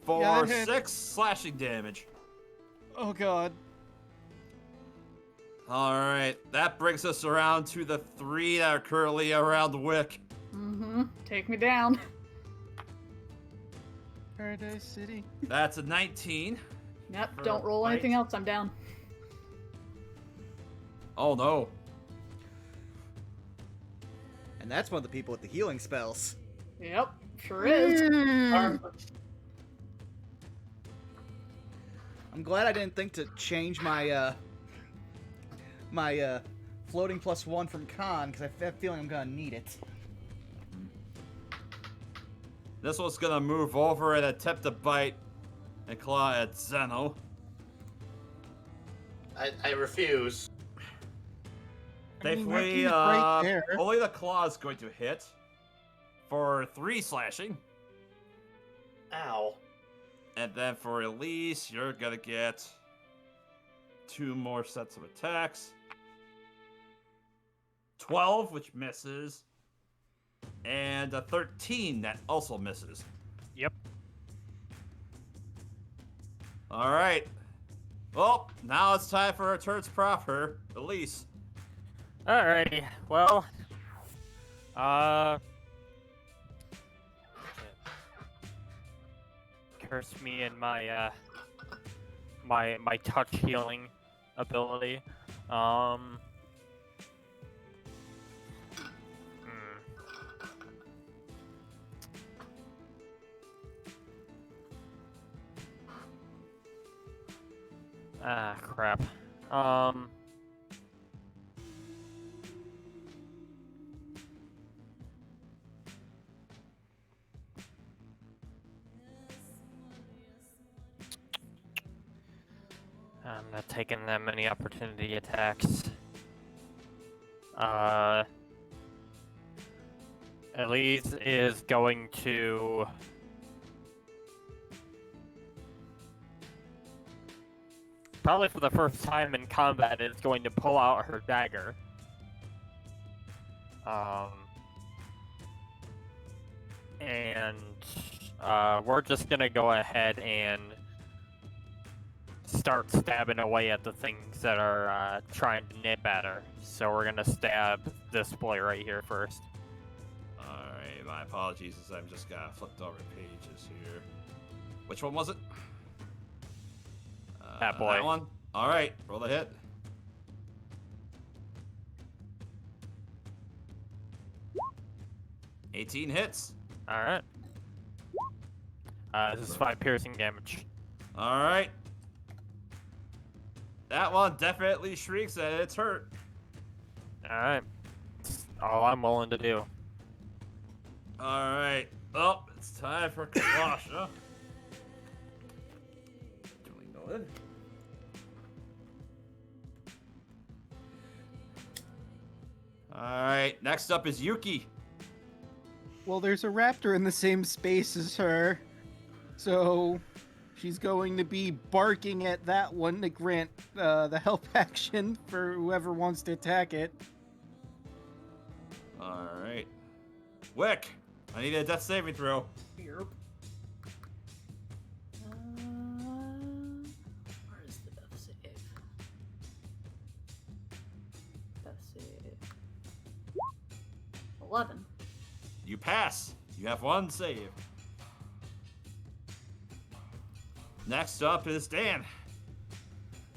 For Yeah, that hit. 6 slashing damage. Oh god. Alright, that brings us around to the 3 that are currently around Wick. Mm-hmm. Take me down. Paradise City. That's a 19. Yep, For don't roll bite. anything else, I'm down. Oh no. And that's one of the people with the healing spells. Yep, sure is. I'm glad I didn't think to change my floating +1 from Khan, because I have a feeling I'm gonna need it. This one's gonna move over and attempt to bite and claw at Zeno. I refuse. I mean, Thankfully, Rocky's right there. only the claw is going to hit for 3 slashing. Ow. And then for Elise, you're gonna get 2 more sets of attacks. 12, which misses. And a 13 that also misses. Yep. Alright. Well, now it's time for our turns proper. Elise. Alrighty. Well, curse me and my my touch healing ability. Hmm. Ah, crap. I'm not taking that many opportunity attacks. Elise is going to... probably for the first time in combat, is going to pull out her dagger. And we're just gonna go ahead and start stabbing away at the things that are trying to nip at her. So we're gonna stab this boy right here first. Alright, my apologies as I've just got flipped over pages here. Which one was it? That boy. That one? Alright, roll the hit. $18 hits. Alright. This is 5 piercing damage. Alright. That one definitely shrieks and it's hurt. Alright. That's all I'm willing to do. Alright. Oh, it's time for Kawasha. Duly noted. Alright, next up is Yuki. Well, there's a raptor in the same space as her, so she's going to be barking at that one to grant the help action for whoever wants to attack it. Alright. Wick, I need a death saving throw. Yep. 11. You pass. You have one save. Next up is Dan.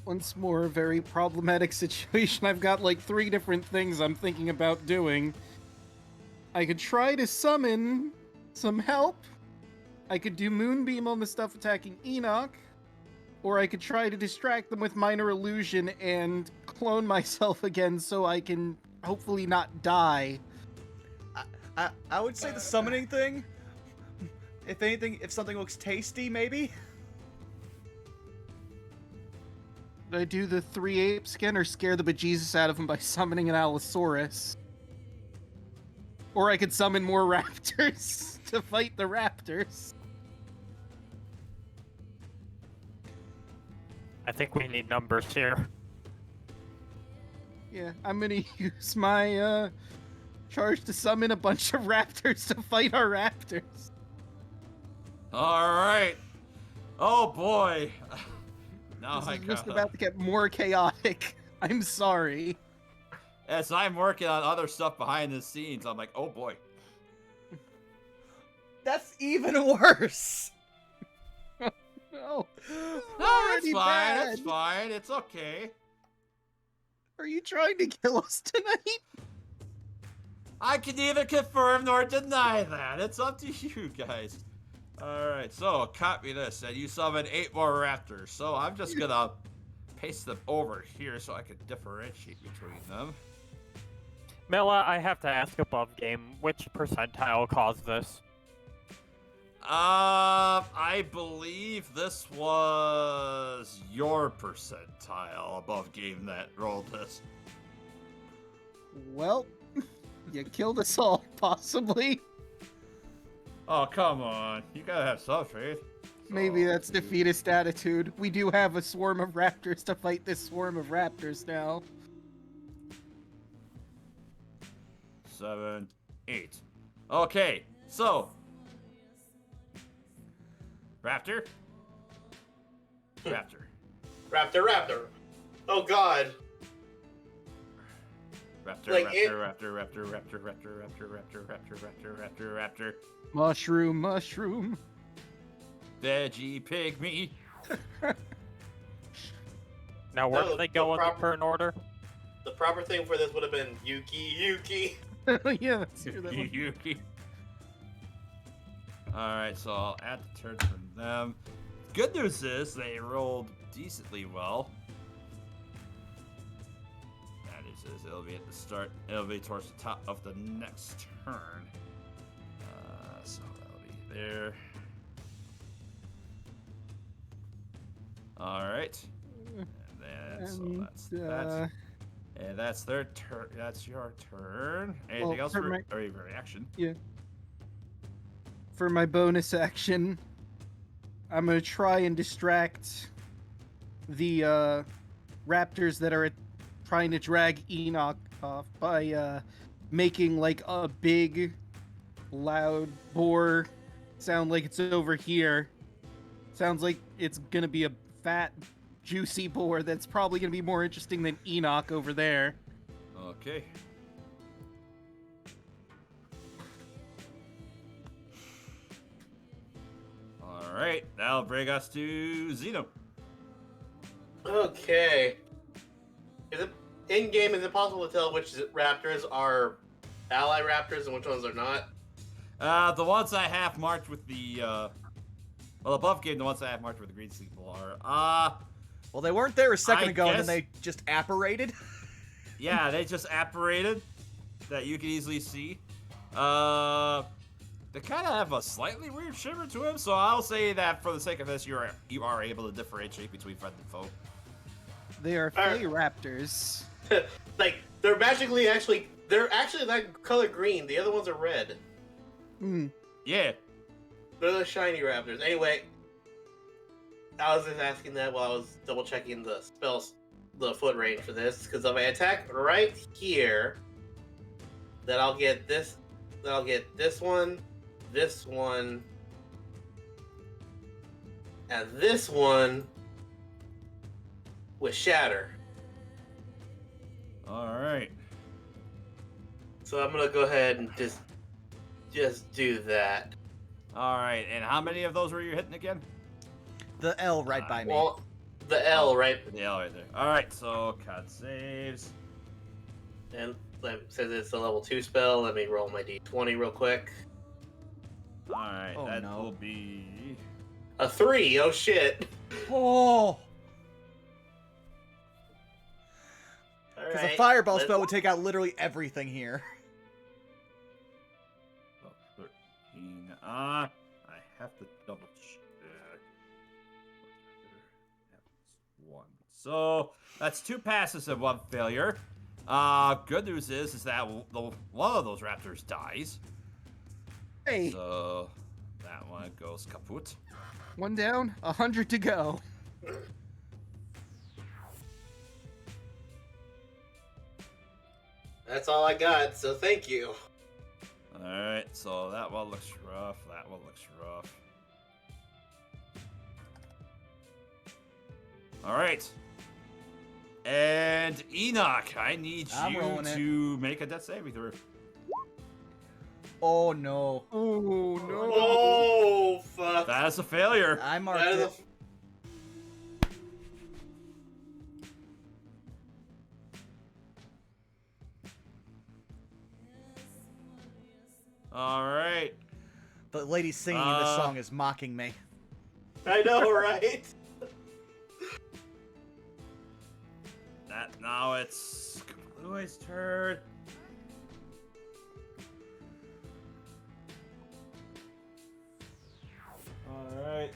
Once more, a very problematic situation. I've got like 3 different things I'm thinking about doing. I could try to summon some help. I could do Moonbeam on the stuff attacking Enoch. Or I could try to distract them with Minor Illusion and clone myself again so I can hopefully not die. I would say the summoning thing. If anything, if something looks tasty, maybe. Did I do the 3 ape skin or scare the bejesus out of him by summoning an Allosaurus? Or I could summon more raptors to fight the raptors. I think we need numbers here. Yeah, I'm gonna use my charge to summon a bunch of raptors to fight our raptors. All right. Oh boy. Now This I is just got. about to get more chaotic. I'm sorry. As I'm working on other stuff behind the scenes, I'm like, oh boy. That's even worse. No. No, it's Already fine. bad. It's fine. It's okay. Are you trying to kill us tonight? I can neither confirm nor deny that. It's up to you guys. Alright, so copy this, and you summon 8 more raptors. So I'm just gonna paste them over here so I can differentiate between them. Mela, I have to ask above game, which percentile caused this? I believe this was your percentile above game that rolled this. Well, you killed us all, possibly. Oh, come on. You gotta have some faith. Maybe Oh, that's dude. defeatist attitude. We do have a swarm of raptors to fight this swarm of raptors now. 7, 8. Okay, so. Raptor? Raptor. Raptor. Oh god. Raptor, Like Raptor. Mushroom. Veggie pygmy. Now, where No, do they the go in the proper- current order? The proper thing for this would have been Yuki. Yeah, that's true. That one. Yuki. Alright, so I'll add the turns from them. Good news is they rolled decently well. Bad news is it'll be at the start. It'll be towards the top of the next turn. So that'll be there. Alright. And then, so that's that. And that's their turn. That's your turn. Anything Well, else for for my- or your reaction? For my bonus action, I'm gonna try and distract the raptors that are trying to drag Enoch off by making like a big, loud boar sound like it's over here. Sounds like it's gonna be a fat, juicy boar that's probably gonna be more interesting than Enoch over there. Okay. Alright, that'll bring us to Zeno. Okay. Is it in game? Is it possible to tell which raptors are ally raptors and which ones are not? The ones I have marked with the, well, above game, the ones I have marked with the green people are, Well, they weren't there a second I ago, and guess- then they just apparated. yeah, they just apparated, that you can easily see. They kind of have a slightly weird shimmer to them, so I'll say that for the sake of this, you are able to differentiate between friend and foe. They are Alright. Fey raptors. Like they're actually that color green. The other ones are red. Hmm. Yeah. They're the shiny raptors. Anyway, I was just asking that while I was double checking the spells, the foot range for this, because if I attack right here, then I'll get this. Then I'll get this one, and this one with shatter. Alright. So I'm gonna go ahead and just do that. All right, and how many of those were you hitting again? The L right by me. Well, the L, right? The L right there. All right, so con saves. And since it's a level 2 spell, let me roll my d20 real quick. All right, Oh, that no. will be. A 3. Oh shit. Oh! Because a Alright, fireball let's- spell would take out literally everything here. Oh, 13. I have to double check. That's 1. So that's 2 passes and 1 failure. Good news is that one of those raptors dies. Hey, So that one goes kaput. one down, 100 to go. That's all I got, so thank you. Alright, so that one looks rough. That one looks rough. Alright. And Enoch, I need I'm you rolling it. to make a death saving throw. Oh no. Oh no. Oh, fuck. That is a failure. I marked That is it. Alright. The lady singing in this song is mocking me. I know, right? Now it's Blue's turn. Alright.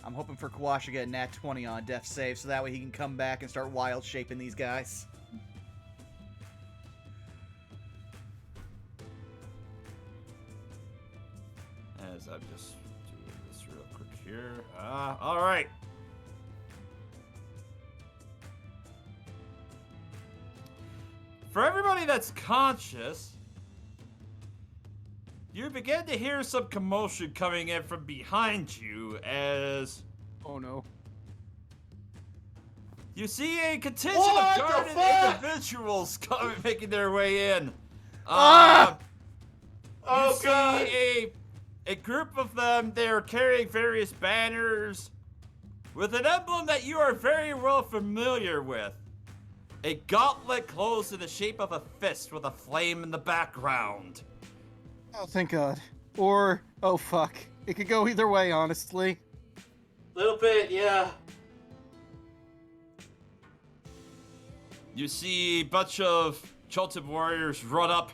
I'm hoping for Kawash to get a nat 20 on a death save, so that way he can come back and start wild shaping these guys. As I'm just doing this real quick here. Alright. For everybody that's conscious, you begin to hear some commotion coming in from behind you as Oh no. you see a contingent What of the guarded fuck? individuals coming, making their way in. Ah! Oh, you God. see a group of them. They're carrying various banners with an emblem that you are very well familiar with. A gauntlet closed in the shape of a fist with a flame in the background. Oh, thank God. Or, oh fuck. It could go either way, honestly. Little bit, yeah. You see a bunch of Chulted warriors run up,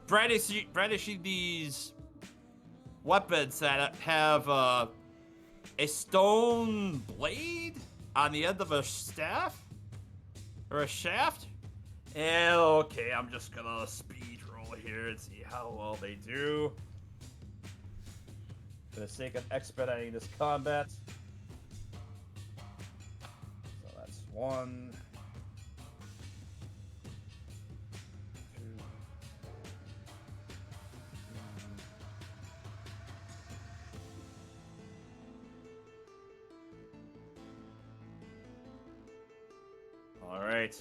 brandishing these weapons that have a stone blade on the end of a staff or a shaft. And okay, I'm just gonna speed roll here and see how well they do. For the sake of expediting this combat. So that's 1. 2. All right.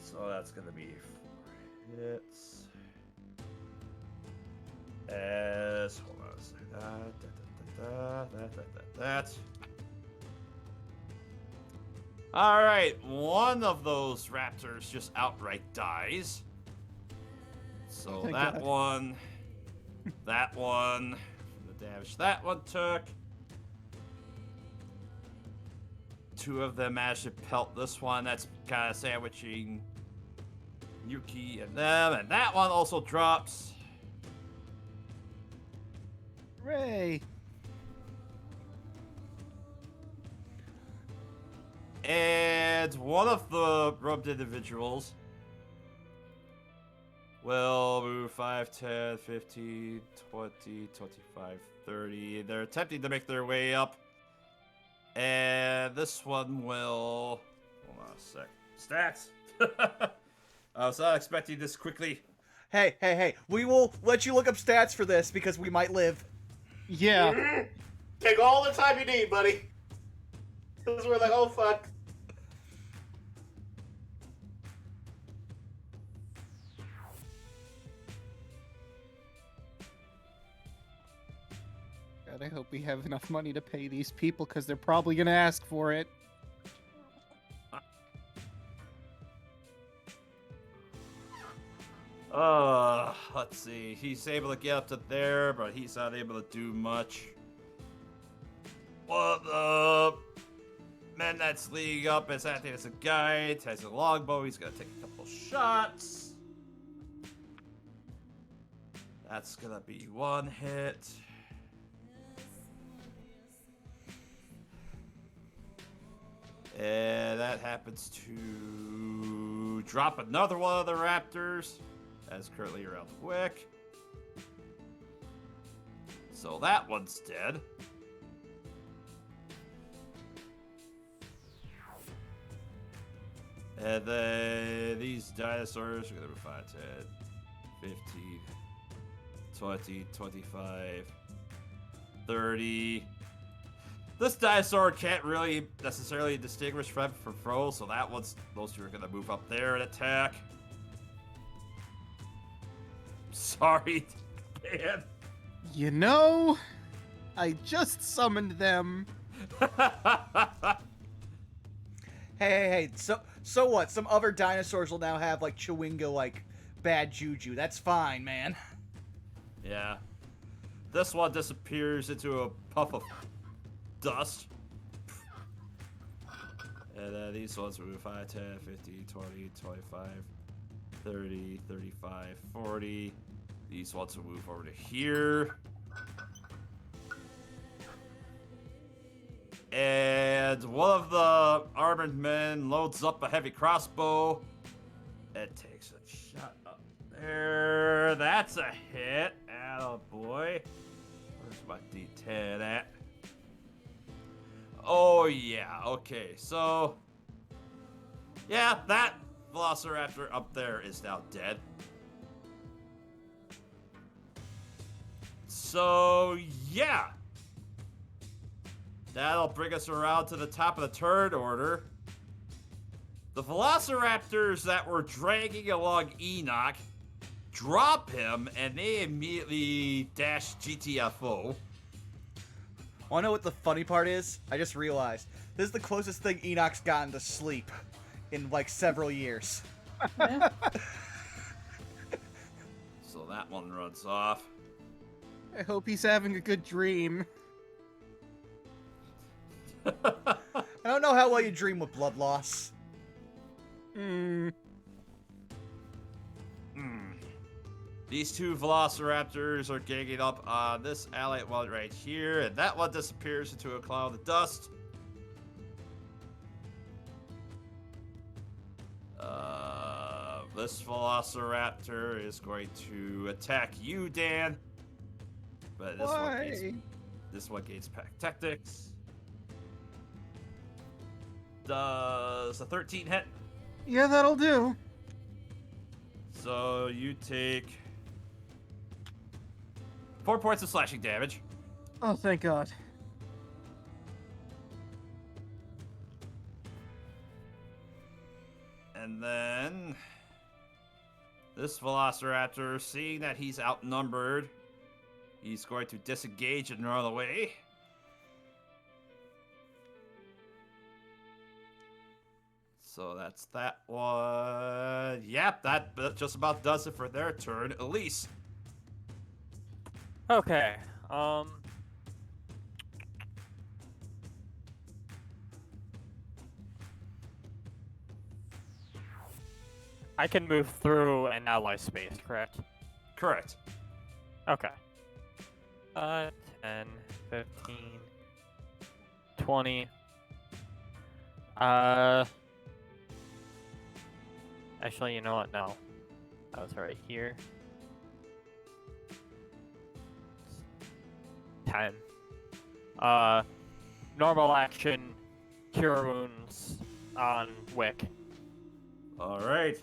So that's gonna be 4 hits. As hold on a second. That. All right, one of those raptors just outright dies. So Thank that God. one, that one, the damage that one took. 2 of them managed to pelt this one. That's kind of sandwiching Yuki and them, and that one also drops. Hooray. And one of the rubbed individuals will move 5, 10, 15, 20, 25, 30. They're attempting to make their way up. And this one will... Hold on a sec. Stats! I was not expecting this quickly. Hey, we will let you look up stats for this because we might live. Yeah. Mhm. Take all the time you need, buddy. Because we're like, oh fuck. God, I hope we have enough money to pay these people, because they're probably gonna ask for it. Let's see. He's able to get up to there, but he's not able to do much. Well, the man that's leading up is acting as a guide, has a longbow. He's gonna take a couple shots. That's gonna be one hit. And that happens to drop another one of the raptors. That's currently around Wick. So that one's dead. And then these dinosaurs are going to be 5, 10, 15, 20, 25, 30. This dinosaur can't really necessarily distinguish friend from foe, so those two are going to move up there and attack. Sorry, man. You know, I just summoned them. Hey, so what? Some other dinosaurs will now have, like, Chewinga, like, bad juju. That's fine, man. Yeah. This one disappears into a puff of dust. And then these ones move 5, 10, 15, 20, 25, 30, 35, 40. These ones will move over to here. And one of the armored men loads up a heavy crossbow. It takes a shot up there. That's a hit. Attaboy. Where's my D10 at? Oh, yeah. Okay, so... yeah, that Velociraptor up there is now dead. So, yeah. That'll bring us around to the top of the turn order. The Velociraptors that were dragging along Enoch drop him, and they immediately dash GTFO. Wanna know what the funny part is? I just realized. This is the closest thing Enoch's gotten to sleep in, like, several years. Yeah. So that one runs off. I hope he's having a good dream. I don't know how well you dream with blood loss. These two Velociraptors are ganging up on this allied one right here, and that one disappears into a cloud of dust. This Velociraptor is going to attack you, Dan. But this one gains pack tactics. Does a 13 hit? Yeah, that'll do. So you take 4 points of slashing damage. Oh, thank God. And then this Velociraptor, seeing that he's outnumbered, he's going to disengage and run away. So that's that one. Yep, that just about does it for their turn. Elise. Okay. I can move through an ally space, correct? Correct. Okay. 10, 15, 20. Actually, you know what? No. That was right here. 10. Normal action, cure wounds on Wick. All right.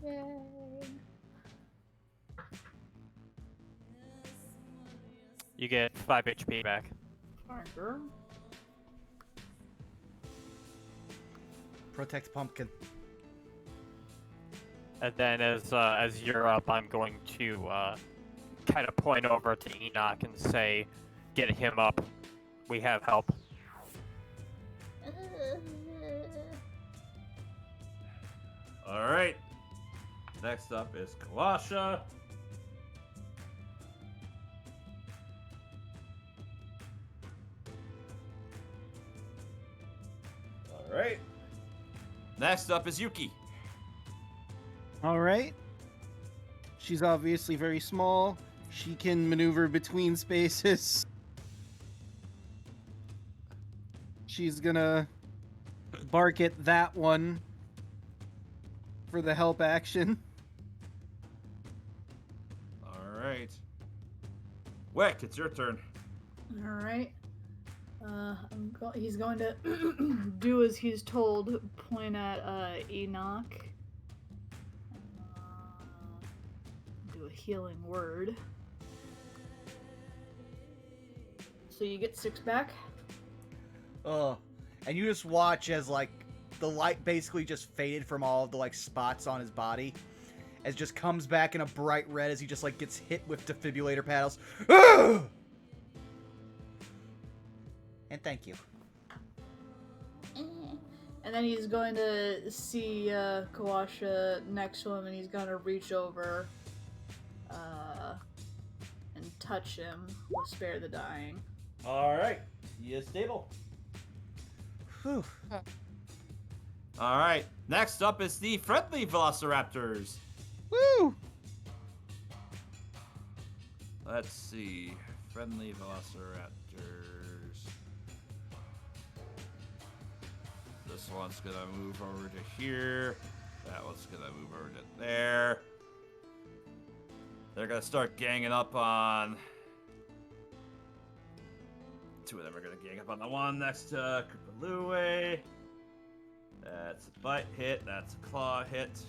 Yay. You get 5 HP back. Alright, girl. Protect Pumpkin. And then as you're up, I'm going to kind of point over to Enoch and say, "Get him up. We have help." All right. Next up is Kawasha. All right. Next up is Yuki. All right. She's obviously very small. She can maneuver between spaces. She's gonna bark at that one for the help action. All right. Wick, it's your turn. All right. He's going to do as he's told. Point at Enoch. Do a healing word. So you get 6 back. And you just watch as, like, the light basically just faded from all of the, like, spots on his body. As it just comes back in a bright red as he just, like, gets hit with defibrillator paddles. And thank you. And then he's going to see Kawasha next to him, and he's going to reach over and touch him with Spare the Dying. All right. He is stable. Whew. All right. Next up is the friendly Velociraptors. Woo! Let's see. Friendly Velociraptors. This one's gonna move over to here. That one's gonna move over to there. They're gonna start ganging up on... 2 of them are gonna gang up on the one next to Kupalue. That's a bite hit. That's a claw hit.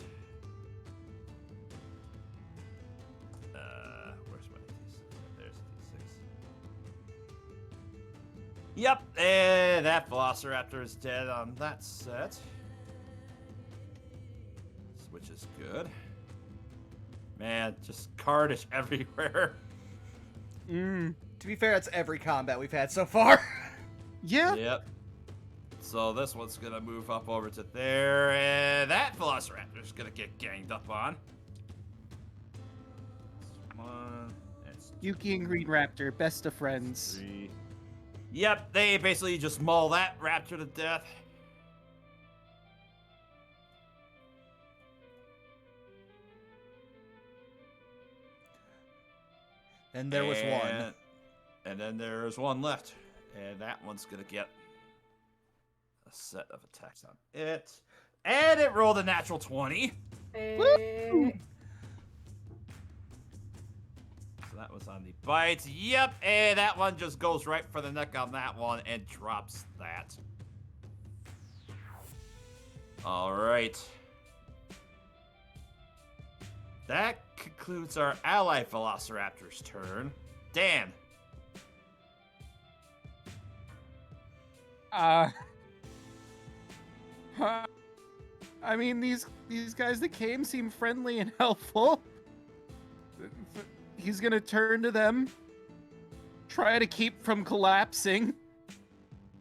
Where's my D6? There's D6. Yep, and that Velociraptor is dead on that set. Which is good. Man, just carnage everywhere. To be fair, that's every combat we've had so far. Yeah. Yep. So this one's gonna move up over to there, and that Velociraptor's gonna get ganged up on. That's 1. That's Yuki and Green Raptor, best of friends. 3. Yep, they basically just maul that raptor to death. And there was one. And then there's one left. And that one's gonna get a set of attacks on it. And it rolled a natural 20. Woo! So that was on the bite. Yep, and that one just goes right for the neck on that one and drops that. Alright. That concludes our ally Velociraptor's turn. Dan. I mean, these guys that came seem friendly and helpful. He's gonna turn to them, try to keep from collapsing.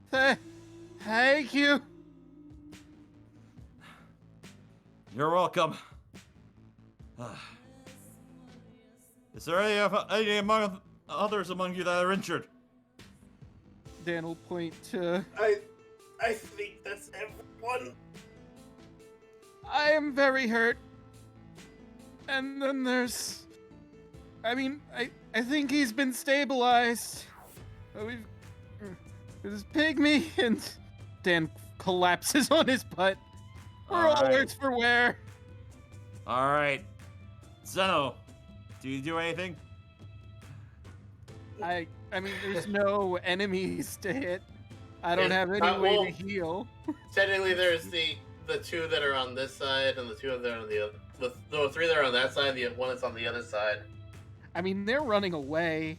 Thank you. You're welcome. Is there any among others among you that are injured? Dan will point to... I think that's everyone. I am very hurt. And then there's... I mean, I think he's been stabilized. There's Pygmy, and Dan collapses on his butt. For all words for wear. Alright. Zeno, do you do anything? I mean, there's no enemies to hit. I don't have any way to heal. Technically, there's the 2 that are on this side, and the 2 that are on the other. The 3 that are on that side, the 1 that's on the other side. I mean, they're running away.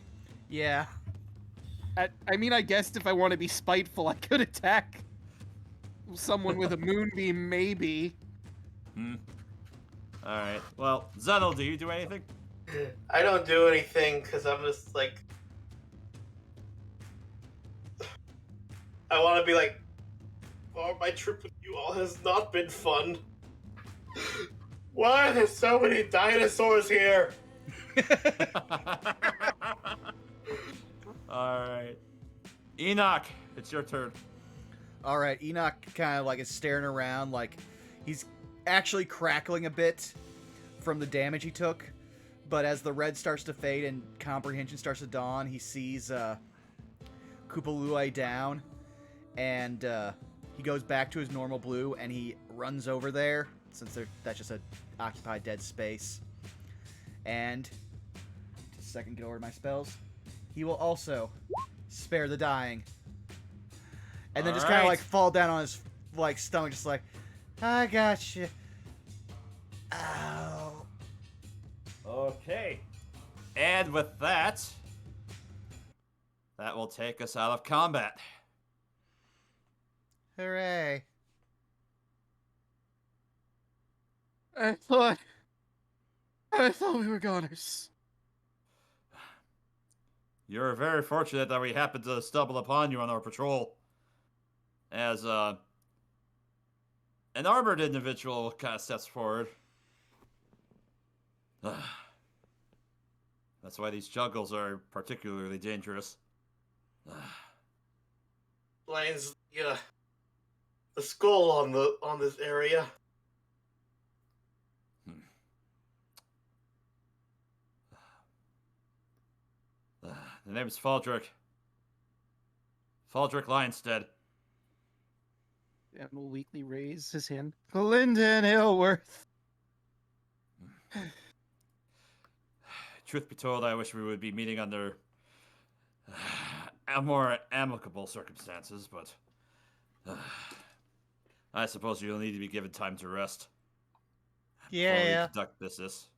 Yeah. I mean, I guess if I want to be spiteful, I could attack Someone with a moonbeam, maybe. Alright. Well, Zettel, do you do anything? I don't do anything because I'm just like, I want to be like, oh, my trip with you all has not been fun. Why are there so many dinosaurs here? Alright. Enoch, it's your turn. All right, Enoch kind of like is staring around, like he's actually crackling a bit from the damage he took. But as the red starts to fade and comprehension starts to dawn, he sees Kupalui down, and he goes back to his normal blue, and he runs over there since that's just a occupied dead space. And just a second, get over my spells. He will also spare the dying. And then just kind of like fall down on his like stomach, just like, I got you. Ow. Okay. And with that, that will take us out of combat. Hooray. I thought we were goners. You're very fortunate that we happened to stumble upon you on our patrol. As an armored individual kind of steps forward. That's why these juggles are particularly dangerous. Lines the skull on this area. The name is Faldrick. Faldrick Lionstead. And will weakly raise his hand. Clinton Aylworth. Truth be told, I wish we would be meeting under more amicable circumstances, but I suppose you'll need to be given time to rest. Before we conduct business.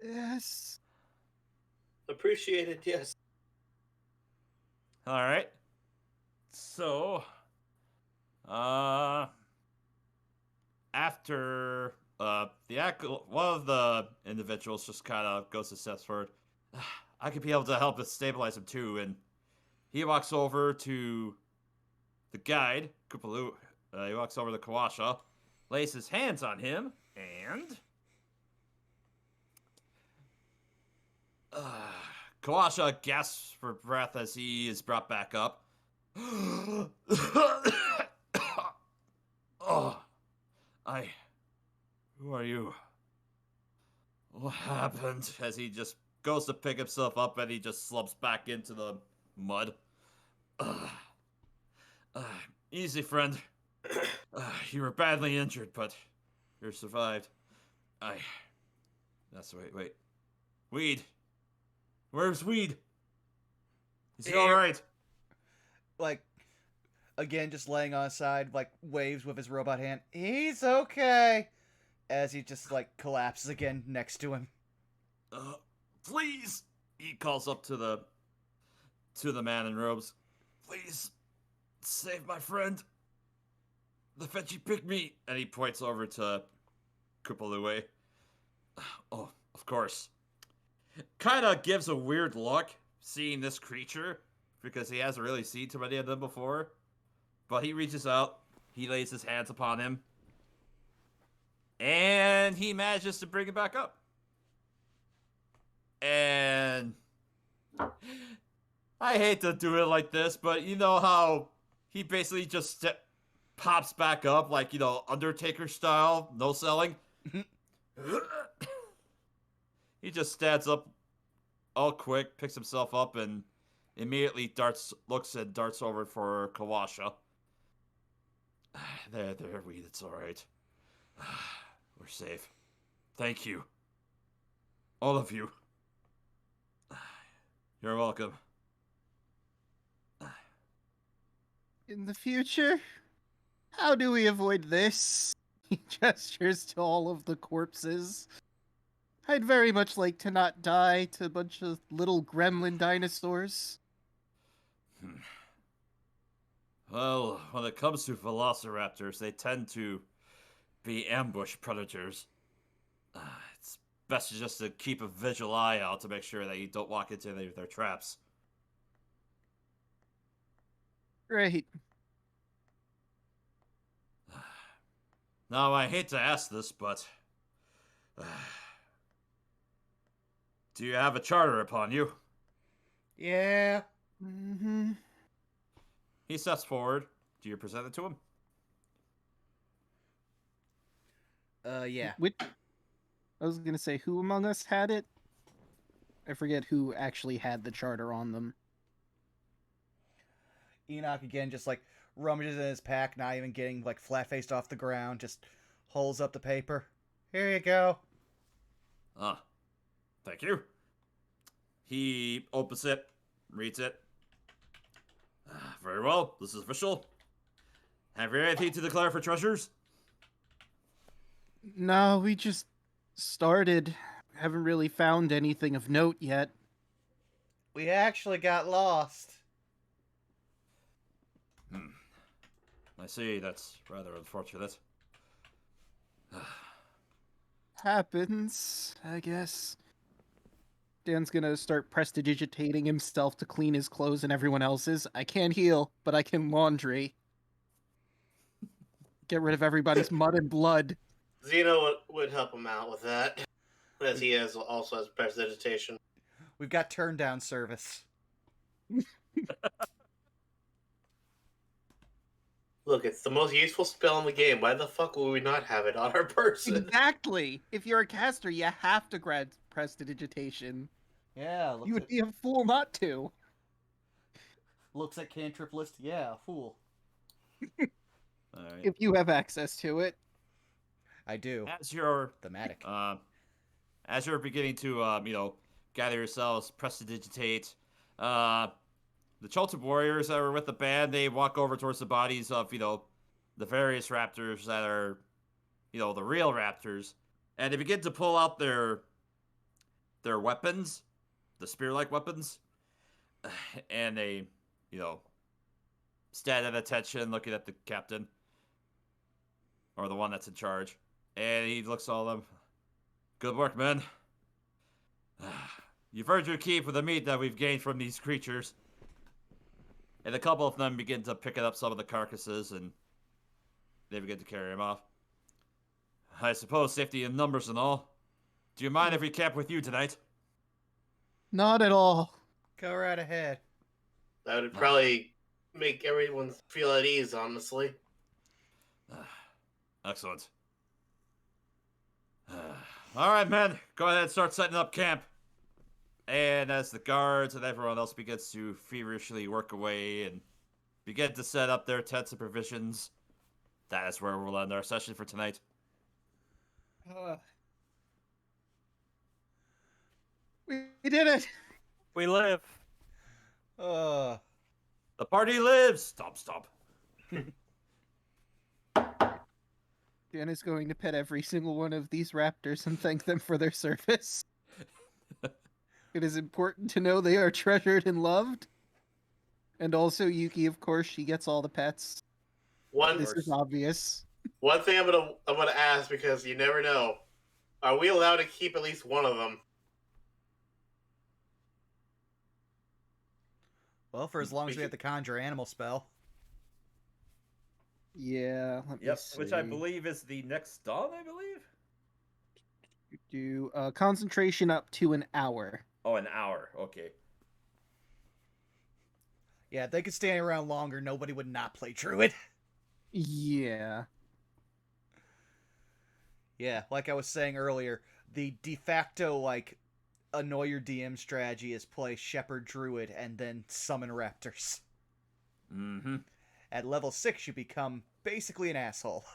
Yes. Appreciated, yes. All right. So, after one of the individuals just kind of goes to steps forward. I could be able to help us stabilize him too, and he walks over to the guide, Kupalu. He walks over to Kawasha, lays his hands on him, and Kawasha gasps for breath as he is brought back up. Who are you? What happened? As he just goes to pick himself up and he just slumps back into the mud. Easy, friend. You were badly injured, but you survived. Wait. Weed. Where's Weed? Is he alright? Like, again, just laying on his side, like, waves with his robot hand. He's okay. As he just, like, collapses again next to him. Please! He calls up to the man in robes. Please, save my friend. The fetchy pygmy. And he points over to Kupalue. Oh, of course. Kinda gives a weird look seeing this creature, because he hasn't really seen too many of them before. But he reaches out, he lays his hands upon him, and he manages to bring it back up. And I hate to do it like this, but you know how he basically just pops back up, like, you know, Undertaker style, no selling? He just stands up all quick, picks himself up, and immediately looks and darts over for Kawasha. There, Weed, it's alright. We're safe. Thank you. All of you. You're welcome. In the future, how do we avoid this? He gestures to all of the corpses. I'd very much like to not die to a bunch of little gremlin dinosaurs. Well, when it comes to velociraptors, they tend to be ambush predators. It's best just to keep a visual eye out to make sure that you don't walk into any of their traps. Right. Now, I hate to ask this, but... do you have a charter upon you? Yeah. Mm-hmm. He steps forward. Do you present it to him? Yeah. I was gonna say, who among us had it? I forget who actually had the charter on them. Enoch again just like rummages in his pack, not even getting like flat-faced off the ground, just holds up the paper. Here you go. Thank you. He opens it, reads it. Very well, this is official. Have you anything to declare for treasures? No, we just started. Haven't really found anything of note yet. We actually got lost. I see, that's rather unfortunate. Happens, I guess. Dan's gonna start prestidigitating himself to clean his clothes and everyone else's. I can't heal, but I can laundry. Get rid of everybody's mud and blood. Xeno would help him out with that, as he also has prestidigitation. We've got turn down service. Look, it's the most useful spell in the game. Why the fuck would we not have it on our person? Exactly. If you're a caster, you have to grant prestidigitation. Yeah, You would be a fool not to. looks at cantrip list. Yeah, fool. All right. If you have access to it. I do. As you're Thematic. as you're beginning to gather yourselves, prestidigitate, the Chult warriors that were with the band, they walk over towards the bodies of the various raptors that are the real raptors, and they begin to pull out their weapons, the spear-like weapons, and they stand at attention, looking at the captain or the one that's in charge. And he looks at all of them. Good work, men. You've earned your keep for the meat that we've gained from these creatures. And a couple of them begin to pick up some of the carcasses, and they begin to carry them off. I suppose safety in numbers and all. Do you mind if we camp with you tonight? Not at all. Go right ahead. That would probably make everyone feel at ease, honestly. Excellent. All right, men. Go ahead and start setting up camp. And as the guards and everyone else begins to feverishly work away and begin to set up their tents and provisions, that is where we'll end our session for tonight. We did it. We live. Uh, The party lives! Stomp, stomp. Dan is going to pet every single one of these raptors and thank them for their service. It is important to know they are treasured and loved. And also Yuki, of course, she gets all the pets. This is obvious. One thing I'm gonna ask, because you never know. Are we allowed to keep at least one of them? well, for as long as we have the conjure animal spell. Yeah, let me see. which I believe is the next dawn, I believe? Do concentration up to an hour. Oh, an hour. Okay. Yeah, if they could stay around longer, nobody would not play Druid. Yeah. Yeah, like I was saying earlier, the de facto, annoy your DM strategy is play Shepherd Druid and then summon Raptors. Mm-hmm. At level 6, you become basically an asshole.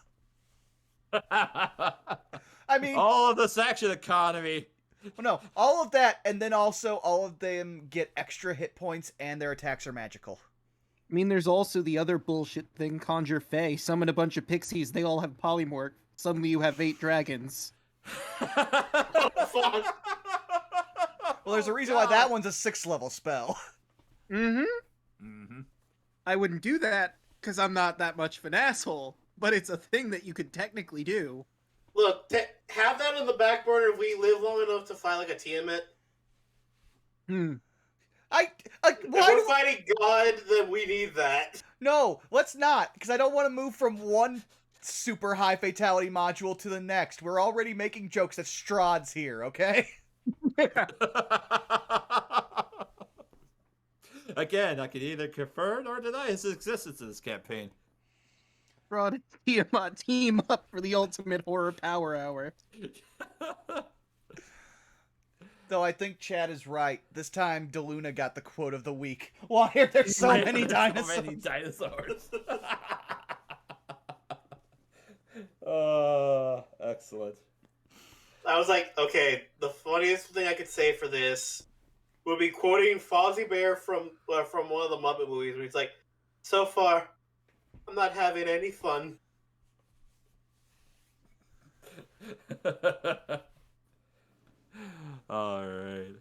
I mean... all of this action economy. Well, no, all of that, and then also all of them get extra hit points, and their attacks are magical. I mean, there's also the other bullshit thing, Conjure Fae. Summon a bunch of pixies, they all have polymorph. Suddenly you have 8 dragons. Well, there's a reason why that one's a 6th level spell. Mm-hmm. Mm-hmm. I wouldn't do that. because I'm not that much of an asshole, but it's a thing that you could technically do. Look, have that on the back burner if we live long enough to fight like a Tiamat. Why If we're fighting God, then we need that. No, let's not, because I don't want to move from one super high fatality module to the next. We're already making jokes that Strahd's here, okay? Again, I can either confirm or deny his existence in this campaign. Strahd and Tiamat team up for the ultimate horror power hour. Though I think Chad is right. This time, DeLuna got the quote of the week. Why are there so many dinosaurs? So many dinosaurs. Excellent. I was like, okay, the funniest thing I could say for this would be quoting Fozzie Bear from one of the Muppet movies, where he's like, "So far, I'm not having any fun." All right.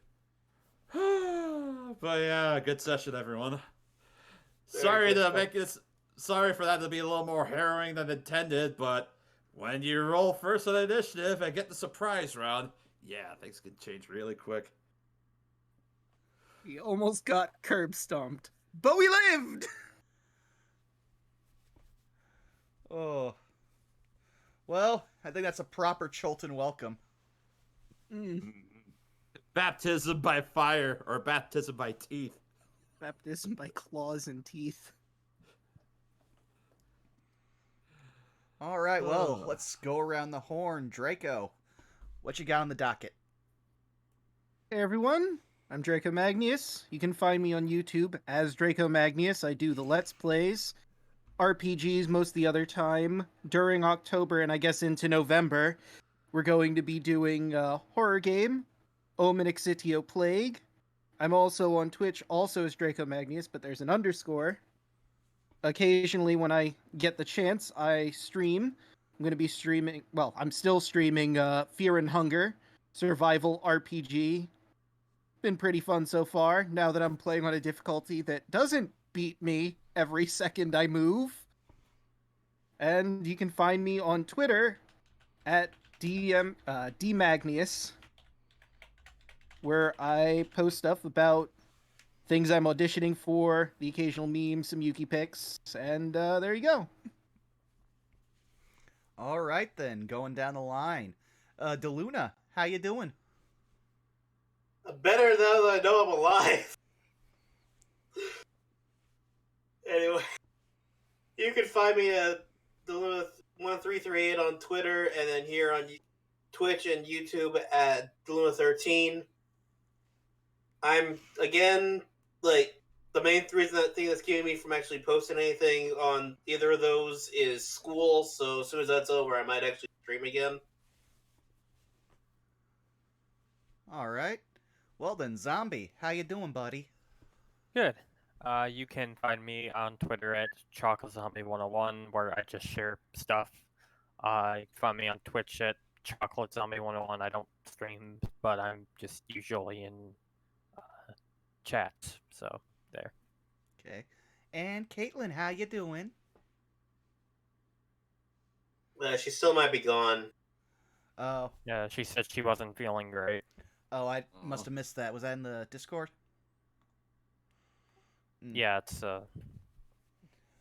But yeah, good session, everyone. Sorry for that to be a little more harrowing than intended, but when you roll first on initiative and get the surprise round, yeah, things can change really quick. We almost got curb stomped, but we lived! Oh. Well, I think that's a proper Chultan welcome. Baptism by fire or baptism by teeth. Baptism by claws and teeth. All right, well, let's go around the horn. Draco, what you got on the docket? Hey everyone, I'm Draco Magnius. You can find me on YouTube as Draco Magnius. I do the Let's Plays, RPGs most of the other time. During October and I guess into November, we're going to be doing a horror game, Omen Exitio Plague. I'm also on Twitch, also as Draco Magnius, but there's an underscore. Occasionally, when I get the chance, I stream. I'm going to be streaming, well, I'm still streaming Fear and Hunger, survival RPG. Been pretty fun so far, now that I'm playing on a difficulty that doesn't beat me every second I move. And you can find me on Twitter at DMagnius, where I post stuff about things I'm auditioning for, the occasional memes, some Yuki pics, and there you go. All right, then, going down the line. DeLuna, how you doing? Better now that I know I'm alive. Anyway, you can find me at Deluna1338 on Twitter, and then here on Twitch and YouTube at Deluna13. I'm, again, like, the main thing that's keeping me from actually posting anything on either of those is school, so as soon as that's over, I might actually stream again. All right. Well then, Zombie, how you doing, buddy? Good. You can find me on Twitter at ChocolateZombie101, where I just share stuff. You can find me on Twitch at ChocolateZombie101. I don't stream, but I'm just usually in chat, so there. Okay. And Caitlin, how you doing? She still might be gone. Oh. Yeah, she said she wasn't feeling great. Oh, I must have missed that. Was that in the Discord? Yeah, it's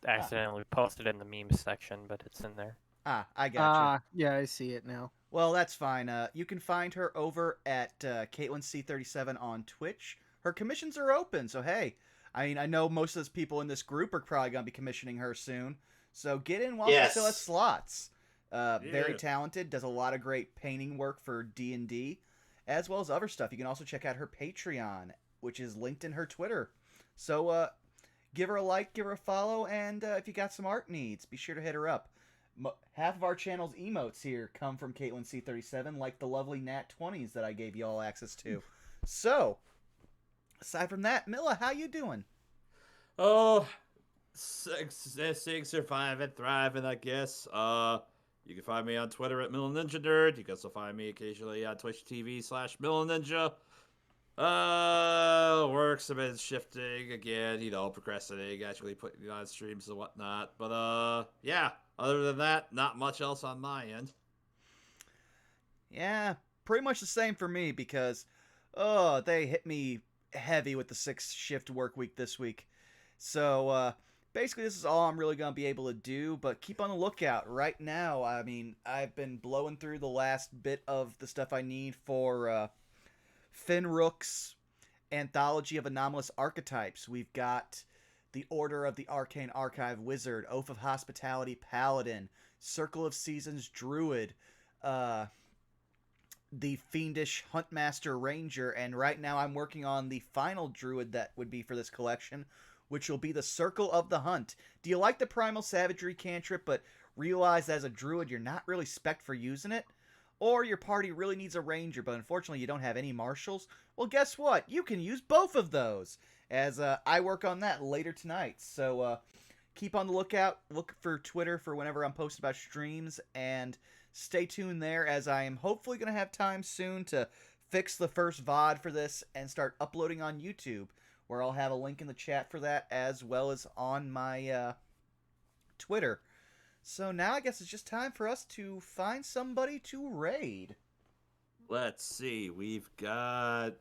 accidentally posted in the memes section, but it's in there. Ah, I gotcha. Yeah, I see it now. Well, that's fine. You can find her over at CaitlinC37 on Twitch. Her commissions are open, so hey. I mean, I know most of those people in this group are probably going to be commissioning her soon. So get in while she still has slots. Very talented, does a lot of great painting work for D&D, as well as other stuff. You can also check out her Patreon, which is linked in her Twitter. So give her a like, give her a follow, and if you got some art needs, be sure to hit her up. Half of our channel's emotes here come from CaitlinC37, like the lovely Nat 20s that I gave you all access to. So, aside from that, Milla, how you doing? Oh, surviving, thriving, I guess. You can find me on Twitter at MillenNinjaNerd. You can also find me occasionally on Twitch TV /MillenNinja. Works have been shifting again, procrastinating, actually putting on streams and whatnot. But yeah, other than that, not much else on my end. Yeah, pretty much the same for me because, they hit me heavy with the 6-shift work week this week. So, basically, this is all I'm really going to be able to do, but keep on the lookout. Right now, I mean, I've been blowing through the last bit of the stuff I need for Finrook's Anthology of Anomalous Archetypes. We've got the Order of the Arcane Archive Wizard, Oath of Hospitality Paladin, Circle of Seasons Druid, the Fiendish Huntmaster Ranger, and right now I'm working on the final Druid that would be for this collection, which will be the Circle of the Hunt. Do you like the Primal Savagery cantrip, but realize as a Druid you're not really spec'd for using it? Or your party really needs a Ranger, but unfortunately you don't have any Marshals? Well, guess what? You can use both of those, as I work on that later tonight. So keep on the lookout. Look for Twitter for whenever I'm posting about streams, and stay tuned there, as I am hopefully going to have time soon to fix the first VOD for this and start uploading on YouTube, where I'll have a link in the chat for that, as well as on my Twitter. So now I guess it's just time for us to find somebody to raid. Let's see. We've got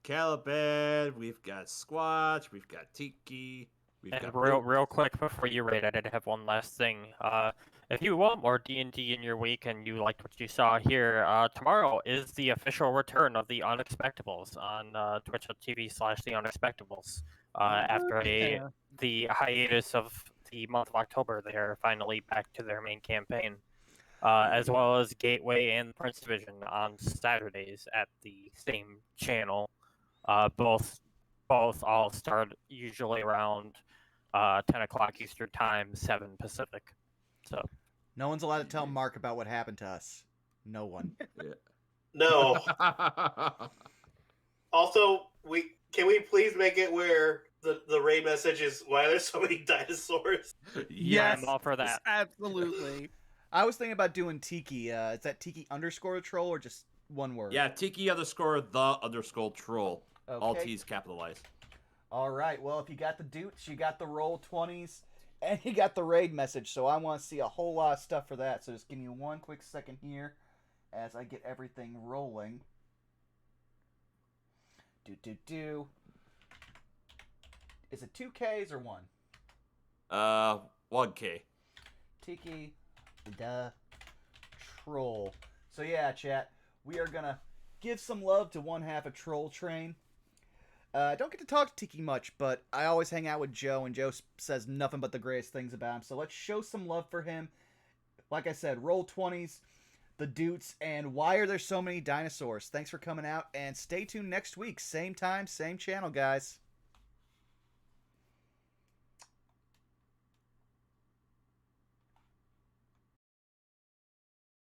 Caliban, we've got Squatch, we've got Tiki, we've And got real quick before you raid, I did have one last thing. If you want more D&D in your week and you liked what you saw here, tomorrow is the official return of the Unexpectables on twitch.tv/the Unexpectables. After Yeah. the hiatus of the month of October, they are finally back to their main campaign. As well as Gateway and Prince Division on Saturdays at the same channel. Both all start usually around 10 o'clock Eastern Time, 7 Pacific. So No one's allowed to tell Mark about what happened to us. No one. No. Also, can we please make it where the raid message is why there's so many dinosaurs? yeah, I'm all for that. Absolutely. I was thinking about doing Tiki. Is that Tiki _ troll or just one word? Yeah, Tiki _the _troll. Okay. All T's capitalized. All right. Well, if you got the Dutes, you got the roll 20s, and you got the raid message. So I want to see a whole lot of stuff for that. So just give me one quick second here as I get everything rolling. Do. Is it 2Ks or 1? 1K. Tiki the troll. So yeah, chat, we are gonna give some love to one half of Troll Train. I don't get to talk to Tiki much, but I always hang out with Joe, and Joe says nothing but the greatest things about him. So let's show some love for him. Like I said, roll 20s, the Dutes, and why are there so many dinosaurs? Thanks for coming out, and stay tuned next week. Same time, same channel, guys.